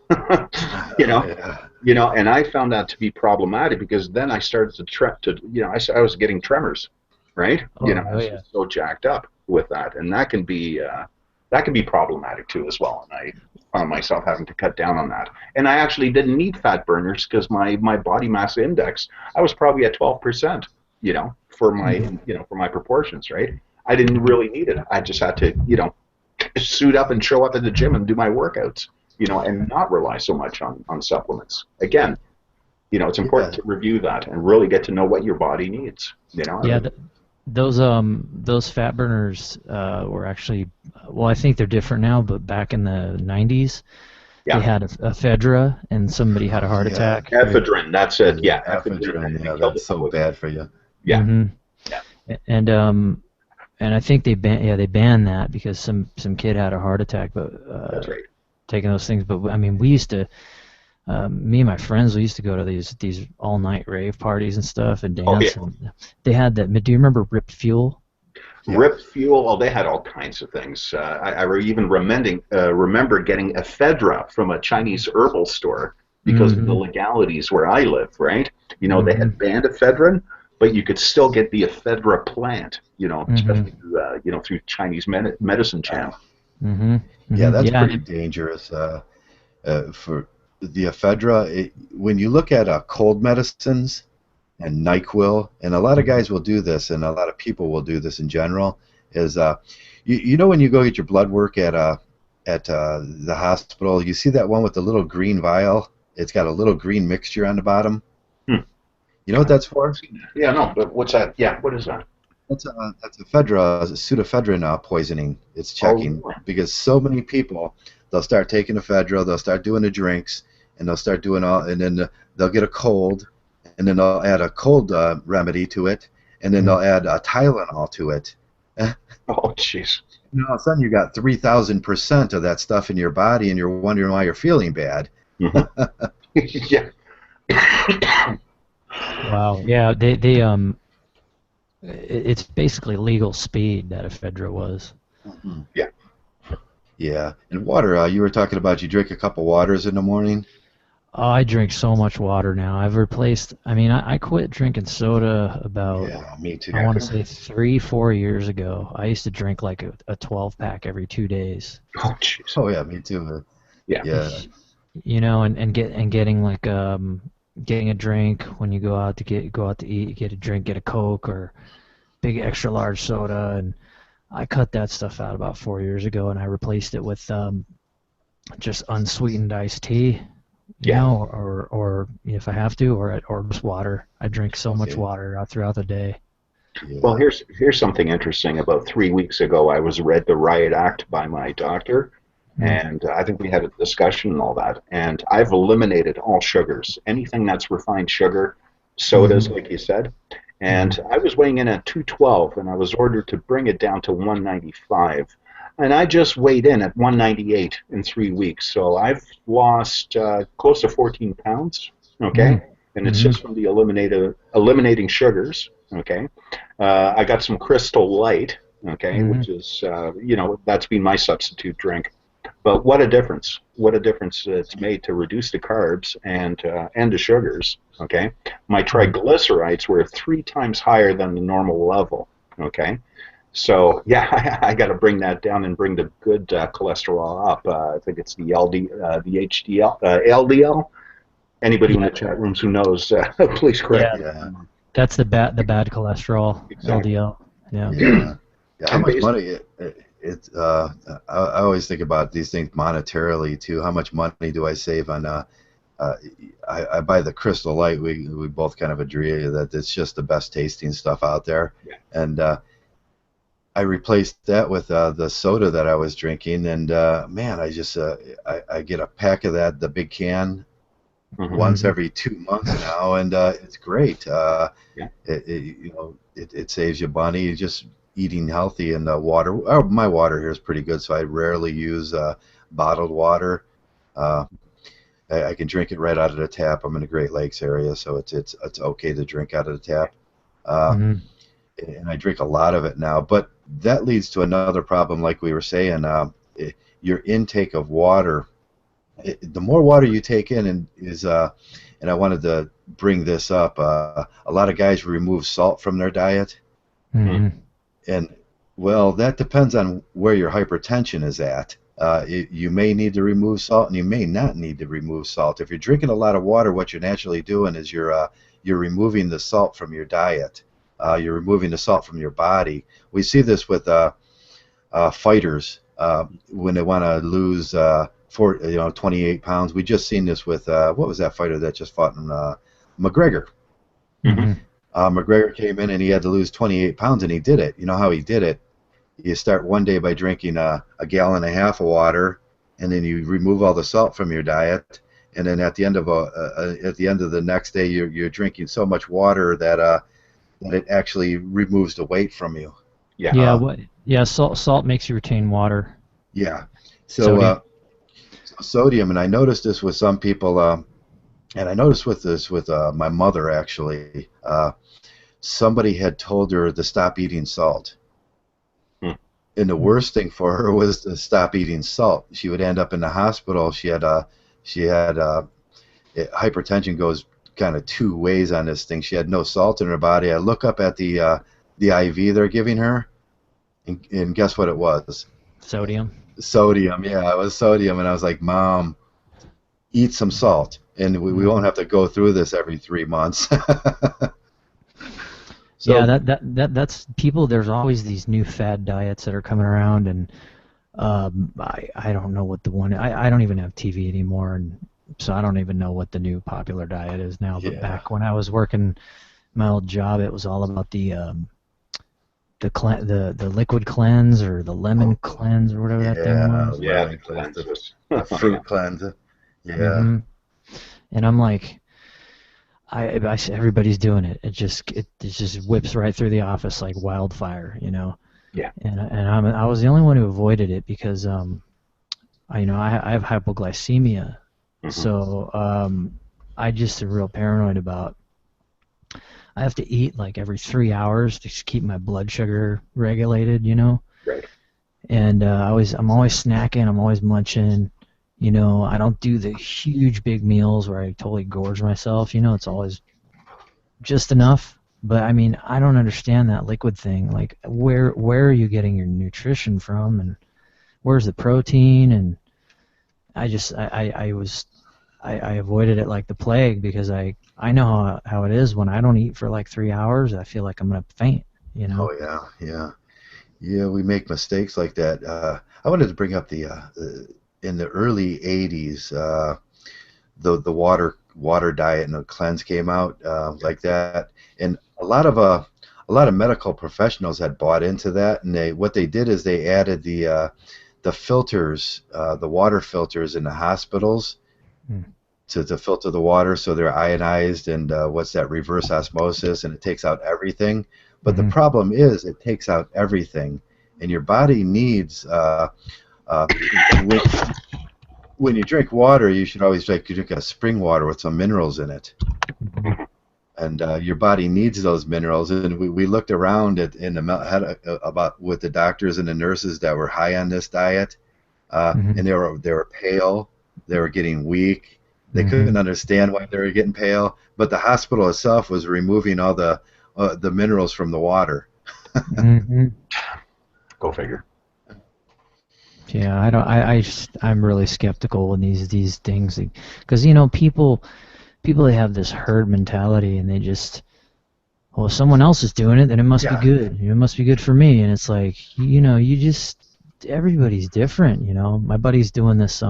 you know. You know, and I found that to be problematic, because then I started to you know, I was getting tremors, right? You know, I was just so jacked up with that, and that can be problematic too as well. And I found myself having to cut down on that. And I actually didn't need fat burners, because my body mass index, I was probably at 12%, you know, for my you know, for my proportions, right? I didn't really need it. I just had to, you know, suit up and show up at the gym and do my workouts, you know, and not rely so much on supplements. Again, you know, it's important to review that and really get to know what your body needs, you know. Yeah, those fat burners were actually, well, I think they're different now, but back in the 90s, they had ephedra, and somebody had a heart attack. Ephedrine, that's it. Ephedrine, that's so bad for you. Yeah. And and I think they banned that because some kid had a heart attack, but That's right. taking those things. But I mean, we used to, me and my friends, we used to go to these all night rave parties and stuff and Oh dance. yeah. And they had that. Do you remember Rip Fuel? Yeah. Rip Fuel. Oh, they had all kinds of things. Even remember getting ephedra from a Chinese herbal store because of the legalities where I live. Right? You know, they had banned ephedrine, but you could still get the ephedra plant. You know, especially through, through Chinese medicine channel. Yeah, that's Yeah. pretty dangerous for the ephedra. When you look at cold medicines and NyQuil, and a lot of guys will do this, and a lot of people will do this in general, is you know when you go get your blood work at the hospital, you see that one with the little green vial? It's got a little green mixture on the bottom. You know what that's for? Yeah, no, but what's that? Yeah, what is that? That's ephedra, pseudoephedrine poisoning. It's checking because so many people, they'll start taking ephedra, they'll start doing the drinks, and they'll start doing all, and then they'll get a cold, and then they'll add a cold remedy to it, and then they'll add a Tylenol to it. Oh, jeez. And all of a sudden, you got 3,000% of that stuff in your body, and you're wondering why you're feeling bad. Yeah. Wow. Yeah. It's basically legal speed that ephedra was. Yeah. Yeah. And water. You were talking about you drink a couple waters in the morning. Oh, I drink so much water now. I've replaced. I mean, I quit drinking soda about. Yeah, me too. I want to say 3-4 years ago. I used to drink like a 12-pack every 2 days. Oh, jeez. Oh yeah, me too. Yeah. Yeah. You know, and getting like getting a drink when you go out to eat, get a drink, get a Coke or big extra large soda, and I cut that stuff out about 4 years ago, and I replaced it with just unsweetened iced tea. You know, or if I have to, or just water. I drink so much water throughout the day. Yeah. Well, here's something interesting. About 3 weeks ago, I was read the Riot Act by my doctor, and I think we had a discussion and all that. And I've eliminated all sugars, anything that's refined sugar, sodas, like you said. And I was weighing in at 212, and I was ordered to bring it down to 195. And I just weighed in at 198 in 3 weeks. So I've lost close to 14 pounds, okay? And it's just from the eliminating sugars, okay? I got some Crystal Light, okay, which is, that's been my substitute drink. But what a difference. What a difference it's made to reduce the carbs and the sugars, okay? My triglycerides were 3 times higher than the normal level, okay? So, yeah, I got to bring that down and bring the good cholesterol up. I think it's the LDL. Anybody in the chat rooms who knows, please correct me. Yeah. That's the bad cholesterol, Exactly. LDL. Yeah. Yeah. How And much money? I always think about these things monetarily too. How much money do I save on? I buy the Crystal Light. We both kind of agree that it's just the best tasting stuff out there, and I replaced that with the soda that I was drinking, and man, I just I get a pack of that, the big can, once every 2 months now, and it's great. It saves you money. Just eating healthy, and water. Oh, my water here is pretty good, so I rarely use bottled water. I can drink it right out of the tap. I'm in the Great Lakes area, so it's okay to drink out of the tap. And I drink a lot of it now. But that leads to another problem, like we were saying. Your intake of water. The more water you take in, and I wanted to bring this up. A lot of guys remove salt from their diet, and well, that depends on where your hypertension is at. You may need to remove salt, and you may not need to remove salt. If you're drinking a lot of water, what you're naturally doing is you're removing the salt from your diet. You're removing the salt from your body. We see this with fighters when they want to lose 28 pounds. We just seen this with what was that fighter that just fought in McGregor? McGregor came in and he had to lose 28 pounds, and he did it. You know how he did it? You start one day by drinking a gallon and a half of water, and then you remove all the salt from your diet, and then at the end of the next day, you're drinking so much water that it actually removes the weight from you. Yeah. Yeah, salt makes you retain water. Yeah. So Sodium. sodium, and I noticed this with some people, and I noticed with this with my mother actually. Somebody had told her to stop eating salt. Hmm. And the worst thing for her was to stop eating salt. She would end up in the hospital. She had hypertension goes kind of two ways on this thing. She had no salt in her body. I look up at the IV they're giving her, and guess what it was? Sodium. Sodium. Yeah, it was sodium. And I was like, Mom, eat some salt, and we won't have to go through this every 3 months. So, Yeah, that's people. There's always these new fad diets that are coming around, and I don't know what the one. I don't even have TV anymore, and so I don't even know what the new popular diet is now. But yeah. back when I was working my old job, it was all about the liquid cleanse or the lemon cleanse or whatever that thing was. Yeah. lemon cleanse, the fruit cleanse. Yeah. hmm And I'm like, everybody's doing it. It just whips right through the office like wildfire, you know. Yeah. And I was the only one who avoided it because I have hypoglycemia, so I just am real paranoid about. I have to eat like every 3 hours to just keep my blood sugar regulated, you know. Right. And I'm always snacking. I'm always munching. You know, I don't do the huge big meals where I totally gorge myself. You know, it's always just enough. But I mean, I don't understand that liquid thing. Like, where are you getting your nutrition from, and where's the protein? And I avoided it like the plague because I know how it is when I don't eat for like 3 hours. I feel like I'm gonna faint. You know. Oh yeah. We make mistakes like that. I wanted to bring up in the early '80s, the water diet and the cleanse came out like that, and a lot of medical professionals had bought into that, and what they did is they added the filters, the water filters in the hospitals to filter the water, so they're ionized, and what's that, reverse osmosis, and it takes out everything. But the problem is it takes out everything, and your body needs when you drink water, you should always drink a spring water with some minerals in it. And your body needs those minerals. And we looked around about with the doctors and the nurses that were high on this diet, and they were pale, they were getting weak, they couldn't understand why they were getting pale. But the hospital itself was removing all the minerals from the water. Go figure. Yeah, I'm really skeptical when these things, because you know people they have this herd mentality, and they just, well, if someone else is doing it, then it must be good. It must be good for me, and it's like, you know, everybody's different, you know. My buddy's doing this.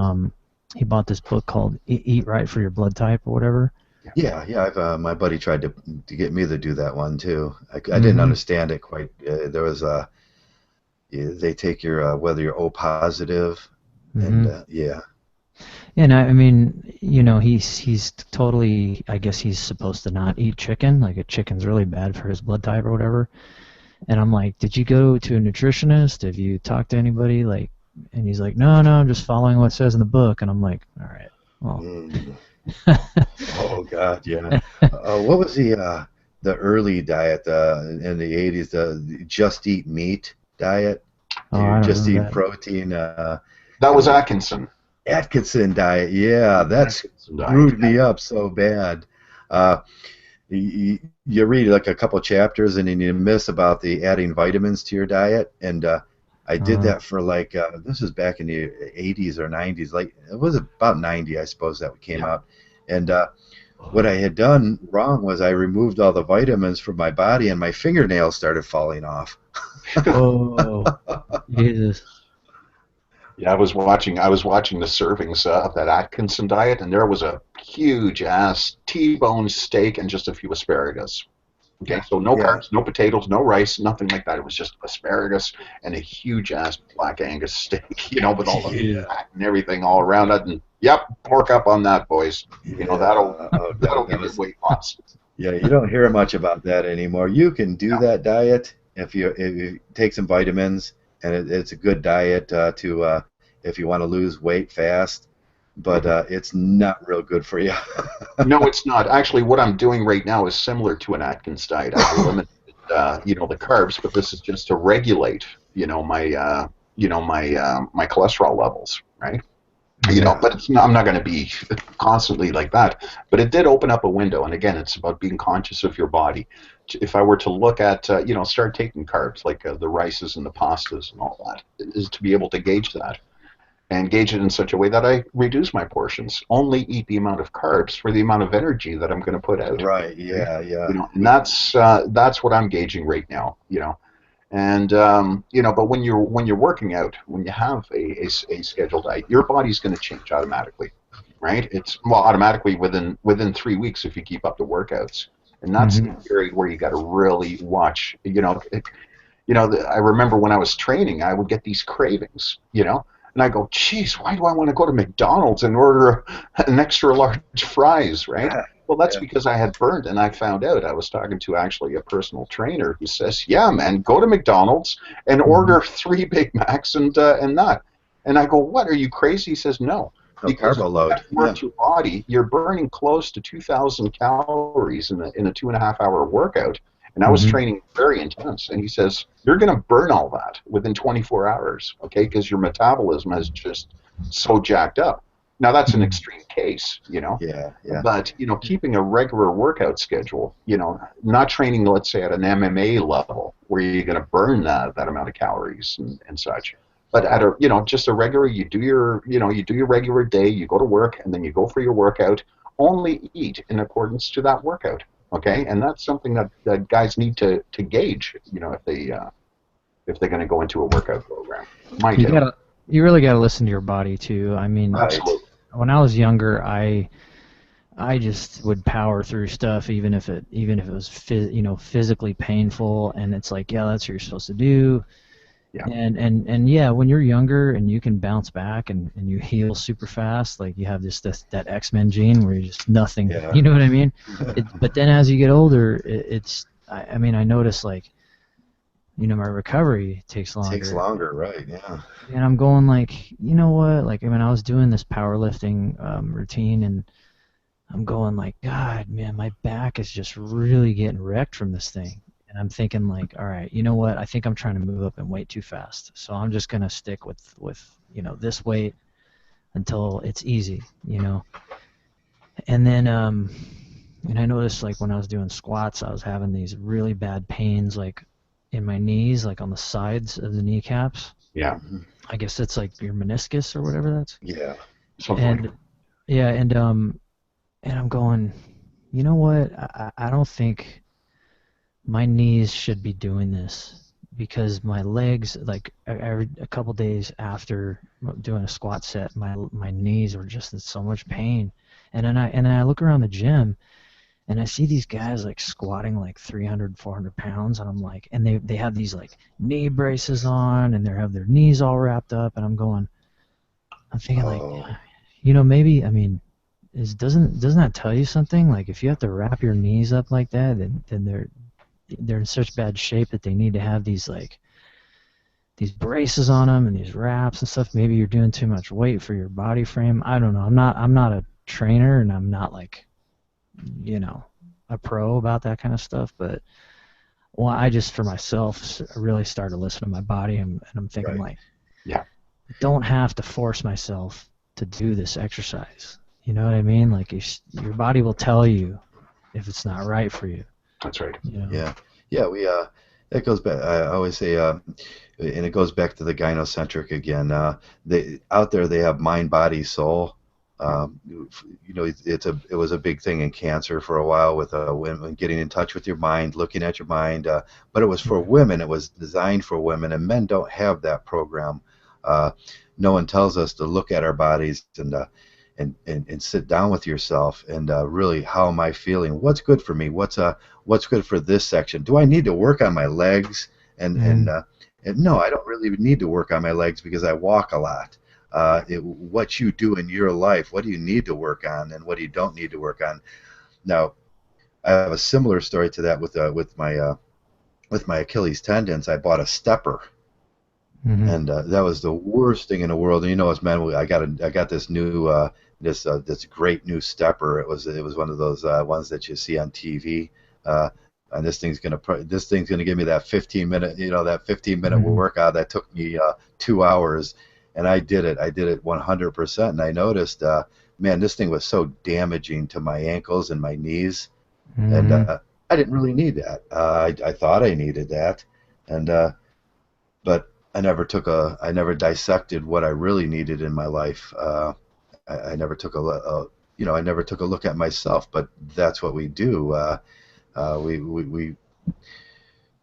He bought this book called Eat Right for Your Blood Type or whatever. Yeah. My buddy tried to get me to do that one too. I didn't understand it quite. There was they take your whether you're O positive, and yeah. And I mean, you know, he's totally. I guess he's supposed to not eat chicken. Like, a chicken's really bad for his blood type or whatever. And I'm like, did you go to a nutritionist? Have you talked to anybody? Like, and he's like, no, I'm just following what it says in the book. And I'm like, all right, well. Oh God, yeah. What was the early diet in the '80s? The just eat meat diet. Just eat protein. That was Atkinson. Atkinson diet. Yeah, that screwed me up so bad. You read like a couple chapters and then you miss about the adding vitamins to your diet, and I did that for like this was back in the '80s or '90s. Like, it was about '90, I suppose, that came out, and what I had done wrong was I removed all the vitamins from my body, and my fingernails started falling off. Oh, Jesus. Yeah, I was watching the servings of that Atkinson diet, and there was a huge ass T-bone steak and just a few asparagus. Okay, so no carbs, no potatoes, no rice, nothing like that. It was just asparagus and a huge ass black Angus steak, you know, with all the fat and everything all around it. And yep, pork up on that, boys. You know, that'll give you weight loss. Yeah, you don't hear much about that anymore. You can do that diet if you take some vitamins, and it's a good diet to if you want to lose weight fast, but it's not real good for you. No, it's not. Actually, what I'm doing right now is similar to an Atkins diet. I've eliminated, the carbs, but this is just to regulate, my cholesterol levels, right? Yeah. But I'm not going to be constantly like that. But it did open up a window, and again, it's about being conscious of your body. If I were to look at, start taking carbs like the rices and the pastas and all that, is to be able to gauge that and gauge it in such a way that I reduce my portions, only eat the amount of carbs for the amount of energy that I'm going to put out. Right. Right? Yeah. Yeah. And that's what I'm gauging right now. And but when you're working out, when you have a scheduled diet, your body's going to change automatically, right? It's automatically within 3 weeks if you keep up the workouts, and that's the period where you got to really watch. I remember when I was training, I would get these cravings, and I go, geez, why do I want to go to McDonald's and order an extra large fries, right? Yeah. Well, that's Yeah. because I had burned, and I found out. I was talking to actually a personal trainer who says, yeah, man, go to McDonald's and order 3 Big Macs and that. And I go, what, are you crazy? He says, no, No because carbo when you load. have Yeah. worked your body, you're burning close to 2,000 calories in a 2.5 hour workout. And I was training very intense. And he says, you're going to burn all that within 24 hours, okay, because your metabolism has just so jacked up. Now, that's an extreme case, Yeah. Yeah. but, keeping a regular workout schedule, not training, let's say, at an MMA level where you're going to burn that amount of calories and such. But at just a regular, you do your regular day, you go to work, and then you go for your workout, only eat in accordance to that workout. Okay, and that's something that guys need to gauge, if they're going to go into a workout program. My You take. you really gotta listen to your body too. I mean, Right. Absolutely. when I was younger, I just would power through stuff even if it was physically painful, and it's like, yeah, that's what you're supposed to do. Yeah. And yeah, when you're younger and you can bounce back and you heal super fast, like you have that X-Men gene where you're just nothing, Yeah. you know what I mean? But then as you get older, I mean, I notice like, my recovery takes longer. Takes longer. Right. Yeah. And I'm going like, you know what? Like, I mean, I was doing this powerlifting routine, and I'm going like, God, man, my back is just really getting wrecked from this thing. And I'm thinking like, all right, you know what? I think I'm trying to move up in weight too fast. So I'm just gonna stick with this weight until it's easy, And then and I noticed like when I was doing squats, I was having these really bad pains like in my knees, like on the sides of the kneecaps. Yeah. I guess it's like your meniscus or whatever that's. Yeah. And yeah, and I'm going, you know what? I don't think my knees should be doing this, because my legs, like every a couple days after doing a squat set, my knees were just in so much pain. And then I look around the gym, and I see these guys like squatting like 300, 400 pounds, and I'm like, and they have these like knee braces on, and they have their knees all wrapped up, and I'm thinking like, maybe, I mean, doesn't that tell you something? Like if you have to wrap your knees up like that, then they're in such bad shape that they need to have these braces on them and these wraps and stuff. Maybe you're doing too much weight for your body frame. I don't know. I'm not a trainer, and I'm not like, a pro about that kind of stuff. But I just for myself really started listening to my body, and I'm thinking like, yeah, I don't have to force myself to do this exercise. You know what I mean? Like your body will tell you if it's not right for you. That's right. Yeah. Yeah. It goes back. I always say, and it goes back to the gynocentric again. Out there they have mind, body, soul. It was a big thing in cancer for a while with women getting in touch with your mind, looking at your mind. But it was for women. It was designed for women, and men don't have that program. No one tells us to look at our bodies and sit down with yourself and really, how am I feeling? What's good for me? What's good for this section? Do I need to work on my legs? And no, I don't really need to work on my legs because I walk a lot. What you do in your life, what do you need to work on, and what do you don't need to work on? Now, I have a similar story to that with my with my Achilles tendons, I bought a stepper. And that was the worst thing in the world. And you know, as men, I got this new this great new stepper. It was one of those ones that you see on TV. And this thing's gonna give me that 15-minute, that 15-minute workout that took me 2 hours, and I did it. I did it 100%. And I noticed, man, this thing was so damaging to my ankles and my knees, and I didn't really need that. I thought I needed that, and but I never dissected what I really needed in my life. I never took I never took a look at myself. But that's what we do.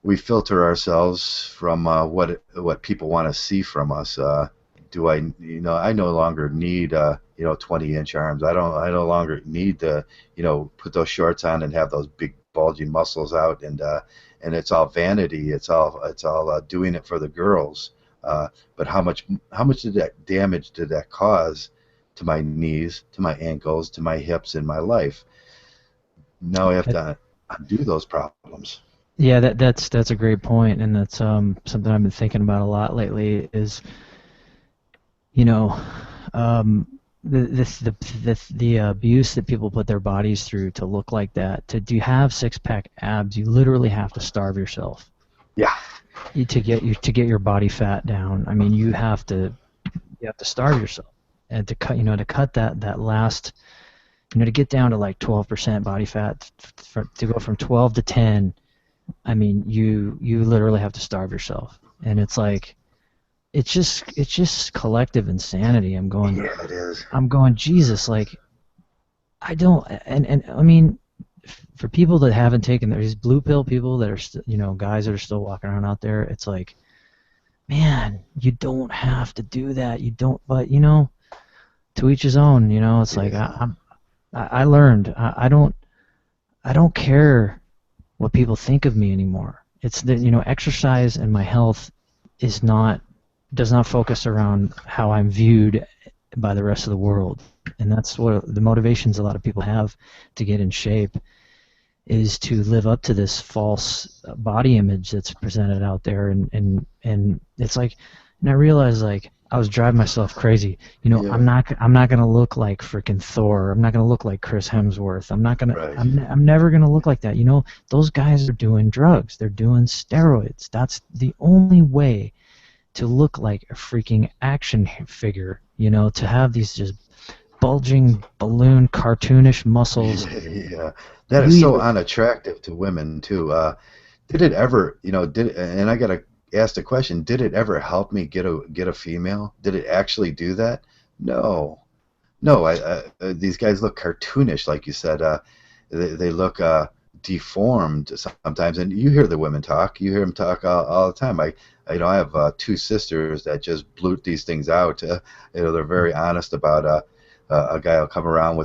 We filter ourselves from what people want to see from us. I no longer need 20-inch arms. I no longer need to put those shorts on and have those big bulging muscles out, and it's all vanity. It's all doing it for the girls. But how much damage did that cause to my knees, to my ankles, to my hips, in my life? Now I have to undo those problems. Yeah, that's a great point, and that's something I've been thinking about a lot lately. Is the abuse that people put their bodies through to look like that. To have six-pack abs, you literally have to starve yourself. Yeah. To get your body fat down. I mean, you have to starve yourself, and to cut that last, to get down to like 12% body fat, to go from 12 to 10. I mean, you literally have to starve yourself, and it's like, it's just collective insanity. I'm going, yeah, it is. I'm going, Jesus, like, I don't, and I mean, for people that haven't taken these blue pill people that are guys that are still walking around out there, it's like, man, you don't have to do that. You don't, but to each his own. It's like I learned I don't care what people think of me anymore. It's that exercise and my health does not focus around how I'm viewed by the rest of the world, and that's what the motivations a lot of people have to get in shape, is to live up to this false body image that's presented out there, and it's like, and I realized, like, I was driving myself crazy. I'm not gonna look like freaking Thor. I'm not gonna look like Chris Hemsworth. I'm never gonna look like that. Those guys are doing drugs. They're doing steroids. That's the only way to look like a freaking action figure. To have these just bulging balloon cartoonish muscles. Yeah, that is so unattractive to women too. Did it ever, and I gotta ask the question, did it ever help me get a female? Did it actually do that? No. These guys look cartoonish, like you said. They look deformed sometimes, and you hear the women talk. You hear them talk all the time. I have two sisters that just blurt these things out. They're very honest about a guy will come around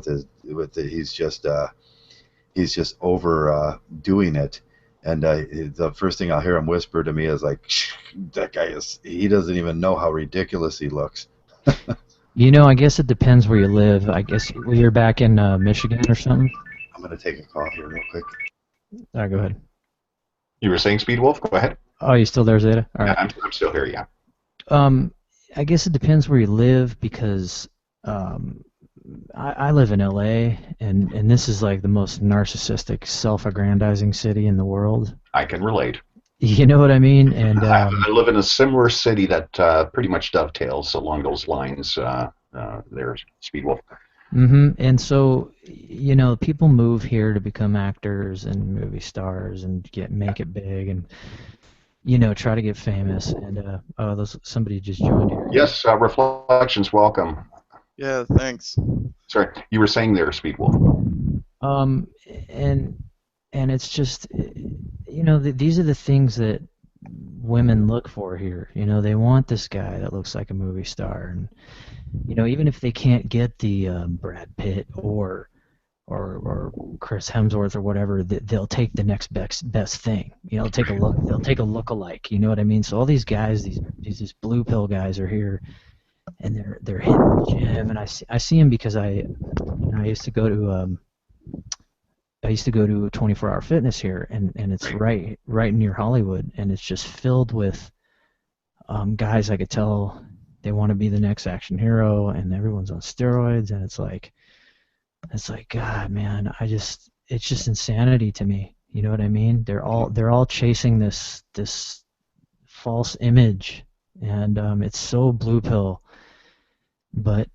he's just over doing it, and the first thing I'll hear him whisper to me is like, that guy he doesn't even know how ridiculous he looks. I guess it depends where you live. I guess you're back in Michigan or something. I'm gonna take a call here real quick. All right, go ahead. You were saying, Speed Wolf? Go ahead. Oh, you still there, Zeta? All right. Yeah, I'm still here, yeah. I guess it depends where you live, because I live in LA, and this is like the most narcissistic, self-aggrandizing city in the world. I can relate. You know what I mean? And I live in a similar city that pretty much dovetails along those lines. There's Speed Wolf. And so, people move here to become actors and movie stars and make it big and try to get famous. And somebody just joined here. Yes, Reflections, welcome. Yeah, thanks. Sorry, you were saying there, Speed Wolf. And it's just, these are the things that women look for here. They want this guy that looks like a movie star, and even if they can't get the Brad Pitt or Chris Hemsworth or whatever, they'll take the next best thing. They'll take a look-alike. You know what I mean? So all these guys, these blue pill guys, are here, and they're hitting the gym, and I see them because I used to go to I used to go to 24-hour fitness here, and it's right near Hollywood, and it's just filled with guys. I could tell they want to be the next action hero, and everyone's on steroids, and it's like God, man, it's just insanity to me. You know what I mean? They're all chasing this false image, and it's so blue pill. But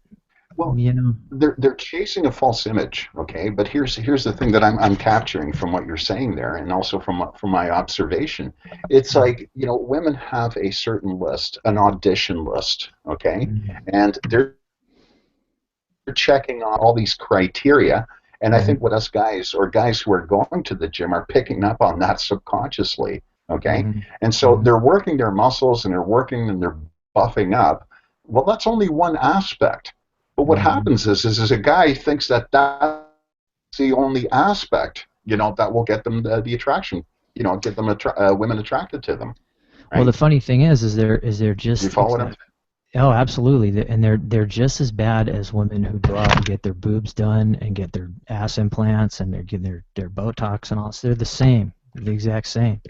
Well, you know, they're chasing a false image, okay? But here's the thing that I'm capturing from what you're saying there, and also from my observation. It's like, you know, women have a certain list, an audition list, okay, and they're checking on all these criteria. And I think what us guys, or guys who are going to the gym, are picking up on that subconsciously, okay? And so they're working their muscles, and they're working, and they're buffing up. Well, that's only one aspect. But what happens is a guy thinks that that's the only aspect, you know, that will get them the attraction, you know, get them women attracted to them. Right? well, the funny thing is they're just You follow what I'm saying? oh, absolutely, and they're just as bad as women who go out and get their boobs done and get their ass implants and they're getting their Botox and all. So they're the same, the exact same.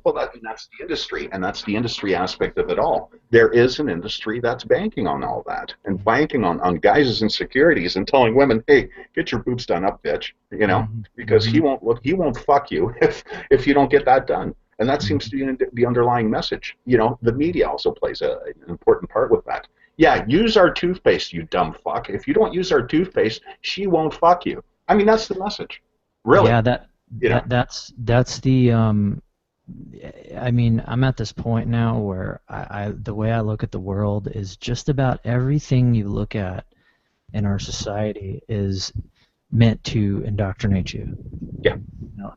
Well, that's the industry, and that's the industry aspect of it all. There is an industry that's banking on all that, and banking on guys' insecurities, and telling women, "Hey, get your boobs done up, bitch," you know, because he won't fuck you if you don't get that done. And that seems to be the underlying message. You know, the media also plays an important part with that. Yeah, use our toothpaste, you dumb fuck. If you don't use our toothpaste, she won't fuck you. I mean, that's the message. Really. Yeah, that's the I mean, I'm at this point now where the way I look at the world is just about everything you look at in our society is meant to indoctrinate you. Yeah. You know,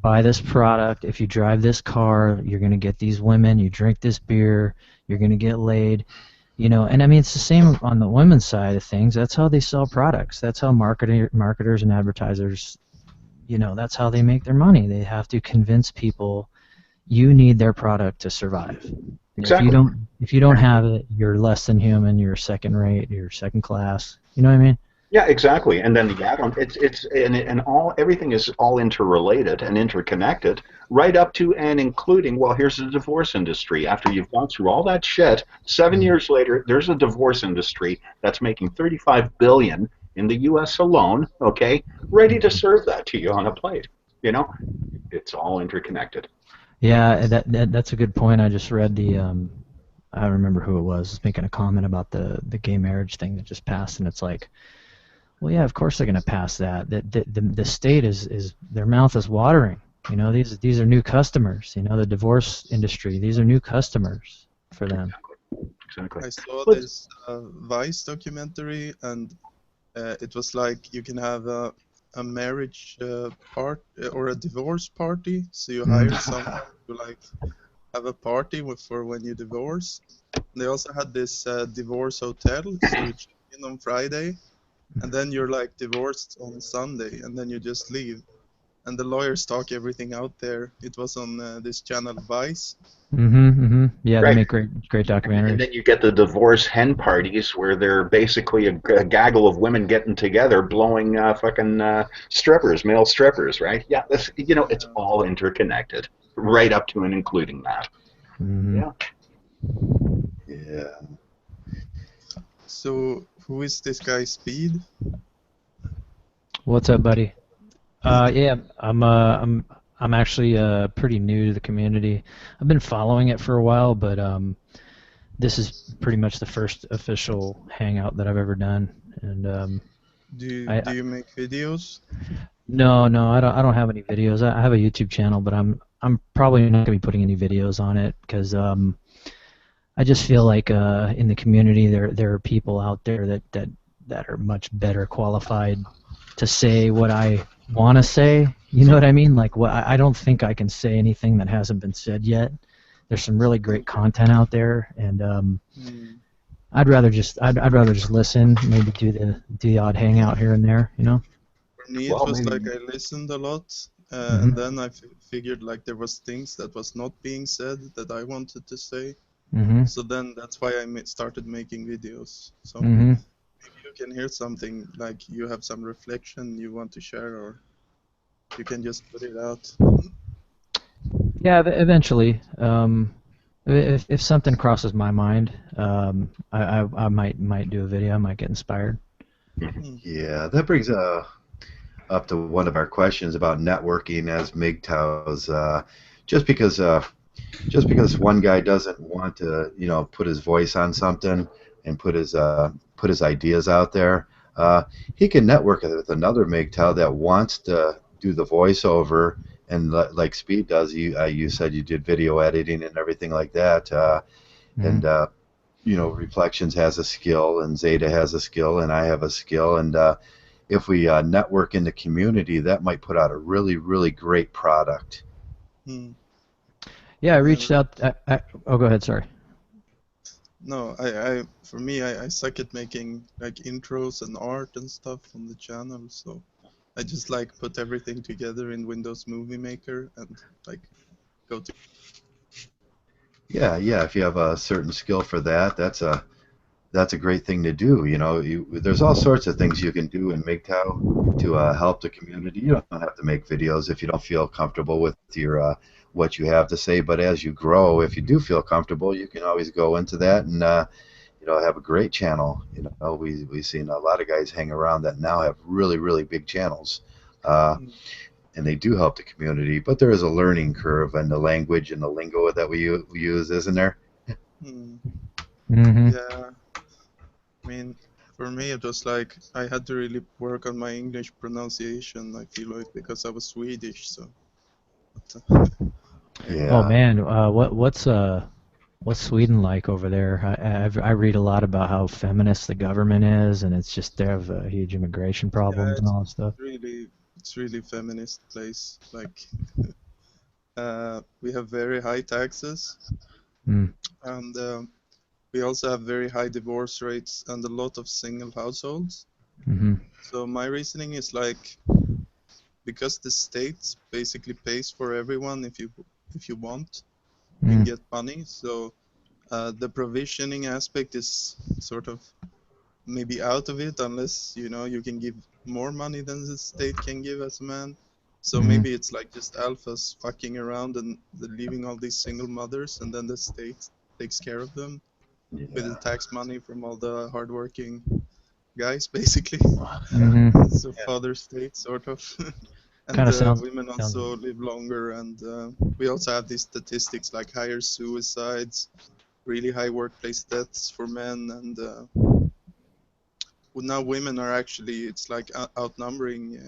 buy this product. If you drive this car, you're going to get these women. You drink this beer, you're going to get laid. You know, and I mean, it's the same on the women's side of things. That's how they sell products. That's how marketers and advertisers, you know, that's how they make their money. They have to convince people you need their product to survive. Exactly. If you don't have it, you're less than human. You're second rate. You're second class. You know what I mean? Yeah, exactly. And then the add-on, everything is all interrelated and interconnected, right up to and including. Well, here's the divorce industry. After you've gone through all that shit, 7 years later, there's a divorce industry that's making $35 billion in the U.S. alone. Okay, ready to serve that to you on a plate. You know, it's all interconnected. Yeah, that's a good point. I just read I don't remember who it was making a comment about the gay marriage thing that just passed, and it's like, well, yeah, of course they're going to pass that. The state is their mouth is watering. You know, these are new customers. You know, the divorce industry. These are new customers for them. Exactly. I saw this Vice documentary, and it was like you can have a marriage part or a divorce party. So you hire someone to like have a party for when you divorce. And they also had this divorce hotel, so you check in on Friday, and then you're like divorced on Sunday, and then you just leave. And the lawyers talk everything out there. It was on this channel Vice. Yeah, Right. they make great documentaries. And then you get the divorce hen parties where they're basically a gaggle of women getting together, blowing fucking strippers, male strippers, right? Yeah, you know, it's all interconnected, right up to and including that. Yeah. Yeah. So who is this guy Speed? What's up, buddy? Yeah, I'm actually pretty new to the community. I've been following it for a while, but this is pretty much the first official hangout that I've ever done. And Do you make videos? no, I don't have any videos. I have a YouTube channel, but I'm probably not gonna be putting any videos on it because I just feel like in the community there are people out there that are much better qualified to say what I want to say. You know what I mean? Like, I don't think I can say anything that hasn't been said yet. There's some really great content out there, and I'd rather just listen, maybe do the odd hangout here and there. You know? For me, it was like I listened a lot, and then I figured like there was things that was not being said that I wanted to say. So then that's why I started making videos. So maybe you can hear something like you have some reflection you want to share, or you can just put it out. Yeah, eventually. If something crosses my mind, I might do a video. I might get inspired. Yeah, that brings up to one of our questions about networking as MGTOWs. Just because just because one guy doesn't want to, put his voice on something and put his ideas out there, he can network with another MGTOW that wants to do the voiceover. And like Speed does, you said you did video editing and everything like that. And Reflections has a skill, and Zeta has a skill, and I have a skill, and if we network in the community, that might put out a really, really great product. Yeah, I reached out. Oh, go ahead. Sorry. No, for me, I suck at making like intros and art and stuff on the channel, so I just like put everything together in Windows Movie Maker and like go to. Yeah, if you have a certain skill for that, that's a great thing to do. There's all sorts of things you can do in MGTOW to help the community. You don't have to make videos if you don't feel comfortable with your what you have to say. But as you grow, if you do feel comfortable, you can always go into that and have a great channel. We've seen a lot of guys hang around that now have really, really big channels. And they do help the community, but there is a learning curve in the language and the lingo that we use, isn't there? Yeah, I mean, for me it was like I had to really work on my English pronunciation, I feel like, because I was Swedish, so. Yeah. Oh man, what's Sweden like over there? I read a lot about how feminist the government is, and it's just they have huge immigration problems and all that stuff. It's really feminist place. Like, we have very high taxes, and we also have very high divorce rates and a lot of single households. So my reasoning is like, because the state basically pays for everyone if you want and get money. So the provisioning aspect is sort of maybe out of it, unless you can give more money than the state can give as a man. So maybe it's like just alphas fucking around and leaving all these single mothers, and then the state takes care of them with the tax money from all the hardworking guys, basically. So father state, sort of. And women also live longer, and we also have these statistics like higher suicides, really high workplace deaths for men, and now women are actually, it's like outnumbering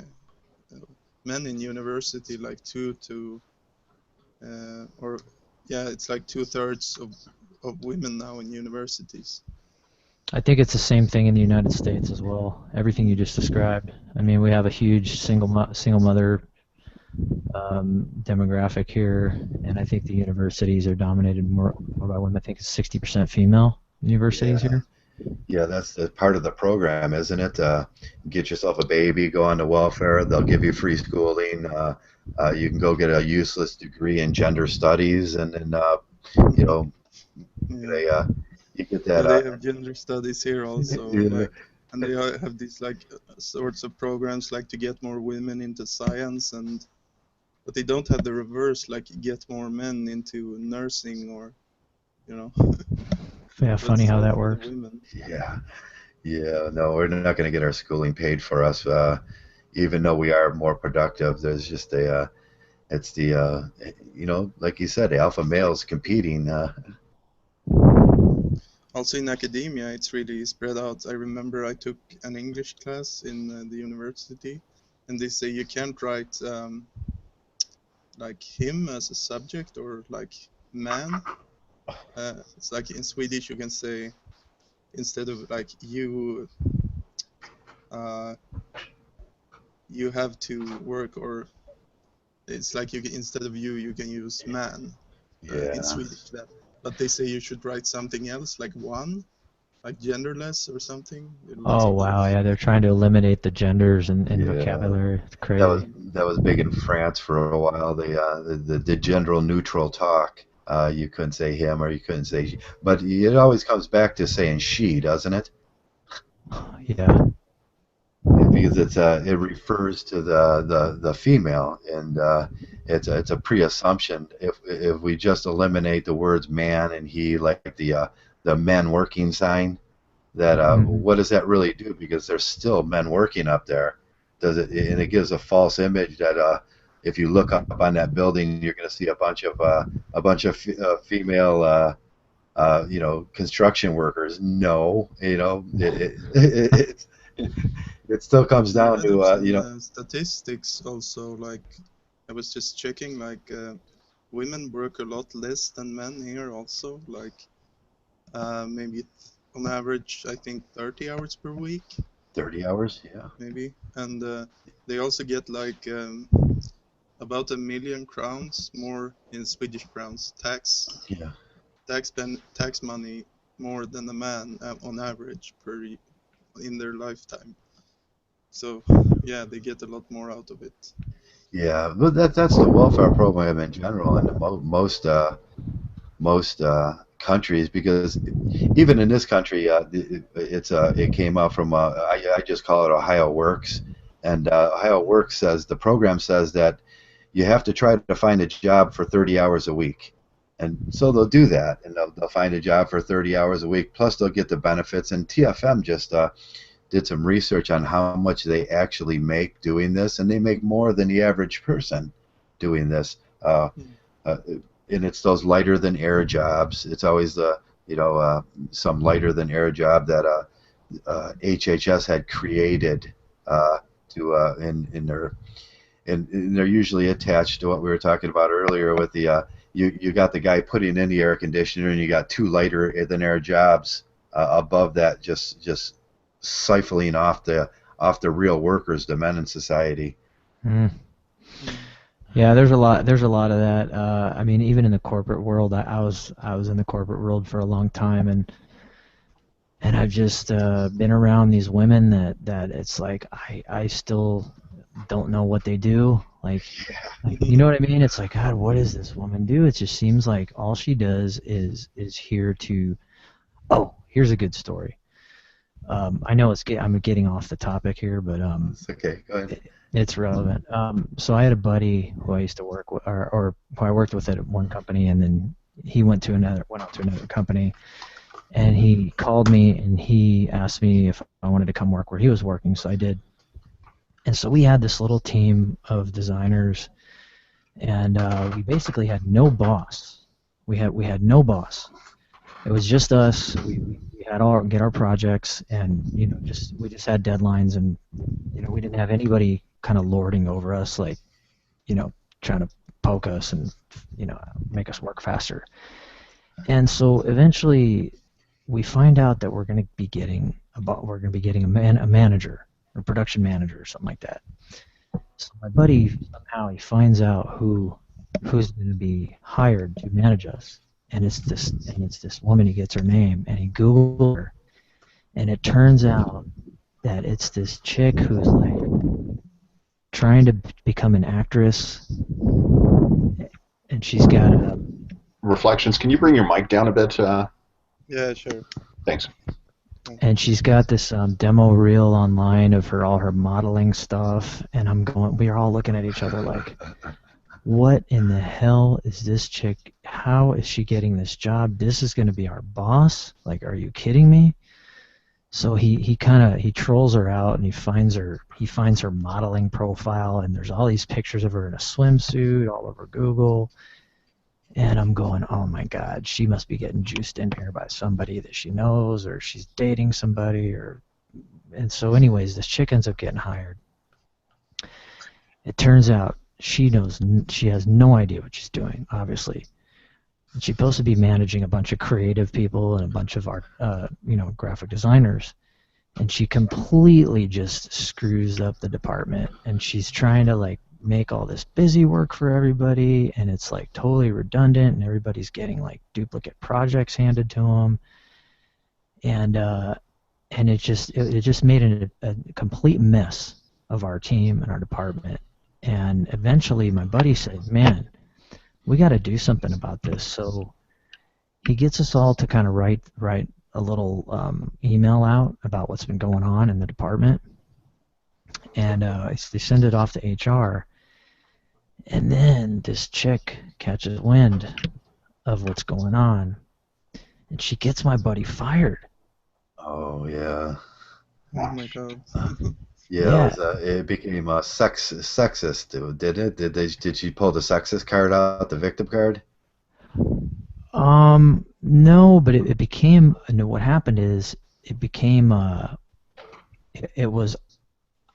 men in university, like it's like 2/3 of women now in universities. I think it's the same thing in the United States as well. Everything you just described. I mean, we have a huge single mother demographic here, and I think the universities are dominated more by women. I think it's 60% female universities here. Yeah, that's part of the program, isn't it? Get yourself a baby, go on to welfare. They'll give you free schooling. You can go get a useless degree in gender studies, and then you get that. They have gender studies here also, like, and they have these like sorts of programs like to get more women into science, but they don't have the reverse, like get more men into nursing or. Yeah, funny how that works. Yeah, no, we're not going to get our schooling paid for us, even though we are more productive. There's just it's the, like you said, alpha males competing. Also in academia, it's really spread out. I remember I took an English class in the university, and they say you can't write like him as a subject or like man. It's like in Swedish you can say, instead of like you have to work, or it's like instead of you can use man in Swedish. But they say you should write something else, like one, like genderless or something. Oh wow, yeah, they're trying to eliminate the genders and vocabulary. It's crazy. That was big in France for a while. The gender neutral talk. You couldn't say him or you couldn't say she, but it always comes back to saying she, doesn't it? Yeah. because it refers to the female, and it's a pre-assumption. If we just eliminate the words man and he, like the men working sign, that what does that really do? Because there's still men working up there. Does it? And it gives a false image that if you look up on that building, you're going to see a bunch of female construction workers. No, it still comes And down I have some to. statistics also. Like I was just checking, like women work a lot less than men here also. Like maybe on average, I think 30 hours per week, 30 hours, yeah. maybe. And they also get like about 1 million crowns more in Swedish crowns Yeah. tax money more than a man on average in their lifetime. So yeah, they get a lot more out of it. Yeah, but that's the welfare program in general in most countries, because even in this country, it came out from I just call it Ohio Works, and Ohio Works says the program says that you have to try to find a job for 30 hours a week, and so they'll do that, and they'll find a job for 30 hours a week, plus they'll get the benefits. And TFM just did some research on how much they actually make doing this, and they make more than the average person doing this. And it's those lighter than air jobs. It's always some lighter than air job that HHS had created and they're usually attached to what we were talking about earlier with the you got the guy putting in the air conditioner, and you got two lighter than air jobs above that, just siphoning off the real workers, the men in society. Yeah, there's a lot of that. I mean, even in the corporate world, I was in the corporate world for a long time, and I've just been around these women that it's like I still don't know what they do. Like, you know what I mean? It's like, God, what does this woman do? It just seems like all she does is here to. Oh, here's a good story. I know I'm getting off the topic here, but It's okay. Go ahead. it's relevant. So I had a buddy who I used to work with, or who I worked with at one company, and then he went on to another company, and he called me and he asked me if I wanted to come work where he was working, so I did. And so we had this little team of designers, and we basically had no boss. We had no boss. It was just us. We had get our projects, and we just had deadlines, and we didn't have anybody kind of lording over us, like trying to poke us and make us work faster. And so eventually we find out that we're going to be getting a manager, or production manager, or something like that. So my buddy, somehow he finds out who's going to be hired to manage us, and it's this woman. He gets her name and he Googled her, and it turns out that it's this chick who's like trying to become an actress, and she's got a Reflections. Can you bring your mic down a bit? Yeah, sure. Thanks. And she's got this demo reel online of all her modeling stuff, and we're all looking at each other like, what in the hell is this chick? How is she getting this job? This is going to be our boss? Like, are you kidding me? So he trolls her out, and he finds her modeling profile, and there's all these pictures of her in a swimsuit all over Google. And I'm going, oh my God, she must be getting juiced in here by somebody that she knows, or she's dating somebody, and so anyways, this chick ends up getting hired. It turns out she has no idea what she's doing, obviously. And she's supposed to be managing a bunch of creative people and a bunch of art, graphic designers, and she completely just screws up the department, and she's trying to make all this busy work for everybody, and it's like totally redundant, and everybody's getting like duplicate projects handed to them, and it just made a complete mess of our team and our department. And eventually my buddy said, man, we got to do something about this. So he gets us all to kind of write a little email out about what's been going on in the department. and they send it off to HR, and then this chick catches wind of what's going on, and she gets my buddy fired. Oh yeah. Oh my god. Yeah, Yeah. it became sexist, did it? Did she pull the sexist card out, the victim card? No, but it became, no, what happened is it became, it was,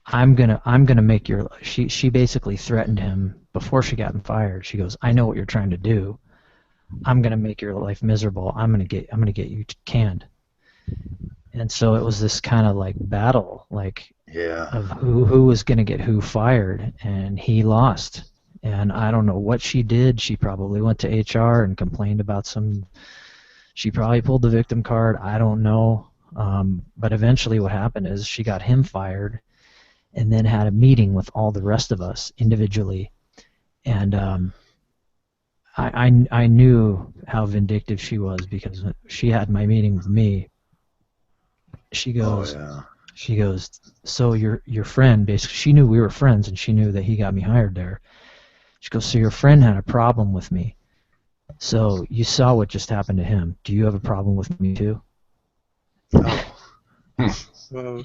I'm gonna make your, she basically threatened him before she got him fired. She goes, I know what you're trying to do. I'm gonna make your life miserable. I'm gonna get you canned. And so it was this kind of like battle, like, Yeah. of who was gonna get who fired, and he lost. And I don't know what she did. She probably went to HR and complained about some. She probably pulled the victim card. I don't know. But eventually, what happened is she got him fired, and then had a meeting with all the rest of us individually. And I knew how vindictive she was, because when she had my meeting with me. She Oh goes, yeah. she goes, so your friend, basically, she knew we were friends, and she knew that he got me hired there. She goes, so your friend had a problem with me. So you saw what just happened to him. Do you have a problem with me too? Oh. Wow.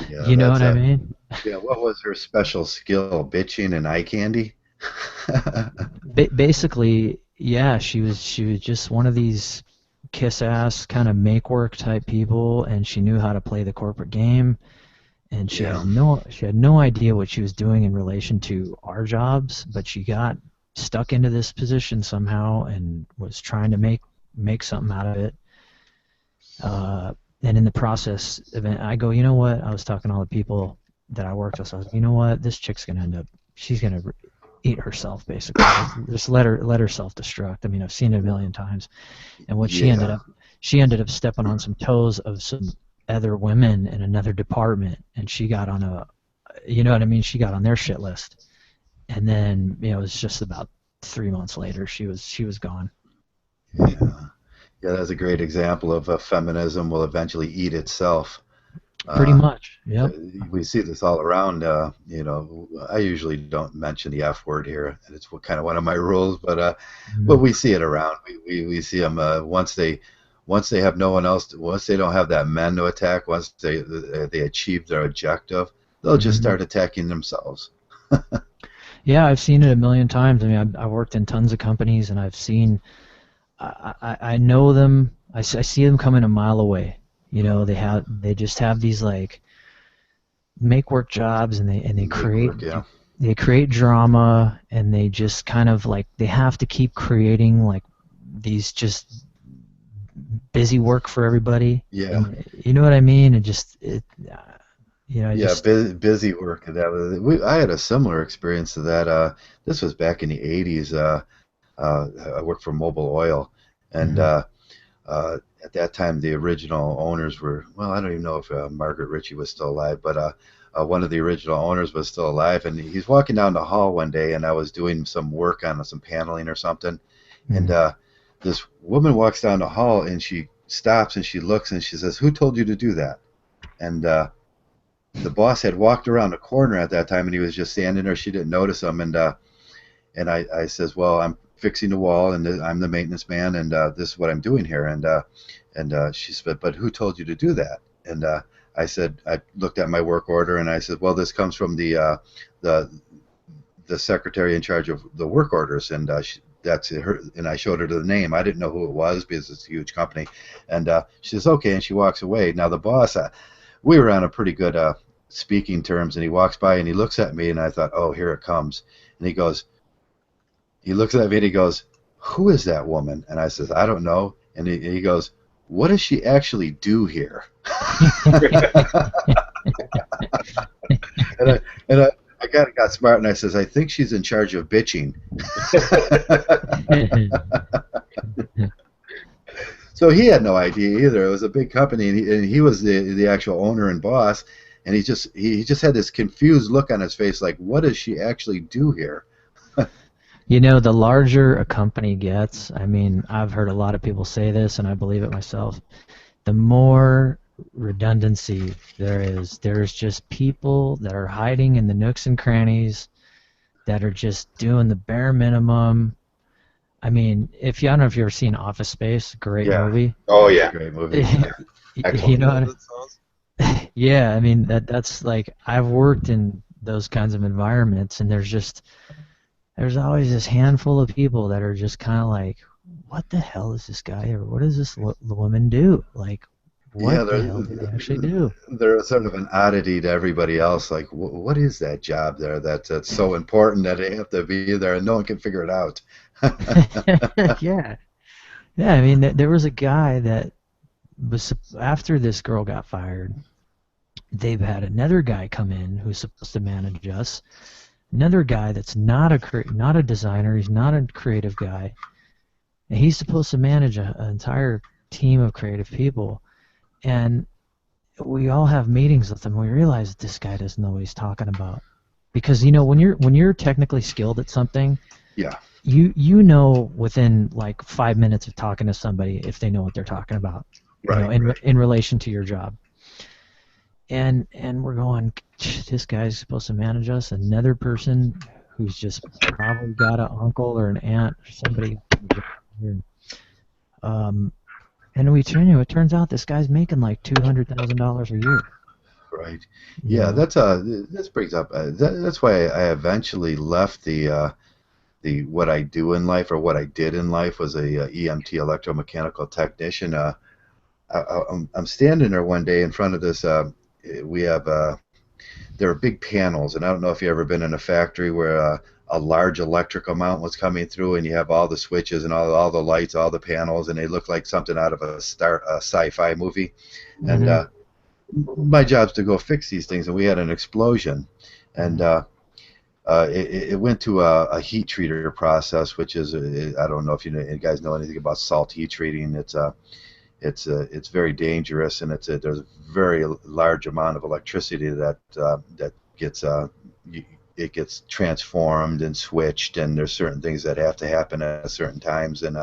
Yeah, You know that's what I mean? yeah, what was her special skill? Bitching and eye candy? Basically, yeah, she was just one of these kiss ass kind of make work type people, and she knew how to play the corporate game, and Yeah. she had no idea what she was doing in relation to our jobs, but she got stuck into this position somehow and was trying to make something out of it. And in the process, I go, you know what? I was talking to all the people that I worked with. So I was like, you know what? This chick's gonna end up. She's gonna eat herself, basically. Just let her self-destruct. I mean, I've seen it a million times. And what Yeah. she ended up stepping on some toes of some other women in another department, and she got on a, you know what I mean? She got on their shit list. And then, it was just about 3 months later, she was gone. Yeah. Yeah, that's a great example of feminism will eventually eat itself. Pretty Uh, much. Yep. we see this all around. I usually don't mention the F word here, and it's kind of one of my rules. But Mhm. we see it around. We see them once they have no one else. Once they don't have that men to attack. Once they achieve their objective, they'll just Mhm. start attacking themselves. Yeah, I've seen it a million times. I mean, I worked in tons of companies, and I've seen. I know them. I see them coming a mile away. They just have these like make work jobs, and they Make create work, yeah, they create drama, and they just kind of like they have to keep creating like these just busy work for everybody. yeah, And you know what I mean? And just yeah. just Busy work. I had a similar experience to that. This was back in the '80s. I worked for Mobil Oil, and Mhm. at that time the original owners were, well, I don't even know if Margaret Ritchie was still alive, but one of the original owners was still alive, and he's walking down the hall one day, and I was doing some work on some paneling or something, and Mhm. this woman walks down the hall, and she stops and she looks and she says, "Who told you to do that?" And the boss had walked around the corner at that time, and he was just standing there. She didn't notice him, and I says, well, I'm fixing the wall, and I'm the maintenance man, and this is what I'm doing here. And she said, but who told you to do that? And I said, I looked at my work order, and I said, well, this comes from the the secretary in charge of the work orders, and that's her. And I showed her the name. I didn't know who it was because it's a huge company. And she says, okay, and she walks away. Now the boss, we were on a pretty good speaking terms, and he walks by and he looks at me, and I thought, oh, here it comes. And he looks at me and he goes, who is that woman? And I says, I don't know. And he goes, what does she actually do here? and I, I kind of got smart and I says, I think she's in charge of bitching. So he had no idea either. It was a big company, and he was the actual owner and boss. And he just had this confused look on his face, like, what does she actually do here? The larger a company gets, I mean, I've heard a lot of people say this, and I believe it myself. The more redundancy there is. There's just people that are hiding in the nooks and crannies that are just doing the bare minimum. I mean, if you, I don't know if you've ever seen Office Space, great Yeah. movie. Oh It's a yeah, great movie. You excellent. know, Yeah, that's awesome. yeah, I mean that's like I've worked in those kinds of environments, and there's always this handful of people that are just kind of like, what the hell is this guy, or what does this woman do? Like, Yeah, what the hell do they actually do? they're sort of an oddity to everybody else. Like, what is that job there that's so important that they have to be there and no one can figure it out? Yeah, yeah. I mean, there was a guy that was after this girl got fired. They've had another guy come in who's supposed to manage us. Another guy that's not a designer. He's not a creative guy, and he's supposed to manage an entire team of creative people. And we all have meetings with him. We realize that this guy doesn't know what he's talking about, because you know when you're technically skilled at something, Yeah, you know within like 5 minutes of talking to somebody if they know what they're talking about. You know, right. in relation to your job. And we're going, this guy's supposed to manage us. Another person who's just probably got an uncle or an aunt or somebody. Um, and it turns out this guy's making like $200,000 a year. Right. You Yeah, know? this brings up that's why I eventually left the what I do in life, or what I did in life, was a EMT, electromechanical technician. I'm standing there one day in front of this. We have there are big panels, and I don't know if you've ever been in a factory where a large electrical mount was coming through, and you have all the switches and all the lights, all the panels, and they look like something out of a sci-fi movie. And Mhm. my job's to go fix these things, and we had an explosion, and it went to a heat treater process, which is I don't know if you guys know anything about salt heat treating. It's very dangerous, and there's a very large amount of electricity that gets it gets transformed and switched, and there's certain things that have to happen at certain times, and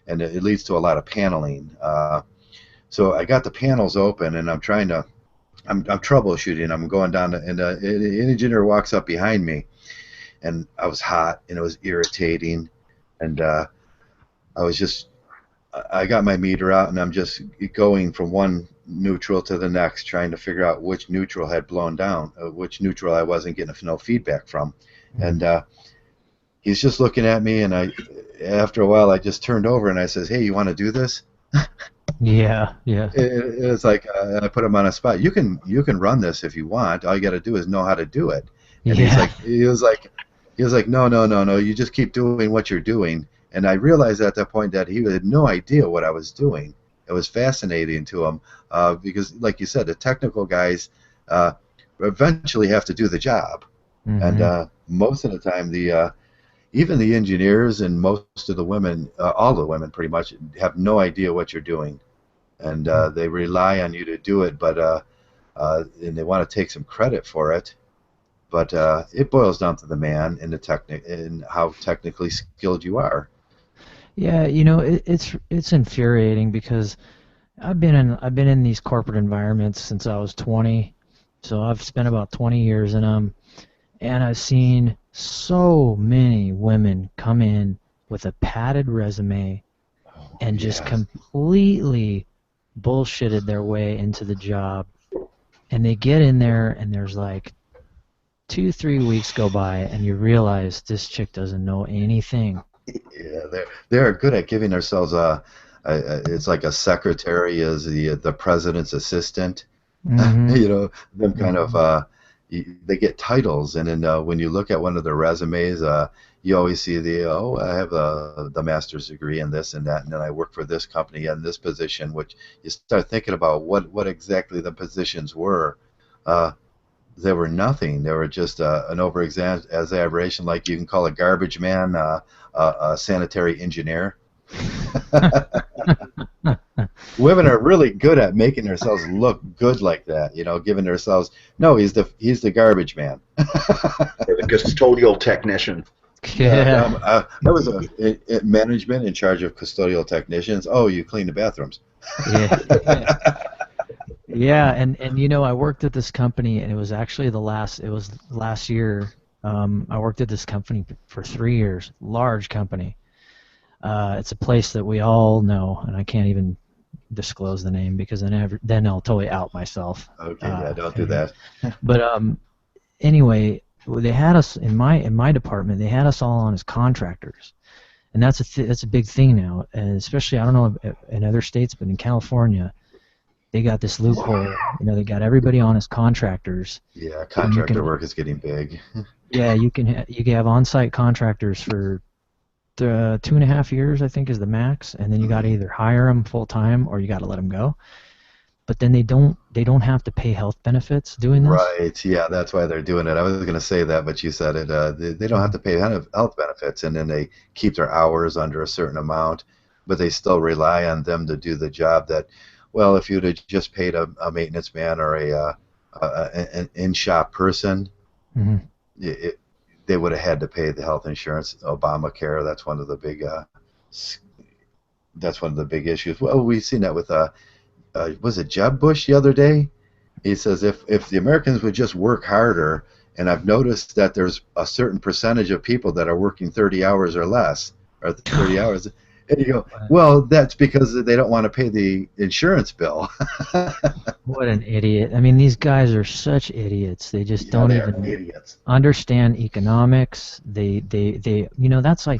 it leads to a lot of paneling. So I got the panels open, and I'm troubleshooting. I'm going down, and an engineer walks up behind me, and I was hot, and it was irritating, and I was just I got my meter out, and I'm just going from one neutral to the next, trying to figure out which neutral had blown down, which neutral I wasn't getting no feedback from. And he's just looking at me, and after a while, I just turned over and I says, "Hey, you want to do this?" Yeah, yeah, It's like I put him on a spot. You can run this if you want. All you got to do is know how to do it. And yeah, he was like, no, no, no, no. You just keep doing what you're doing. And I realized at that point that he had no idea what I was doing. It was fascinating to him because, like you said, the technical guys eventually have to do the job, and hmm most of the time, the even the engineers and most of the women, all the women, pretty much have no idea what you're doing, and they rely on you to do it, but and they want to take some credit for it. But it boils down to the man and the technic and how technically skilled you are. yeah. You know, it's infuriating because I've been in these corporate environments since I was 20, so I've spent about 20 years in them, and I've seen so many women come in with a padded resume and just Yes. completely bullshitted their way into the job. And they get in there, and there's like 2, 3 weeks go by, and you realize this chick doesn't know anything. Yeah, they're good at giving themselves it's like a secretary is the president's assistant. Mm-hmm. Them kind of they get titles, and then when you look at one of their resumes, you always see I have the master's degree in this and that, and then I work for this company in this position, which you start thinking about what exactly the positions were. Uh, they were nothing. They were just an over-exaggeration, like you can call a garbage man a sanitary engineer. Women are really good at making themselves look good like that, giving themselves, no, he's the garbage man. Or the custodial technician. Yeah, Yeah. I was a management in charge of custodial technicians. Oh, you clean the bathrooms. Yeah. Yeah, and you know, I worked at this company, and it was actually it was last year. I worked at this company for 3 years, large company. It's a place that we all know, and I can't even disclose the name because then I'll totally out myself. Okay, yeah, don't do Anyhow. that. But anyway, they had us in my department. They had us all on as contractors, and that's a big thing now, and especially I don't know in other states, but in California, they got this loophole. You know, they got everybody on as contractors, Yeah, and you contractor can work is getting big. yeah you can have on-site contractors for 2.5 years, I think, is the max, and then you got to Mhm. either hire them full time or you got to let them go. But then they don't have to pay health benefits doing this. Right, yeah, that's why they're doing it. I was going to say that, but you said it. They don't have Mhm. to pay health benefits, and then they keep their hours under a certain amount, but they still rely on them to do the job that, well, if you'd have just paid a maintenance man or an in-shop person, Mhm. it, they would have had to pay the health insurance, Obamacare. S- that's one of the big issues. Well, we've seen that with was it Jeb Bush the other day? He says if the Americans would just work harder, and I've noticed that there's a certain percentage of people that are working 30 hours or less, or 30 hours, and you go, well, that's because they don't want to pay the insurance bill. What an idiot. I mean, these guys are such idiots. They just Yeah, don't they are even idiots. understand economics. They you know, that's why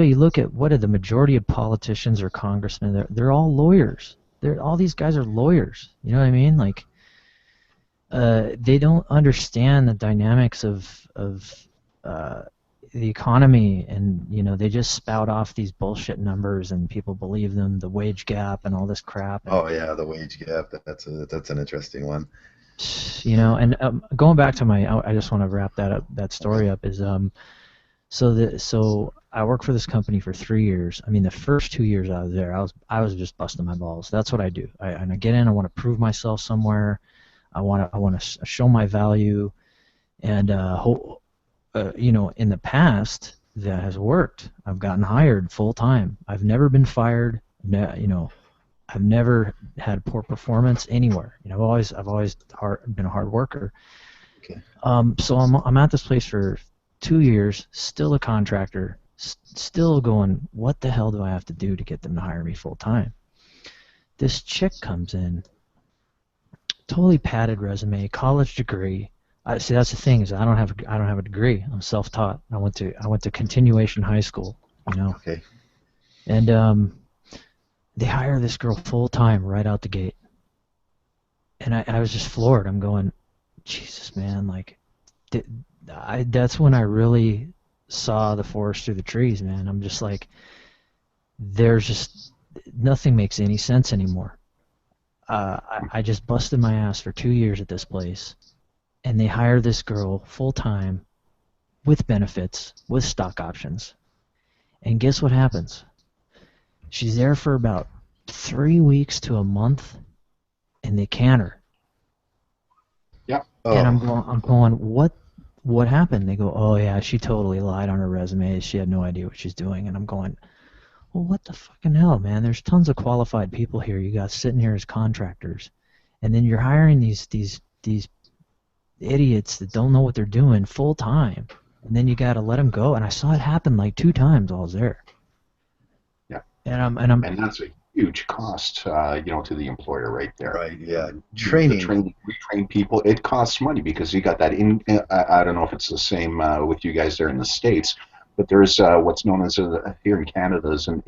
you look at what are the majority of politicians or congressmen, they're all lawyers. All these guys are lawyers. You know what I mean? Like they don't understand the dynamics of uh, the economy, and you know they just spout off these bullshit numbers, and people believe them. The wage gap and all this crap, and Oh yeah, the wage gap. That's an interesting one. you know, and going back to I just want to wrap that Okay. story up. Is so I worked for this company for 3 years. I mean, the first 2 years I was there, I was just busting my balls. That's what I do. And I get in, I want to prove myself somewhere. I want to show my value, and you know, in the past that has worked. I've gotten hired full time. I've never been fired. You know, I've never had poor performance anywhere. You know, I've always been a hard worker. Okay. So I'm at this place for 2 years, still a contractor, still going. What the hell do I have to do to get them to hire me full time? This chick comes in, totally padded resume, college degree. See, that's the thing is I don't have a degree. I'm self-taught. I went to continuation high school, you know, Okay. and they hire this girl full time right out the gate, and I was just floored. I'm going, Jesus, man, like, th- that's when I really saw the forest through the trees, man. I'm just like, there's just nothing makes any sense anymore. I just busted my ass for 2 years at this place, and they hire this girl full time with benefits, with stock options. And guess what happens? She's there for about 3 weeks to a month, and they can her. Yeah. And Oh, I'm going, what happened? They go, oh yeah, she totally lied on her resume. She had no idea what she's doing. And I'm going, well, what the fucking hell, man? There's tons of qualified people here. You got sitting here as contractors, and then you're hiring these idiots that don't know what they're doing full time, and then you got to let them go. And I saw it happen like 2 times while I was there. Yeah. And I'm And that's a huge cost, to the employer right there. right. Yeah. To Training. retrain people, it costs money because you got that I don't know if it's the same with you guys there in the States, but there's what's known as here in Canada as an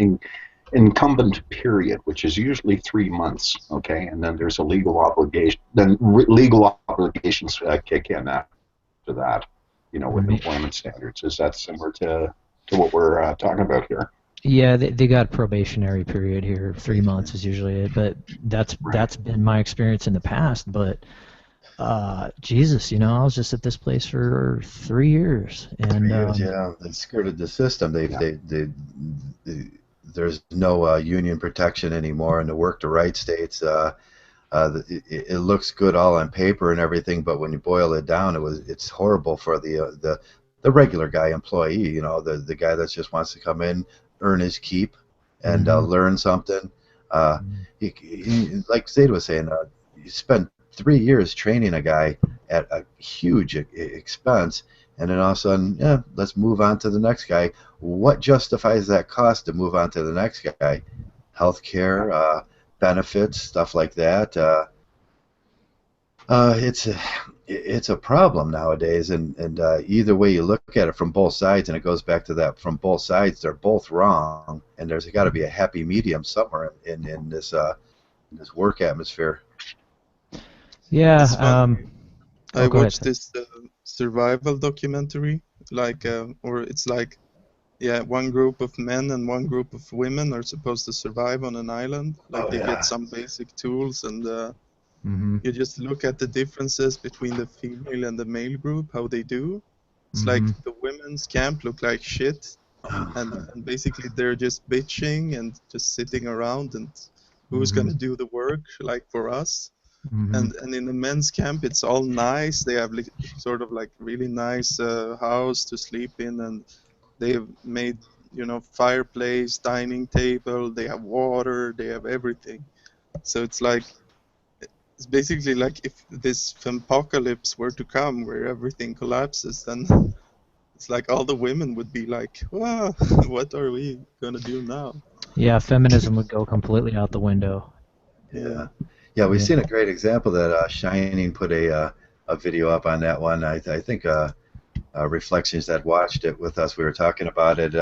incumbent period, which is usually 3 months, okay? And then there's a legal obligation, then legal obligations kick in after that, with employment standards. Is that similar to what we're talking about here? Yeah, they got a probationary period here. 3 months Probationary. is usually it, but that's Right. that's been my experience in the past. But Jesus, you know, I was just at this place for 3 years, and 3 years, yeah. They skirted the system. Yeah. There's no union protection anymore in the work to right states. It looks good all on paper and everything, but when you boil it down, it's horrible for the regular guy employee. You know, the guy that just wants to come in, earn his keep, and mhm. learn something. Uh, like Zade was saying, you spend 3 years training a guy at a huge expense, and then all of a sudden, yeah, let's move on to the next guy. What justifies that cost to move on to the next guy? Healthcare, benefits, stuff like that. It's a problem nowadays, and either way you look at it from both sides, and it goes back to that, from both sides they're both wrong, and there's got to be a happy medium somewhere in this work atmosphere. Yeah. This one, I Go ahead. watched this survival documentary, like, or it's like, yeah, one group of men and one group of women are supposed to survive on an island. Like, Oh, they yeah. get some basic tools, and Mm-hmm. you just look at the differences between the female and the male group, how they do. It's like Mm-hmm. the women's camp look like shit, and basically they're just bitching and just sitting around, and who's Mm-hmm. gonna do the work, like, for us? Mm-hmm. And in the men's camp, it's all nice. They have, like, sort of like really nice house to sleep in, and they've made, fireplace, dining table. They have water. They have everything. So it's like, it's basically like, if this apocalypse were to come where everything collapses, then it's like all the women would be like, "Wow, what are we gonna do now?" Yeah, feminism would go completely out the window. Yeah, yeah, we've Yeah. seen a great example that Shining put a video up on that one. I think Reflections that watched it with us, we were talking about it,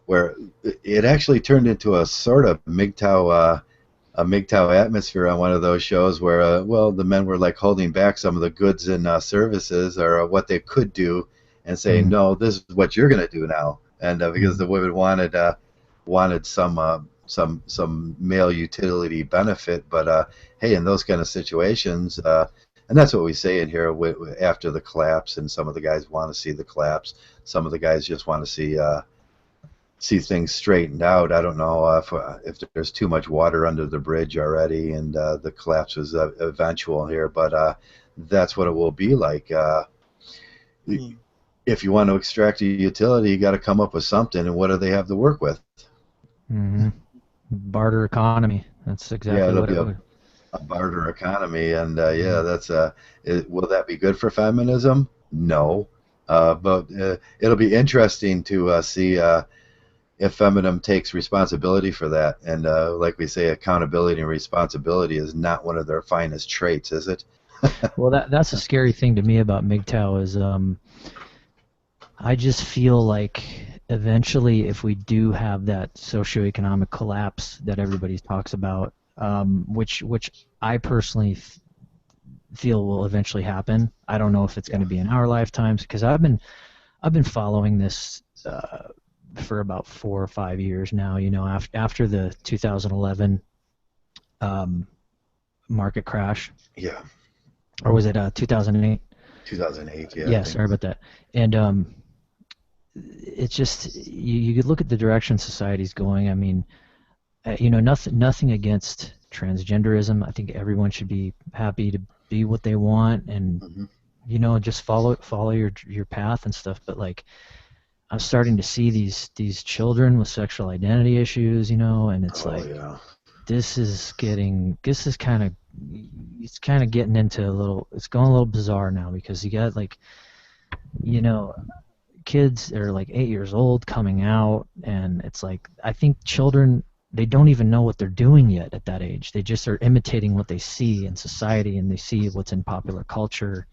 where it actually turned into a sort of Mgtow a Mgtow atmosphere on one of those shows where, well, the men were like holding back some of the goods and services, or what they could do, and saying, Mm. no, this is what you're going to do now. And because the women wanted some male utility benefit, but hey, in those kind of situations, and that's what we say in here after the collapse, and some of the guys want to see the collapse, some of the guys just want to see things straightened out. I don't know if there's too much water under the bridge already, and the collapse was eventual here, but that's what it will be like. If you want to extract a utility, you got to come up with something, and what do they have to work with? Mm-hmm. Barter economy. That's exactly it'll what be it would. a barter economy, and yeah, that's will that be good for feminism? No, but it'll be interesting to see if feminism takes responsibility for that. And like we say, accountability and responsibility is not one of their finest traits, is it? Well, that's a scary thing to me about MGTOW is I just feel like eventually, if we do have that socioeconomic collapse that everybody talks about, which I personally feel will eventually happen. I don't know if it's going to be in our lifetimes, because I've been following this for about 4 or 5 years now. You know, after the 2011 market crash. Yeah. Or was it 2008? 2008. Yeah. Yeah. Sorry about that. And it's just you could look at the direction society's going. I mean, you know, nothing against transgenderism. I think everyone should be happy to be what they want, and you know, just follow your path and stuff. But like, I'm starting to see these children with sexual identity issues, you know, and it's this is kind of getting into it's going a little bizarre now, because you got, like, you know, kids that are like 8 years old coming out, and it's like, I think children, they don't even know what they're doing yet at that age. They just are imitating what they see in society, and they see what's in popular culture,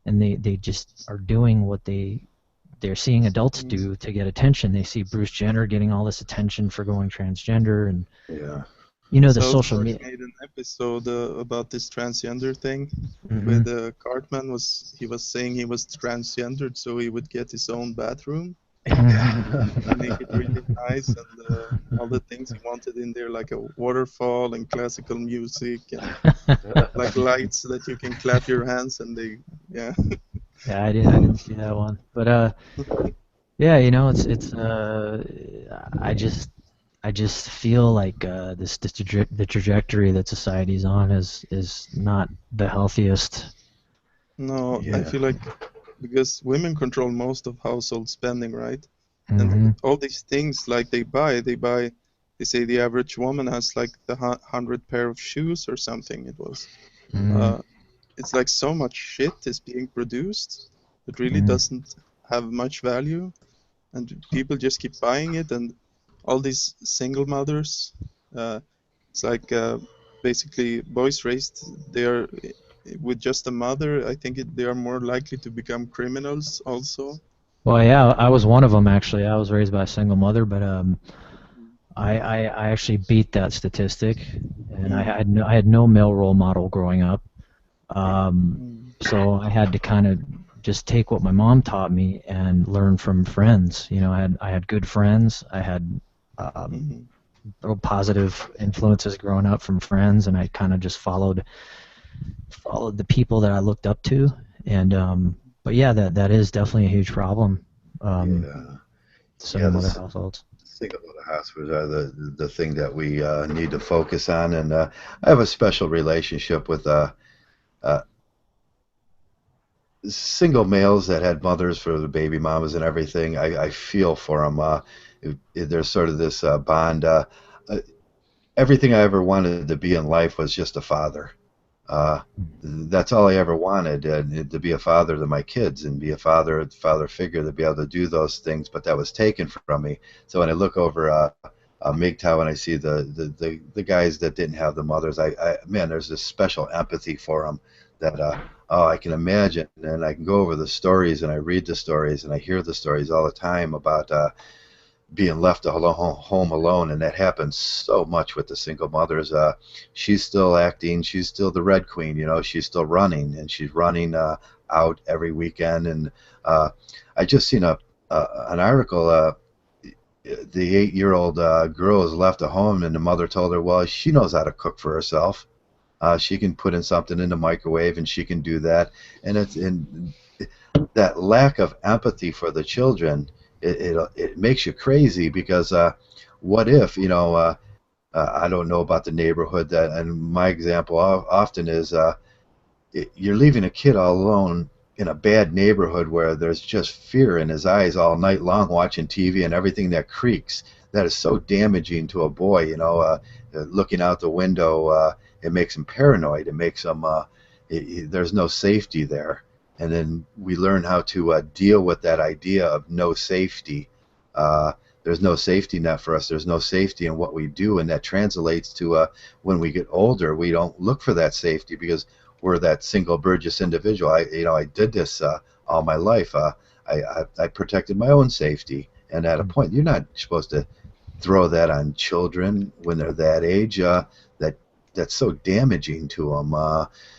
and they just are doing what they're seeing adults do to get attention. They see Bruce Jenner getting all this attention for going transgender, and you know, the social media. Made an episode about this transgender thing, with Cartman he was saying he was transgendered so he would get his own bathroom. And make it really nice, and all the things he wanted in there, like a waterfall and classical music, and like lights that you can clap your hands, and Yeah, I didn't see that one, but yeah, you know, it's I just feel like the trajectory that society's on is not the healthiest. No, I feel like, because women control most of household spending, right? Mm-hmm. And all these things, like, they say the average woman has like 100 pair of shoes or something. It was It's like so much shit is being produced that really Mm. doesn't have much value, and people just keep buying it. And all these single mothers, it's like basically boys raised there with just a mother. I think they are more likely to become criminals also. Well, yeah, I was one of them actually. I was raised by a single mother, but I actually beat that statistic, and I had no male role model growing up. So I had to kind of just take what my mom taught me and learn from friends. You know, I had good friends. I had little positive influences growing up from friends, and I kind of just followed the people that I looked up to. And but yeah, that is definitely a huge problem. Yeah. Single mother This households. single mother hospitals are the thing that we need to focus on. And I have a special relationship with uh, single males that had mothers for the baby mamas and everything. I feel for them. There's sort of this bond. Uh, Everything I ever wanted to be in life was just a father. Uh, that's all I ever wanted, to be a father to my kids and be a father figure, to be able to do those things. But that was taken from me. So when I look over Mgtow and I see the guys that didn't have the mothers, man, there's this special empathy for them that oh, I can imagine, and I can go over the stories and I read the stories and I hear the stories all the time about being left home alone, and that happens so much with the single mothers. She's still acting, she's still the Red Queen, you know, she's still running, and she's running out every weekend. And I just seen an article. The 8-year-old girl is left at home, and the mother told her, well, she knows how to cook for herself. She can put in something in the microwave, and she can do that. And it's in that lack of empathy for the children. It makes you crazy, because what if, you know, I don't know about the neighborhood, that, and my example often is you're leaving a kid all alone in a bad neighborhood where there's just fear in his eyes all night long, watching TV and everything that creaks. That is so damaging to a boy, you know. Looking out the window, it makes him paranoid. It makes him, there's no safety there. And then we learn how to deal with that idea of no safety. There's no safety net for us. There's no safety in what we do, and that translates to when we get older, we don't look for that safety because we're that single Burgess individual. I did this all my life. I protected my own safety, and at a point, you're not supposed to throw that on children when they're that age. That's so damaging to them.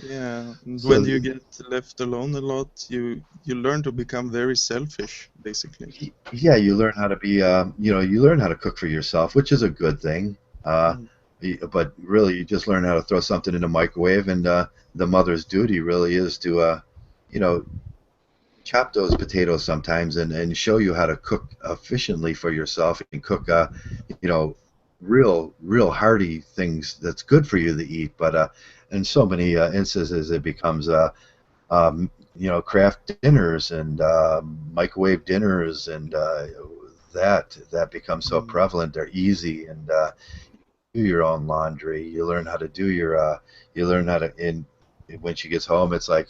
Yeah, and So when you get left alone a lot, you learn to become very selfish, basically. yeah, you learn how to be, you learn how to cook for yourself, which is a good thing. But really, you just learn how to throw something in the microwave, and the mother's duty really is to, you know, chop those potatoes sometimes, and show you how to cook efficiently for yourself, and cook, you know, real hearty things that's good for you to eat. But in so many instances, it becomes craft dinners and microwave dinners, and that becomes so prevalent. They're easy, and do your own laundry. You learn how to do you learn how to, when she gets home, it's like,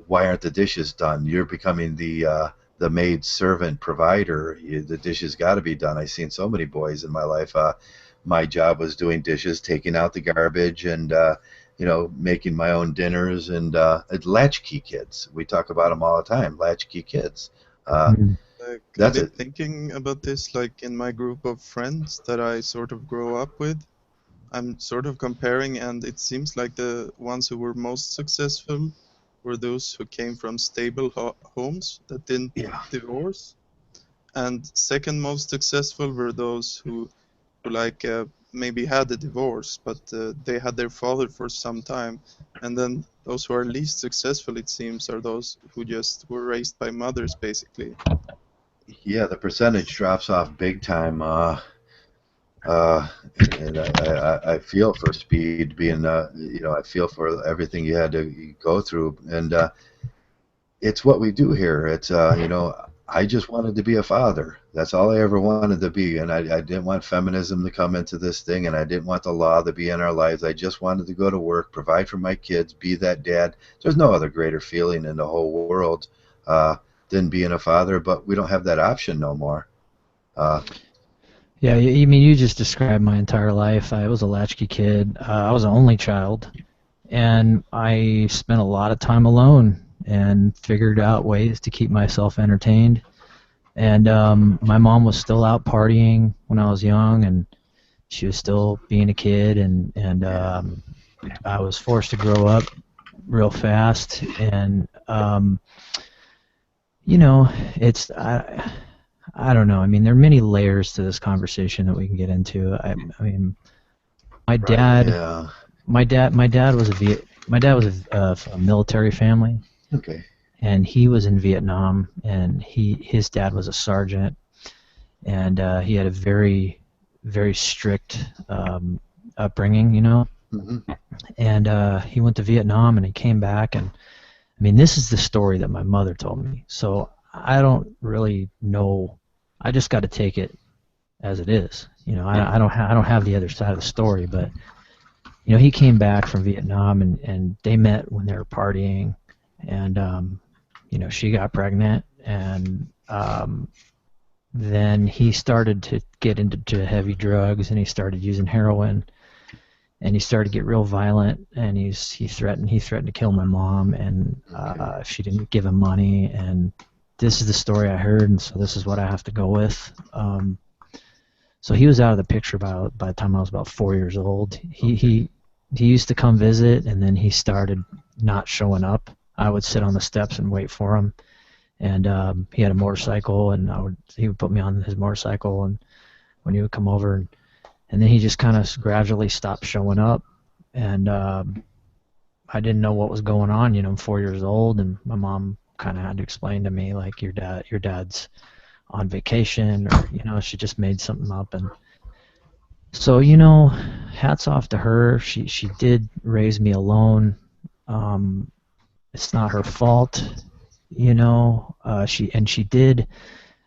why aren't the dishes done? You're becoming the maid servant provider. The dishes got to be done. I've seen so many boys in my life. My job was doing dishes, taking out the garbage, and making my own dinners. And latchkey kids. We talk about them all the time. Latchkey kids. Like, I've That's been it. thinking about this, like in my group of friends that I sort of grow up with. I'm sort of comparing, and it seems like the ones who were most successful were those who came from stable homes that didn't Yeah. divorce, and second most successful were those who like maybe had a divorce, but they had their father for some time, and then those who are least successful, it seems, are those who just were raised by mothers, basically. Yeah, the percentage drops off big time. And I feel for Speed being, I feel for everything you had to go through, and it's what we do here. It's, I just wanted to be a father. That's all I ever wanted to be, and I didn't want feminism to come into this thing, and I didn't want the law to be in our lives. I just wanted to go to work, provide for my kids, be that dad. There's no other greater feeling in the whole world uh, than being a father, but we don't have that option no more. Yeah, I mean, you just described my entire life. I was a latchkey kid. I was an only child, and I spent a lot of time alone and figured out ways to keep myself entertained. And my mom was still out partying when I was young, and she was still being a kid, and I was forced to grow up real fast. And you know, it's I don't know. I mean, there are many layers to this conversation that we can get into. I mean, my dad, Yeah. my dad was from a military family, Okay. and he was in Vietnam, and his dad was a sergeant, and he had a very, very strict upbringing, you know. Mm-hmm. And he went to Vietnam, and he came back, and I mean, this is the story that my mother told me. So I don't really know. I just got to take it as it is. You know, I don't have the other side of the story, but you know, he came back from Vietnam, and they met when they were partying, and you know, she got pregnant, and then he started to get into heavy drugs, and he started using heroin, and he started to get real violent, and he threatened to kill my mom, and if she didn't give him money. And this is the story I heard, and so this is what I have to go with. So he was out of the picture by the time I was about 4 years old. He used to come visit, and then he started not showing up. I would sit on the steps and wait for him, and he had a motorcycle, and he would put me on his motorcycle, and when he would come over, and then he just kind of gradually stopped showing up, and I didn't know what was going on. You know, I'm 4 years old, and my mom kind of had to explain to me, like, your dad's on vacation, or, you know, she just made something up. And so, you know, hats off to her. She did raise me alone. It's not her fault, you know. She did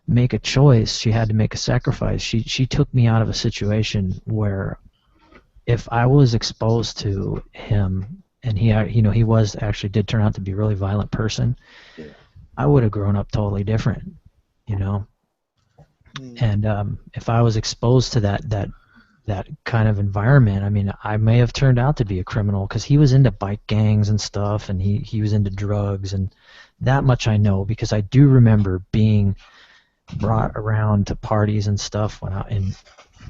make a choice. She had to make a sacrifice. She took me out of a situation where if I was exposed to him, and he was actually did turn out to be a really violent person, Yeah. I would have grown up totally different, you know. And if I was exposed to that kind of environment, I mean, I may have turned out to be a criminal, because he was into bike gangs and stuff, and he was into drugs, and that much I know, because I do remember being brought around to parties and stuff when I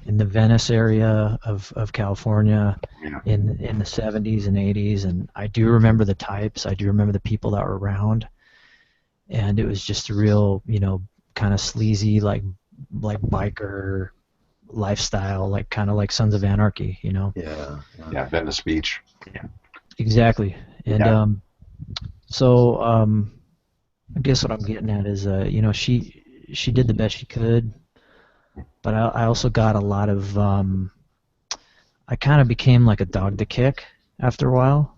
in the Venice area of California in the 70s and 80s, and I do remember the types. I do remember the people that were around, and it was just a real, you know, kind of sleazy, like biker lifestyle, like kind of like Sons of Anarchy, you know. Yeah, Venice Beach. Yeah. Exactly. And Yeah. so I guess what I'm getting at is, you know, she did the best she could, but I also got a lot of I kind of became like a dog to kick after a while,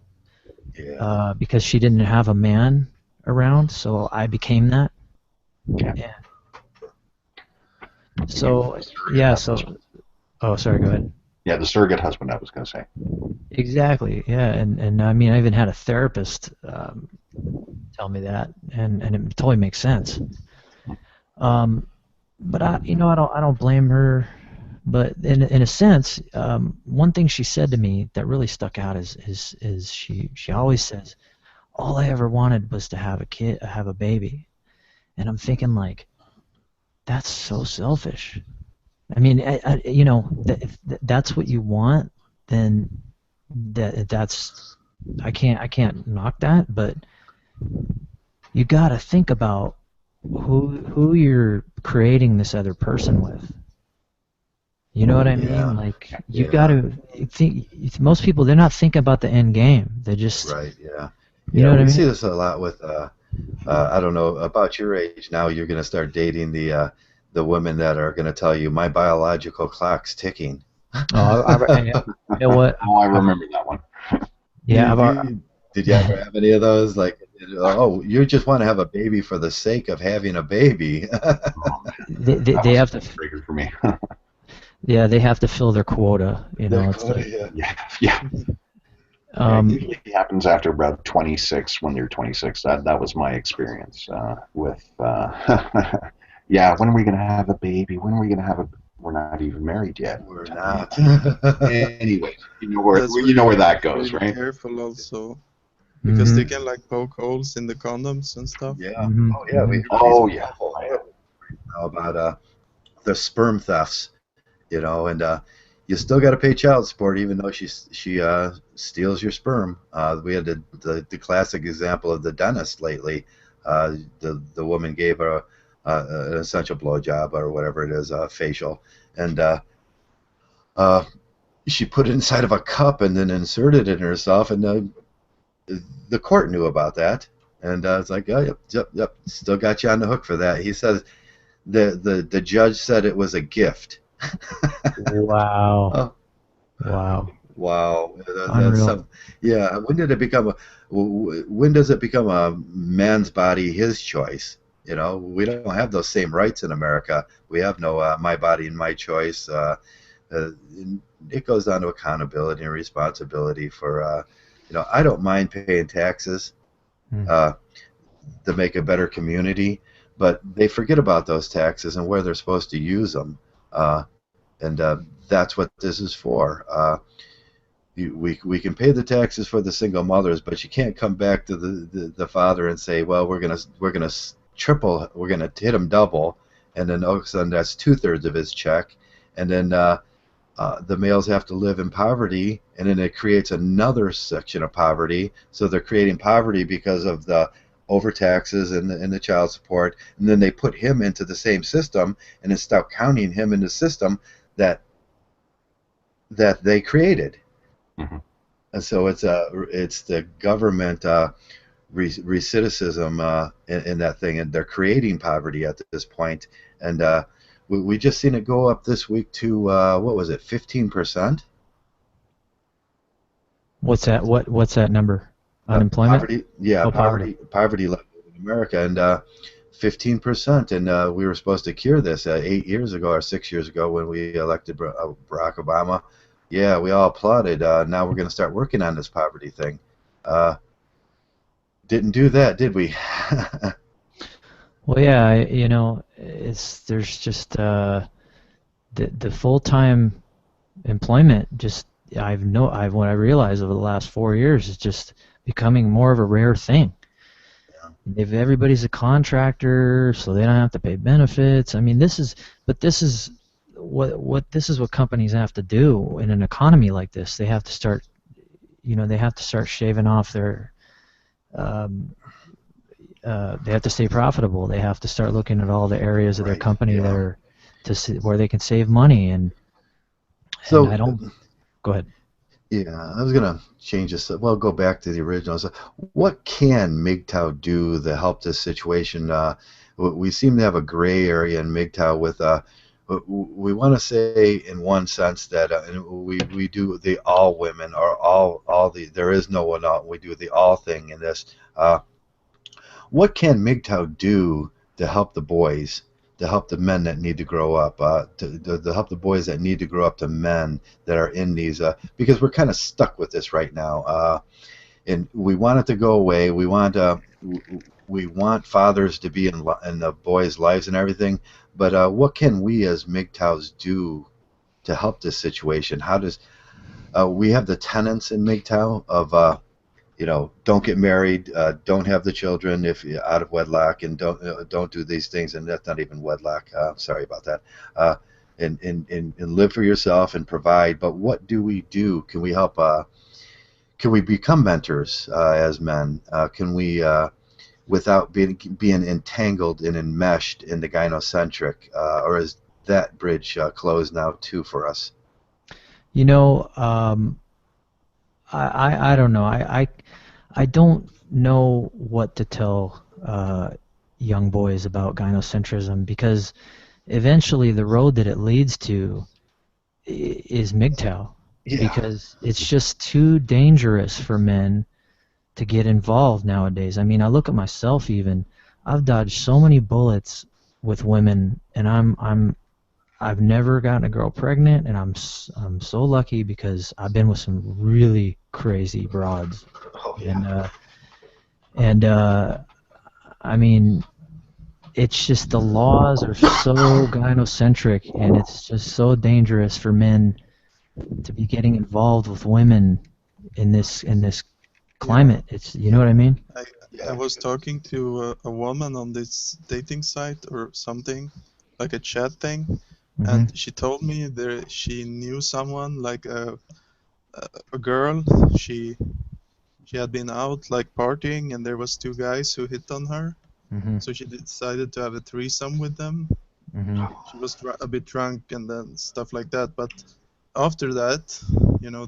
because she didn't have a man around, so I became that. Yeah. So yeah, so oh, sorry, go ahead. Yeah, the surrogate husband, I was going to say. Exactly, yeah, and I mean, I even had a therapist tell me that, and it totally makes sense. But you know, I don't blame her. But in a sense, one thing she said to me that really stuck out is she always says, all I ever wanted was to have a baby, and I'm thinking, like, that's so selfish. I mean, you know, if that's what you want, then that's I can't knock that, but you got to think about who you're creating this other person with. You know what I mean? Like, you got to think. Most people, they're not thinking about the end game. They're just Right. Yeah. You know what I we mean? see this a lot with. I don't know about your age now. You're going to start dating the women that are going to tell you my biological clock's ticking. You know what? Oh, I remember that one. Yeah, Did you ever have any of those? Like, Oh, you just want to have a baby for the sake of having a baby. They have to, Trigger for me. yeah, they have to fill their quota. You know, it's like, Yeah, yeah. It usually happens after about 26, when you're 26. That was my experience with. Yeah, when are we gonna have a baby? When are we gonna have a? We're not even married yet. We're not. Anyway, That's where you know you where have that to be goes, really right? careful also, because mhm, they can like poke holes in the condoms and stuff. Yeah. mhm, Oh, yeah. mhm. Everybody's Oh yeah. awful Oh yeah. now about the sperm thefts, and you still got to pay child support even though she steals your sperm. We had the classic example of the dentist lately. The woman gave her an essential blowjob or whatever it is, facial, and uh, she put it inside of a cup and then inserted it in herself, and the court knew about that. And it's like, oh, yep, still got you on the hook for that. He says the judge said it was a gift. Wow. Oh, Wow. wow. That's Unreal. some, yeah. When does it become a man's body, his choice? We don't have those same rights in America. We have no my body and my choice. Uh, it goes down to accountability and responsibility for, I don't mind paying taxes Hmm. to make a better community, but they forget about those taxes and where they're supposed to use them. And that's what this is for. We can pay the taxes for the single mothers, but you can't come back to the father and say, well, we're gonna triple, we're gonna hit him double, and then all of a sudden that's 2/3 of his check, and then the males have to live in poverty, and then it creates another section of poverty. So they're creating poverty because of the overtaxes and the child support, and then they put him into the same system, and then start counting him in the system that they created. Mhm. And so it's the government recidivism in that thing, and they're creating poverty at this point. And we just seen it go up this week to what was it, 15%? What's that? What's that number? Unemployment? Poverty, yeah, Oh, poverty. poverty level in America, and 15%. And we were supposed to cure this 8 years ago or 6 years ago when we elected Barack Obama. Yeah, we all applauded. Now we're going to start working on this poverty thing. Uh, didn't do that, did we? Well, yeah, there's just the full-time employment just what I realized over the last 4 years is just becoming more of a rare thing. If everybody's a contractor, so they don't have to pay benefits. I mean, this is what companies have to do in an economy like this. They have to start, shaving off their. They have to stay profitable. They have to start looking at all the areas of their Right. company that Yeah. are where they can save money and So I don't. Go ahead. yeah, I was gonna change this. Well, go back to the original. So, what can Mgtow do to help this situation? We seem to have a gray area in Mgtow with. We want to say in one sense that we do the all women or all the, there is no one out. We do the all thing in this. What can Mgtow do to help the boys, to help the men that need to grow up, to help the boys that need to grow up to men that are in these, because we're kind of stuck with this right now, and we want it to go away. We want fathers to be in the boys' lives and everything, but what can we as Mgtows do to help this situation? How does we have the tenets in Mgtow of don't get married, don't have the children if you're out of wedlock, and don't do these things. And that's not even wedlock. Sorry about that. And live for yourself and provide. But what do we do? Can we help? Can we become mentors as men? Can we, without being entangled and enmeshed in the gynocentric, or is that bridge closed now too for us? You know, I don't know. I don't know what to tell young boys about gynocentrism because eventually the road that it leads to is MGTOW Yeah. because it's just too dangerous for men to get involved nowadays. I mean, I look at myself even. I've dodged so many bullets with women, and I've never gotten a girl pregnant, and I'm so lucky because I've been with some really crazy broads. Oh yeah. And I mean, it's just the laws are so gynocentric, and it's just so dangerous for men to be getting involved with women in this Yeah. climate. It's, you know what I mean? I Yeah. I was talking to a woman on this dating site or something, like a chat thing, Hmm. and she told me there she knew someone like a girl. She she had been out like partying, and there was two guys who hit on her. Hmm. So she decided to have a threesome with them. Hmm. She was a bit drunk and then stuff like that. But after that,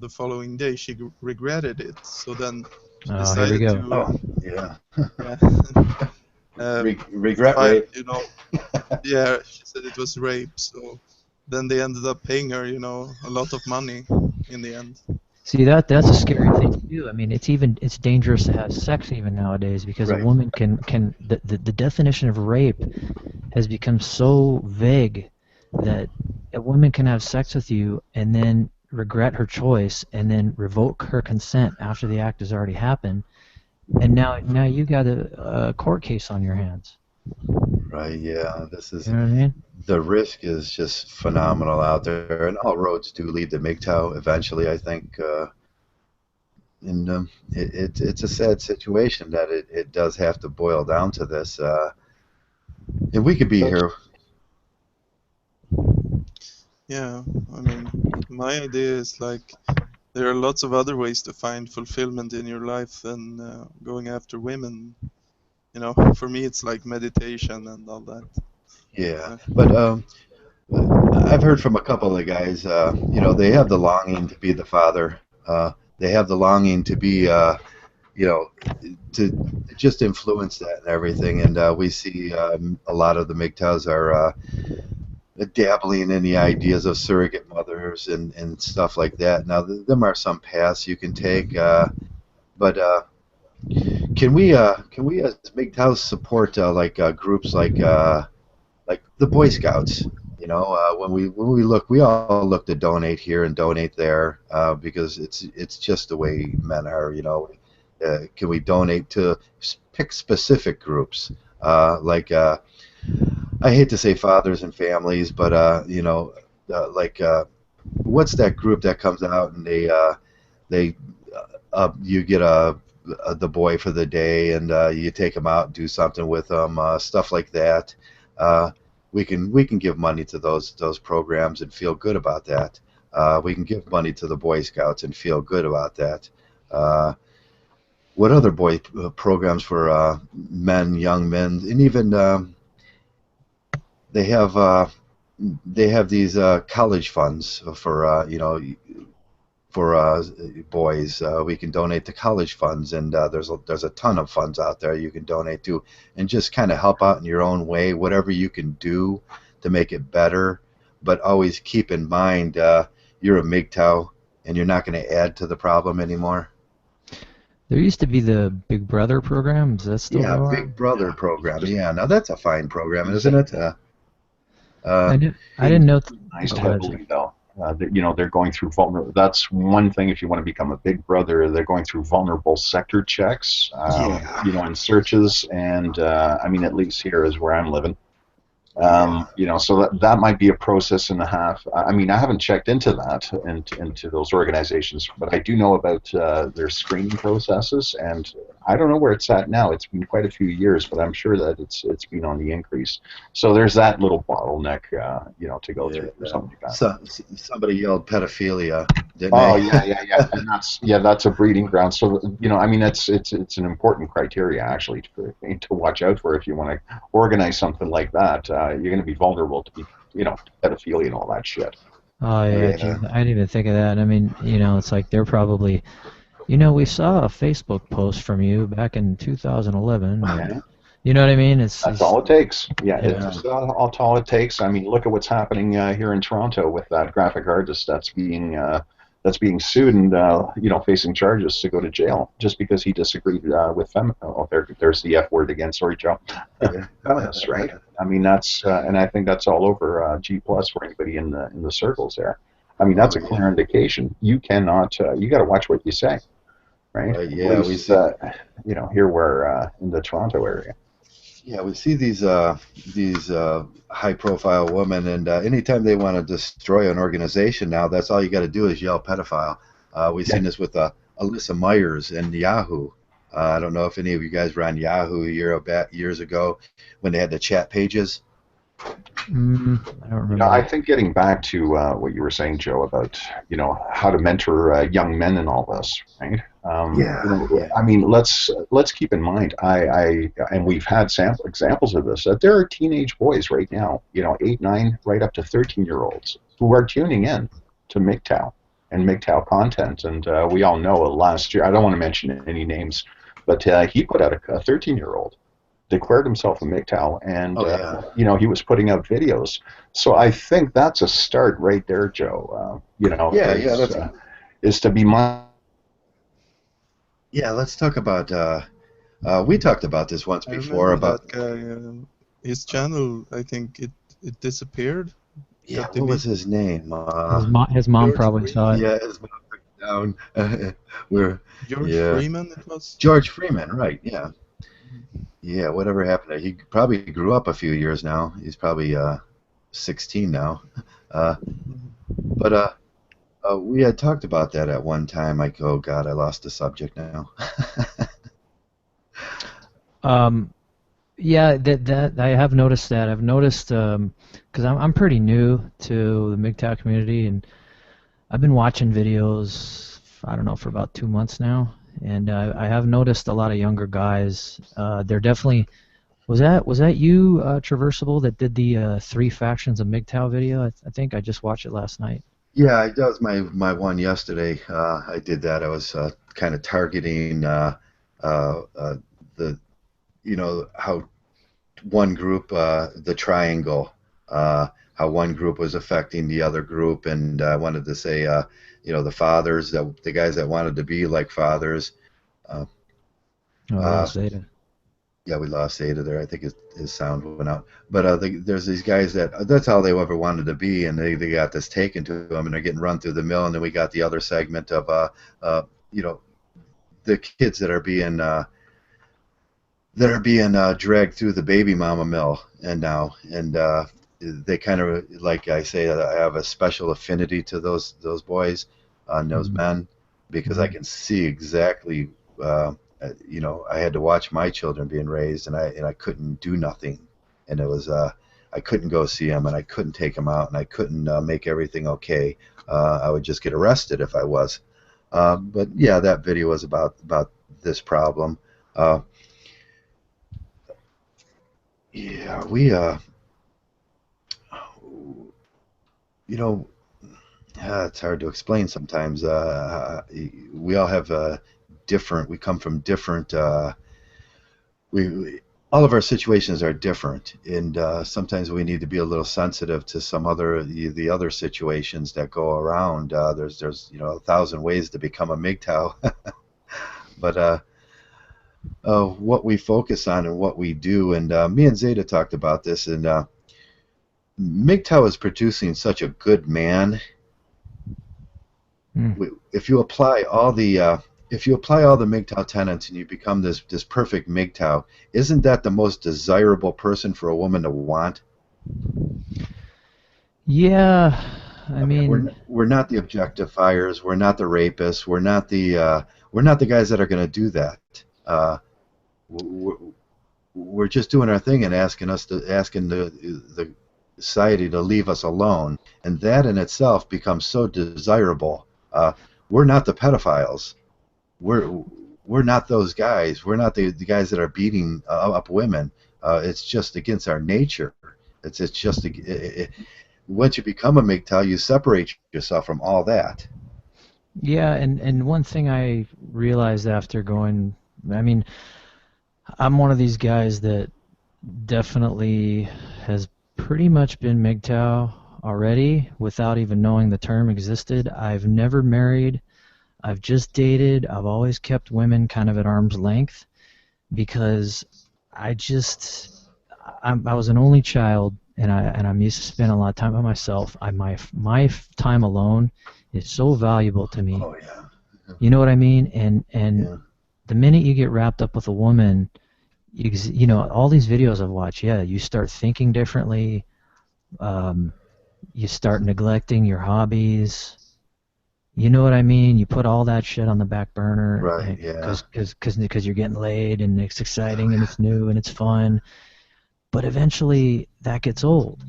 the following day she regretted it. So then she Oh, here we decided go. to, Oh yeah. yeah, Regret file, rape. yeah, she said it was rape. So then they ended up paying her, a lot of money in the end. See, that's a scary thing too. I mean, it's dangerous to have sex even nowadays because a Right. woman can the definition of rape has become so vague that a woman can have sex with you and then regret her choice and then revoke her consent after the act has already happened, and now you got a court case on your hands. Right. Yeah. This is You know what I mean? the risk is just phenomenal out there, and all roads do lead to Mgtow eventually. I think, and it's a sad situation that it does have to boil down to this. And we could be here. Yeah, I mean, my idea is like there are lots of other ways to find fulfillment in your life than going after women. For me, it's like meditation and all that. Yeah, Uh, but I've heard from a couple of guys. They have the longing to be the father. They have the longing to be, you know, to just influence that and everything. And we see a lot of the MGTOWs are dabbling in the ideas of surrogate mothers and stuff like that. Now, them are some paths you can take, but can we as MGTOWs support groups like the Boy Scouts? When we look, we all look to donate here and donate there because it's just the way men are. Can we donate to pick specific groups like I hate to say fathers and families, but like what's that group that comes out and they you get the boy for the day and you take him out and do something with them, stuff like that. Uh, we can give money to those programs and feel good about that. We can give money to the Boy Scouts and feel good about that. Uh, what other boy programs for men, young men, and even they have uh, they have these college funds for boys. We can donate to college funds, and there's a ton of funds out there you can donate to, and just kind of help out in your own way, whatever you can do to make it better. But always keep in mind you're a MGTOW, and you're not going to add to the problem anymore. There used to be the Big Brother program. Is that still Yeah, going on? Big Brother program. Yeah, now that's a fine program, isn't it? I Uh, did. I didn't know. Organized Oh, go ahead, sir. heavily, though. They're going through vulnerable. That's one thing. If you want to become a big brother, they're going through vulnerable sector checks. yeah, And searches, and I mean, at least here is where I'm living. yeah. So that might be a process and a half. I mean, I haven't checked into that into those organizations, but I do know about their screening processes, and I don't know where it's at now. It's been quite a few years, but I'm sure that it's been on the increase. So there's that little bottleneck, to go Yeah, through for something like that. somebody yelled pedophilia, didn't Oh they? yeah, yeah, yeah, and that's a breeding ground. So I mean, it's an important criteria actually to watch out for if you want to organize something like that. You're going to be vulnerable to pedophilia and all that shit. Oh yeah, Yeah, geez, I didn't even think of that. I mean, it's like they're probably, we saw a Facebook post from you back in 2011, or Yeah, you know what I mean? that's all it takes. Yeah, it's Yeah. just all it takes. I mean, look at what's happening here in Toronto with that graphic artist that's being that's being sued and facing charges to go to jail just because he disagreed with there's the F word again. Sorry, Joe. Feminists, right? I mean, that's and I think that's all over G plus for anybody in the circles there. I mean, that's a clear indication. You cannot. You got to watch what you say, right? Yeah, at least, here we're in the Toronto area. Yeah, we see these high-profile women, and anytime they want to destroy an organization now, that's all you got to do is yell pedophile. We've seen this with Alyssa Myers and Yahoo. I don't know if any of you guys were on Yahoo years ago when they had the chat pages. I don't remember. I think getting back to what you were saying, Joe, about how to mentor young men and all this, right? I mean, let's keep in mind, and we've had sample examples of this, that there are teenage boys right now, 8, 9, right up to 13-year-olds who are tuning in to Mgtow and Mgtow content, and we all know last year, I don't want to mention any names, but he put out a 13-year-old. Declared himself a Mgtow, and he was putting out videos. So I think that's a start right there, Joe. Is to be mindful. Yeah, let's talk about. We talked about this once before about that guy. His channel, I think it disappeared. Yeah, what was his name? His mom George probably saw it. Yeah, his mom took it down. George Freeman, it was. George Freeman, right? Yeah. Yeah, whatever happened? He probably grew up a few years now. He's probably 16 now. But we had talked about that at one time. Oh God, I lost the subject now. Yeah, that I have noticed that. I've noticed because I'm pretty new to the Mgtow community, and I've been watching videos, I don't know, for about 2 months now. And I have noticed a lot of younger guys. They're definitely. Was that you, Traversable, that did the 3 factions of Mgtow video? I think I just watched it last night. Yeah, that was my one yesterday. I did that. I was kind of targeting the how one group, the triangle, how one group was affecting the other group, and I wanted to say the fathers, the guys that wanted to be like fathers. Zeta. Yeah, we lost Zeta there. I think his sound went out. But there's these guys that's all they ever wanted to be, and they got this taken to them, and they're getting run through the mill. And then we got the other segment of the kids that are being dragged through the baby mama mill, and they kind of, like I say, I have a special affinity to those boys and those men, because I can see exactly. I had to watch my children being raised, and I couldn't do nothing, and it was I couldn't go see them, and I couldn't take them out, and I couldn't make everything okay. I would just get arrested if I was. But yeah, that video was about this problem. Yeah, we it's hard to explain sometimes. We all have different. We come from different. All of our situations are different, and sometimes we need to be a little sensitive to some the other situations that go around. There's 1,000 ways to become a Mgtow, but what we focus on and what we do, and me and Zeta talked about this, and Mgtow is producing such a good man. If you apply all the Mgtow tenets and you become this perfect Mgtow, isn't that the most desirable person for a woman to want? Yeah, I mean, we're not the objectifiers, we're not the rapists, we're not the guys that are going to do that. We're just doing our thing and asking the society to leave us alone, and that in itself becomes so desirable. We're not the pedophiles. We're not those guys. We're not the guys that are beating up women. It's just against our nature. It's just once you become a Mgtow, you separate yourself from all that. Yeah, and one thing I realized after going, I mean, I'm one of these guys that definitely has pretty much been Mgtow already without even knowing the term existed. I've never married. I've just dated. I've always kept women kind of at arm's length because I was an only child, and I'm used to spending a lot of time by myself. My time alone is so valuable to me. Oh yeah. You know what I mean? And Yeah. the minute you get wrapped up with a woman, you know, all these videos I've watched, yeah, you start thinking differently. You start neglecting your hobbies. You know what I mean? You put all that shit on the back burner Right. Yeah. because you're getting laid and it's exciting and it's new and it's fun. But eventually that gets old.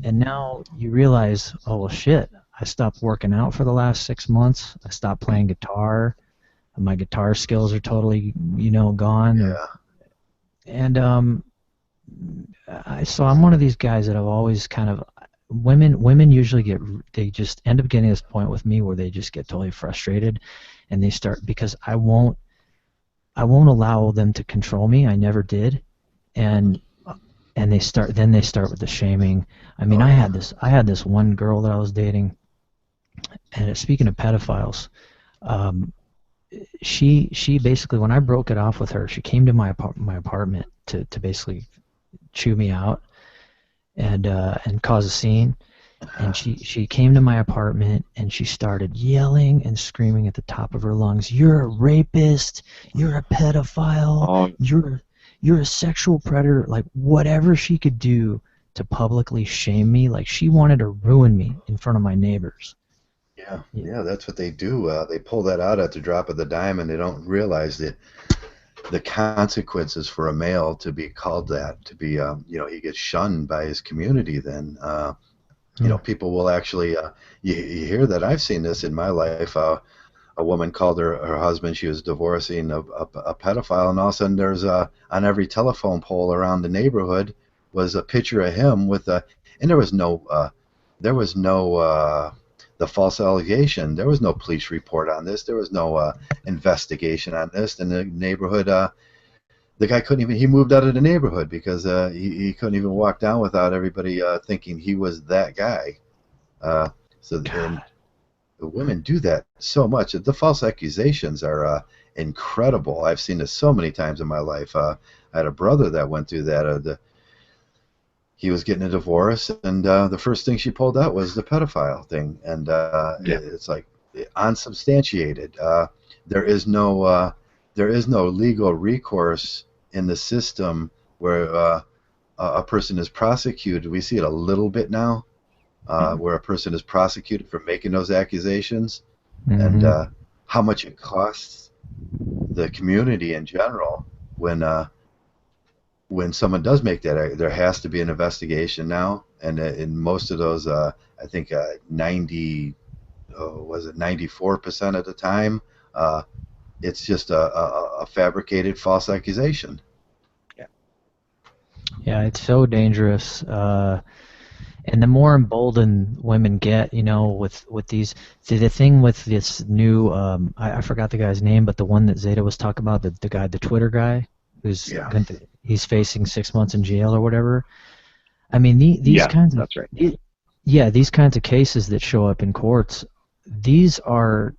And now you realize, oh, well, shit, I stopped working out for the last 6 months. I stopped playing guitar. My guitar skills are totally, you know, gone. Yeah. And so I'm one of these guys that I've always kind of women usually they just end up getting to this point with me where they just get totally frustrated, and they start because I won't allow them to control me. I never did, and they start with the shaming. I mean, I had this one girl that I was dating, and speaking of pedophiles, she basically, when I broke it off with her, she came to my apartment to basically chew me out and cause a scene. And she came to my apartment and she started yelling and screaming at the top of her lungs, "You're a rapist, you're a pedophile, you're a sexual predator," like whatever she could do to publicly shame me. Like she wanted to ruin me in front of my neighbors. Yeah. Yeah. That's what they do. They pull that out at the drop of the dime, and they don't realize the consequences for a male to be called that, to be, you know, he gets shunned by his community. Then, you know, people will actually, you hear that. I've seen this in my life. A woman called her husband, she was divorcing a pedophile, and all of a sudden there's on every telephone pole around the neighborhood was a picture of him with a, and there was no the false allegation. There was no police report on this. There was no investigation on this. In the neighborhood, the guy couldn't even, he moved out of the neighborhood because he couldn't even walk down without everybody thinking he was that guy. And the women do that so much. The false accusations are incredible. I've seen this so many times in my life. I had a brother that went through that. He was getting a divorce, and the first thing she pulled out was the pedophile thing, and it's like unsubstantiated. There is no legal recourse in the system where a person is prosecuted. We see it a little bit now, where a person is prosecuted for making those accusations, and how much it costs the community in general when someone does make that. There has to be an investigation now, and in most of those, I think 94% of the time, it's just a fabricated false accusation. Yeah, it's so dangerous. And the more emboldened women get, you know, with these, the thing with this new, I forgot the guy's name, but the one that Zeta was talking about, the guy, the Twitter guy, who's he's facing 6 months in jail or whatever. I mean, these kinds of, that's right. These kinds of cases that show up in courts, these are,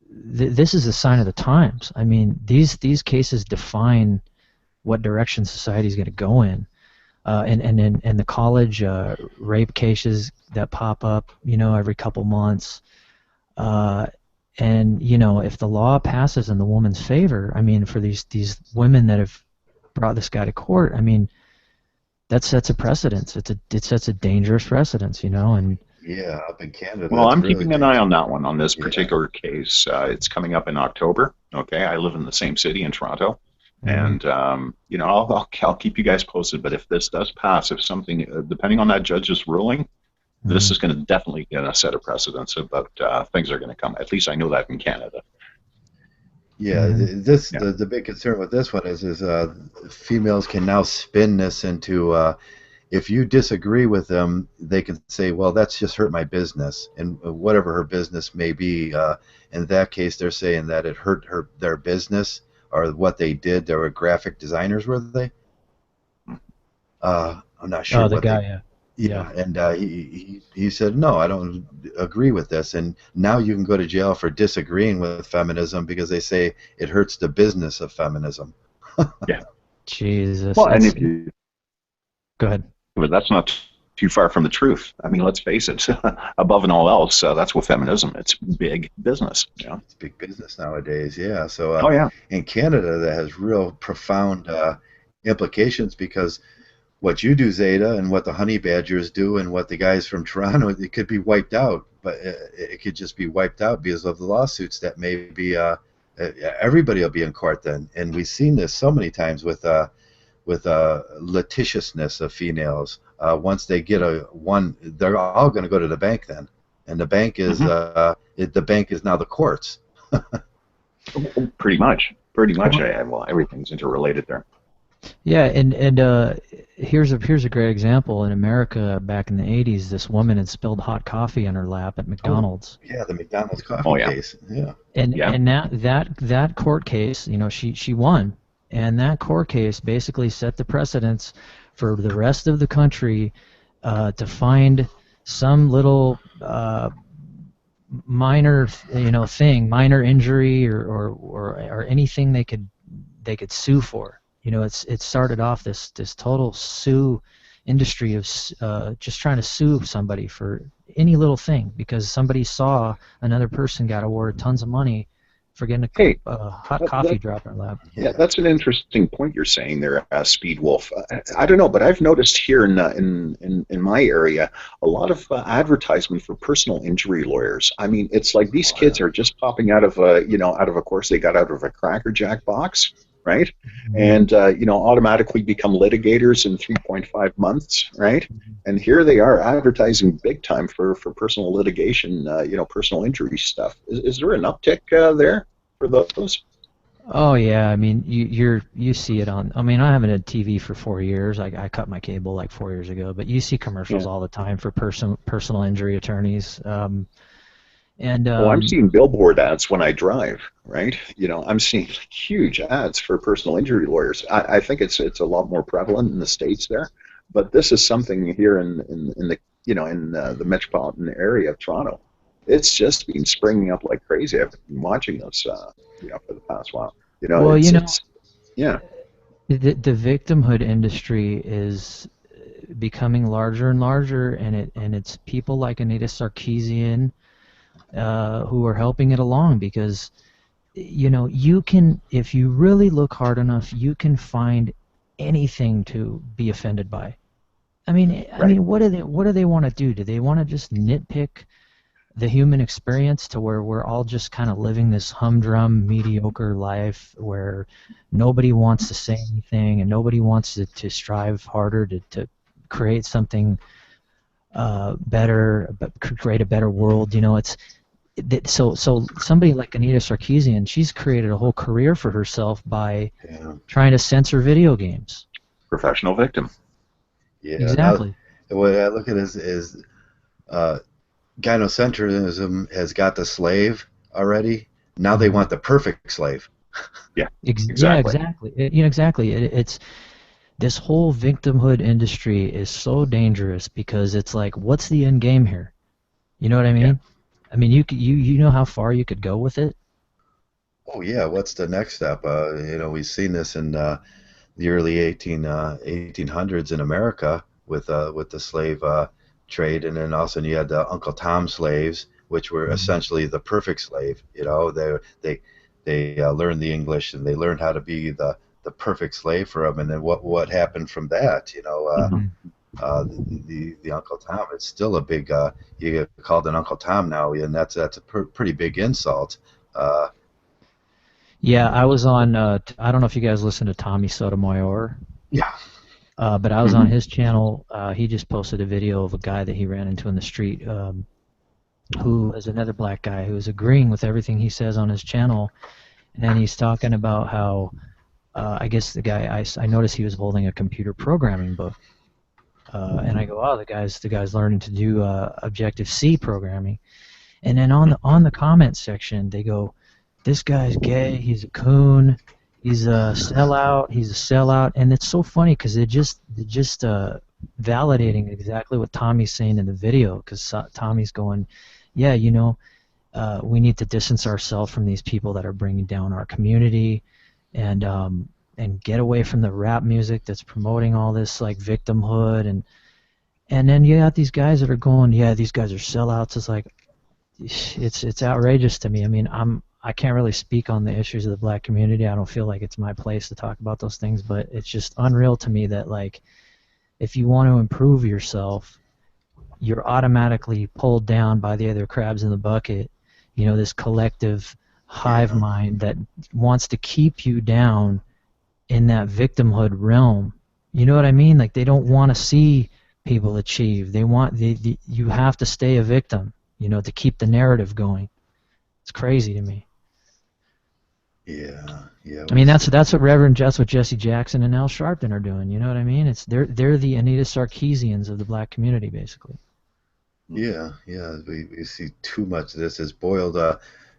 this is a sign of the times. I mean, these cases define what direction society is going to go in. And the college rape cases that pop up, you know, every couple months. And, you know, if the law passes in the woman's favor, I mean, for these women that have brought this guy to court, I mean, that sets a precedence. It sets a dangerous precedence, you know. And yeah, up in Canada. Well, I'm keeping an eye on that one, on this particular case. It's coming up in October. Okay, I live in the same city in Toronto. And, you know, I'll keep you guys posted. But if this does pass, if something, depending on that judge's ruling, this is going to definitely set a precedence about things are going to come. At least I know that in Canada. Yeah, the big concern with this one is females can now spin this into, if you disagree with them, they can say, well, that's just hurt my business, and whatever her business may be. In that case, they're saying that it hurt their business. Or what they did. They were graphic designers, were they? I'm not sure. Oh, the guy, yeah. Yeah, and he said, no, I don't agree with this. And now you can go to jail for disagreeing with feminism because they say it hurts the business of feminism. Yeah. Jesus. Well, and if you, Go ahead. but that's not too far from the truth. I mean, let's face it. Above and all else, that's what feminism. It's big business. Yeah. It's big business nowadays. Yeah. So Oh yeah. in Canada, that has real profound implications because what you do, Zeta, and what the honey badgers do, and what the guys from Toronto, it could be wiped out. But it could just be wiped out because of the lawsuits that may be. Everybody will be in court then, and we've seen this so many times with litigiousness of females. Once they get they're all going to go to the bank then, and the bank is the bank is now the courts. Pretty much. Well, everything's interrelated there. Yeah, and here's a great example. In America, back in the '80s, this woman had spilled hot coffee on her lap at McDonald's. Yeah, the McDonald's coffee case. Yeah. And that court case, she won, and that court case basically set the precedence for the rest of the country to find some little minor minor injury or anything they could sue for. It started off this total sue industry of just trying to sue somebody for any little thing because somebody saw another person got awarded tons of money for getting a hot coffee dropped in their lap. Yeah, that's an interesting point you're saying there, Speed Wolf. I don't know, but I've noticed here in my area a lot of advertisement for personal injury lawyers. I mean, it's like these kids are just popping out of a course they got out of a Cracker Jack box, right? And automatically become litigators in 3.5 months, right? And here they are advertising big time for personal litigation, personal injury stuff. Is there an uptick there for those? Oh yeah, I mean you see it on. I mean I haven't had TV for 4 years. I cut my cable like 4 years ago, but you see commercials all the time for personal injury attorneys. I'm seeing billboard ads when I drive, right? I'm seeing huge ads for personal injury lawyers. I think it's a lot more prevalent in the States there, but this is something here in the metropolitan area of Toronto. It's just been springing up like crazy. I've been watching this, for the past while. The victimhood industry is becoming larger and larger, and it's people like Anita Sarkeesian who are helping it along because you can, if you really look hard enough, you can find anything to be offended by. I mean, what do they want to do? Do they want to just nitpick the human experience to where we're all just kind of living this humdrum, mediocre life where nobody wants to say anything and nobody wants to strive harder to create something better, create a better world? So somebody like Anita Sarkeesian, she's created a whole career for herself by trying to censor video games. Professional victim. Yeah, exactly. The way I look at it is gynocentrism has got the slave already. Now they want the perfect slave. Yeah, exactly. Yeah, exactly. It's this whole victimhood industry is so dangerous because it's like, what's the end game here? You know what I mean? Yeah. I mean, you know how far you could go with it? Oh yeah, what's the next step? We've seen this in the early 1800s in America with the slave trade, and then also you had the Uncle Tom slaves, which were essentially the perfect slave. They learned the English and they learned how to be the perfect slave for them. And then what happened from that? The Uncle Tom, it's still a big, you get called an Uncle Tom now, and that's a pretty big insult. Yeah, I was on, I don't know if you guys listen to Tommy Sotomayor. Yeah. But I was on his channel. He just posted a video of a guy that he ran into in the street who is another black guy who's agreeing with everything he says on his channel. And he's talking about how, I guess the guy, I noticed he was holding a computer programming book. And I go, oh, the guy's learning to do Objective-C programming. And then on the comment section, they go, this guy's gay, he's a coon, he's a sellout, and it's so funny because they just validating exactly what Tommy's saying in the video, because Tommy's going, yeah, you know, we need to distance ourselves from these people that are bringing down our community, and get away from the rap music that's promoting all this like victimhood, and then you got these guys that are going, yeah, these guys are sellouts. It's like, it's outrageous to me. I mean, I can't really speak on the issues of the black community. I don't feel like it's my place to talk about those things, but it's just unreal to me that, like, if you want to improve yourself, you're automatically pulled down by the other crabs in the bucket. You know, this collective hive mind that wants to keep you down in that victimhood realm. You know what I mean? Like, they don't want to see people achieve. They want you have to stay a victim, you know, to keep the narrative going. It's crazy to me. Yeah, yeah. I mean, that's what Jesse Jackson and Al Sharpton are doing. You know what I mean? They're the Anita Sarkeesians of the black community, basically. Yeah, yeah. We see too much of this as boiled.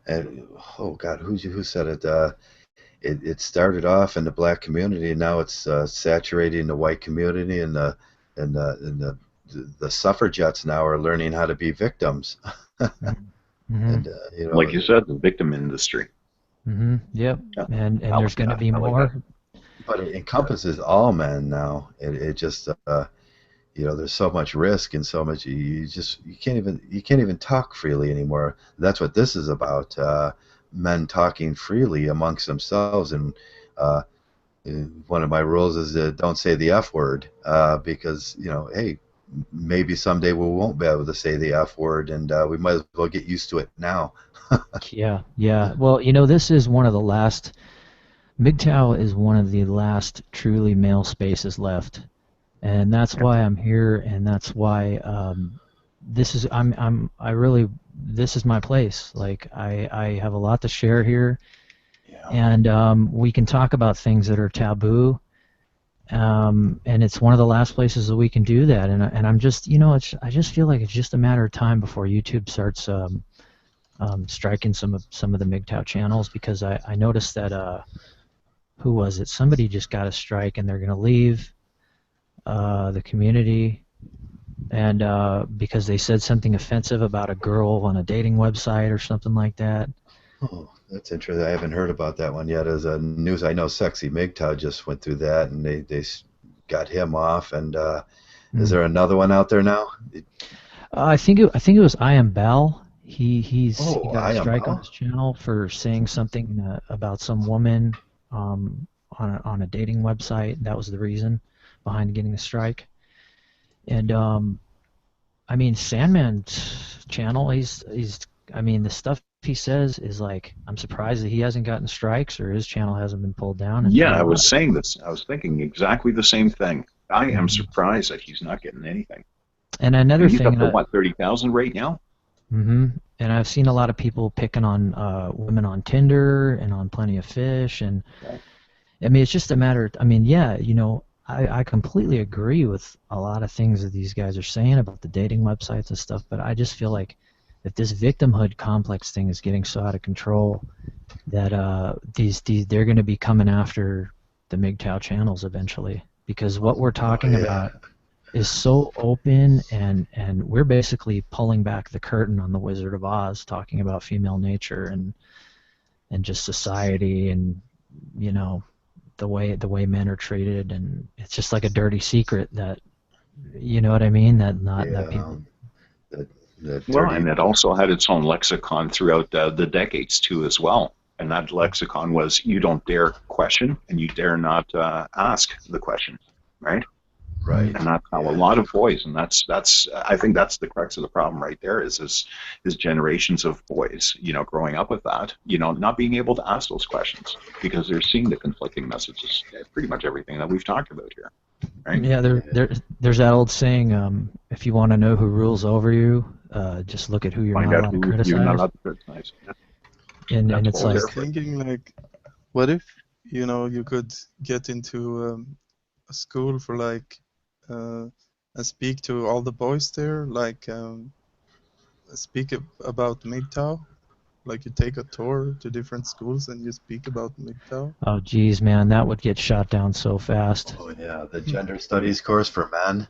And oh God, who said it? It started off in the black community, and now it's saturating the white community, and the suffragettes now are learning how to be victims. Mm-hmm. And you know, Like you said, the victim industry. Mm-hmm. Yep. Yeah. And there's going to be more. but it encompasses all men now. It just you know, there's so much risk and so much you can't even talk freely anymore. That's what this is about. Men talking freely amongst themselves, and one of my rules is that don't say the F word, because, you know, hey, maybe someday we won't be able to say the F word, and we might as well get used to it now. Yeah. Well, you know, this is one of the last. Mgtow is one of the last truly male spaces left, and that's why I'm here, and that's why this is this is my place. Like, I have a lot to share here, and we can talk about things that are taboo, and it's one of the last places that we can do that. And I'm just, you know, I just feel like it's just a matter of time before YouTube starts striking some of the Mgtow channels, because I noticed that who was it? Somebody just got a strike, and they're going to leave the community, and because they said something offensive about a girl on a dating website or something like that. Oh, that's interesting. I haven't heard about that one yet. As a news, I know Sexy Mgtow just went through that, and they got him off. And is there another one out there now? I think it was I Am Bell. He got a strike Bell on his channel for saying something about some woman on a dating website. That was the reason behind getting the strike. And I mean, Sandman's channel, I mean, the stuff he says is like, I'm surprised that he hasn't gotten strikes or his channel hasn't been pulled down. And Yeah, I was saying this. I was thinking exactly the same thing. I am surprised that he's not getting anything. And another he's thing, up to what, 30,000 right now? Mm-hmm. And I've seen a lot of people picking on women on Tinder and on Plenty of Fish, and I mean, it's just a matter. I mean, yeah, you know, I completely agree with a lot of things that these guys are saying about the dating websites and stuff, but I just feel like if this victimhood complex thing is getting so out of control that they're going to be coming after the Mgtow channels eventually, because what we're talking about is so open, and we're basically pulling back the curtain on the Wizard of Oz, talking about female nature and just society, and, you know, the way men are treated, and it's just like a dirty secret that, you know what I mean, that people. Well, and it also had its own lexicon throughout the decades too, as well. And that lexicon was, you don't dare question, and you dare not ask the question, right? Right. And that's how a lot of boys, and that's I think that's the crux of the problem right there, is generations of boys, you know, growing up with that, you know, not being able to ask those questions because they're seeing the conflicting messages, pretty much everything that we've talked about here, right? Yeah, there's that old saying, if you want to know who rules over you, just look at who you're not allowed to criticize. You're not allowed to criticize. Yeah. And it's like, thinking, like, what if, you know, you could get into a school for like and speak to all the boys there, like speak about Mgtow, like you take a tour to different schools and you speak about Mgtow. oh geez, man, that would get shot down so fast. Oh yeah, the gender studies course for men.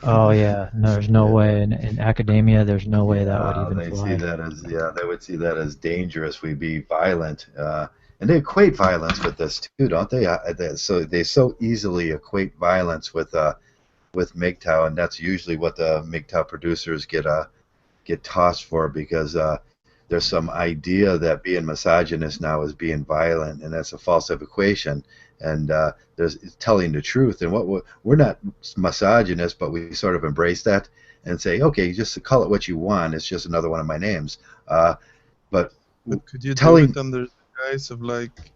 Oh yeah, no, there's no Yeah. way in academia. There's no way that would Yeah, even they see fly. that as they would see that as dangerous. We'd be violent, and they equate violence with this too, don't they? So they so easily equate violence with MGTOW, and that's usually what the MGTOW producers get tossed for because there's some idea that being misogynist now is being violent, and that's a false equation. And there's it's telling the truth, and we're not misogynist, but we sort of embrace that and say, okay, just call it what you want. It's just another one of my names. But But could you do it telling, under the guise of like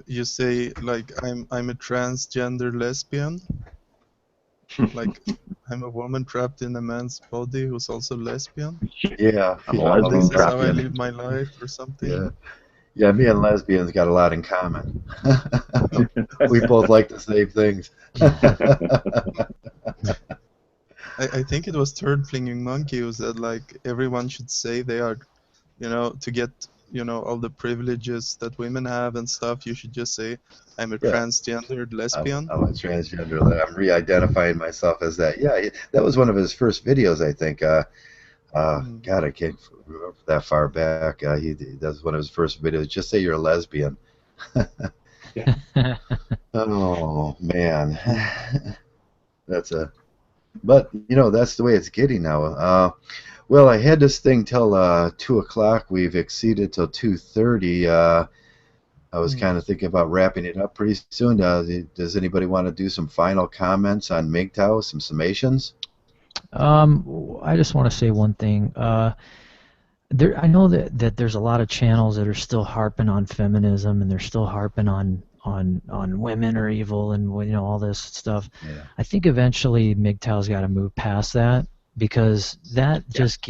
you say like I'm a transgender lesbian, like I'm a woman trapped in a man's body who's also lesbian. yeah, I'm a yeah, And lesbian this is trapped how I in. live my life or something. yeah, yeah. Me and lesbians got a lot in common. We both like the same things. I think it was Turd Flinging Monkey who said like everyone should say they are, to get, all the privileges that women have and stuff, you should just say I'm a Yeah. transgendered lesbian. I'm a transgender. I'm re-identifying myself as that. Yeah, that was one of his first videos, I think. God, I can't remember that far back. That was one of his first videos. Just say you're a lesbian. Oh man, that's a. But that's the way it's getting now. Well, I had this thing till 2 o'clock. We've exceeded till 2:30. I was kind of thinking about wrapping it up pretty soon. Does anybody want to do some final comments on Mgtow, some summations? I just want to say one thing. I know that there's a lot of channels that are still harping on feminism, and they're still harping on women are evil and all this stuff. Yeah. I think eventually MGTOW's got to move past that, because that just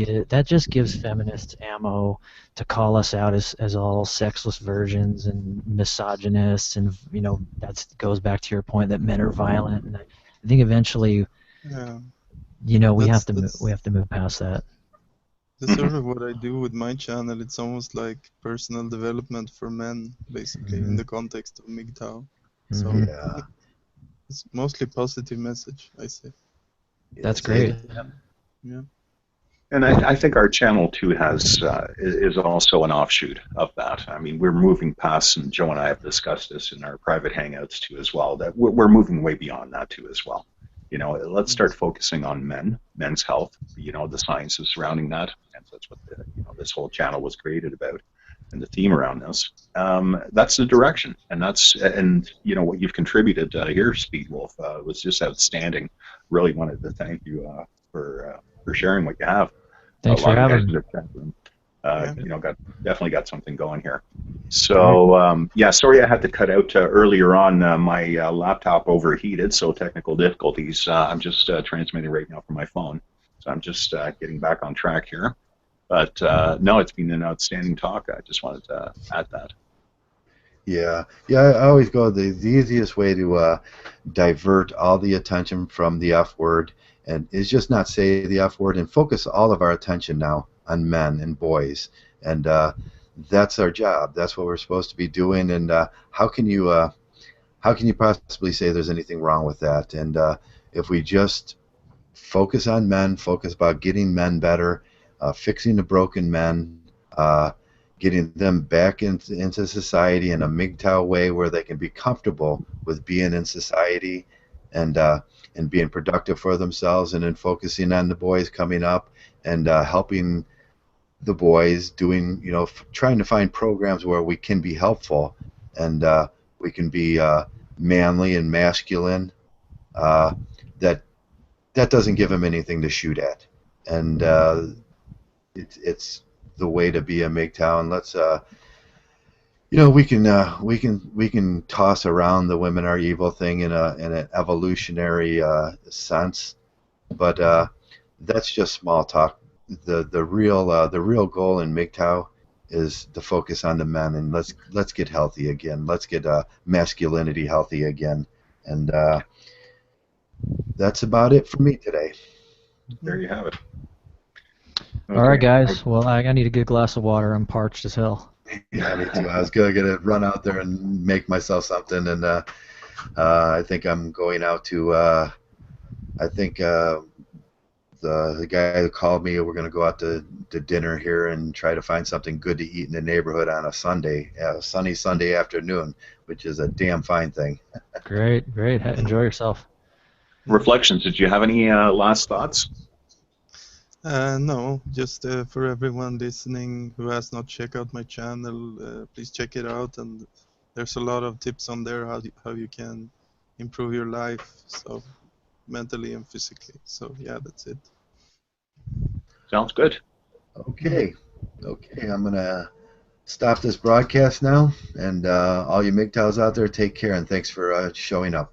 gives feminists ammo to call us out as all sexless virgins and misogynists, and that goes back to your point that men are violent. And I think eventually, Yeah, we have that's to move past that. that's sort of what I do with my channel. It's almost like personal development for men, basically, in the context of MGTOW. So Yeah. it's mostly positive message, I say. That's great. Yeah. And I think our channel too is also an offshoot of that. I mean, we're moving past, and Joe and I have discussed this in our private hangouts too as well, that we're moving way beyond that too as well. Let's start focusing on men's health, the sciences surrounding that. And that's what this whole channel was created about, and the theme around this. That's the direction, and what you've contributed here, Speedwolf, was just outstanding. Really wanted to thank you for sharing what you have. Thanks for having me. Definitely got something going here. So sorry I had to cut out earlier on. My laptop overheated, so technical difficulties. I'm just transmitting right now from my phone, so I'm just getting back on track here. But no, it's been an outstanding talk. I just wanted to add that. Yeah, I always go the easiest way to divert all the attention from the F word and is just not say the F word and focus all of our attention now on men and boys, and that's our job. That's what we're supposed to be doing. And how can you possibly say there's anything wrong with that? And if we just focus on men, focus about getting men better, fixing the broken men. Getting them back into society in a Mgtow way where they can be comfortable with being in society and being productive for themselves, and then focusing on the boys coming up and helping the boys doing, trying to find programs where we can be helpful and we can be manly and masculine. That doesn't give them anything to shoot at, and it's the way to be a Mgtow. And let's we can toss around the women are evil thing in an evolutionary sense, but that's just small talk. The real goal in Mgtow is to focus on the men, and let's get healthy again. Let's get masculinity healthy again, and that's about it for me today. There you have it. Okay. All right, guys. Well, I need a good glass of water. I'm parched as hell. Yeah, me too. I was gonna run out there and make myself something, and I think I'm going out to I think the guy who called me, we're going to go out to dinner here and try to find something good to eat in the neighborhood on a Sunday, sunny Sunday afternoon, which is a damn fine thing. Great, great. Enjoy yourself. Reflections. Did you have any last thoughts? No, just for everyone listening who has not checked out my channel, please check it out. And there's a lot of tips on there how you can improve your life, so mentally and physically. So yeah, that's it. Sounds good. Okay. Okay, I'm going to stop this broadcast now. And all you MGTOWs out there, take care, and thanks for showing up.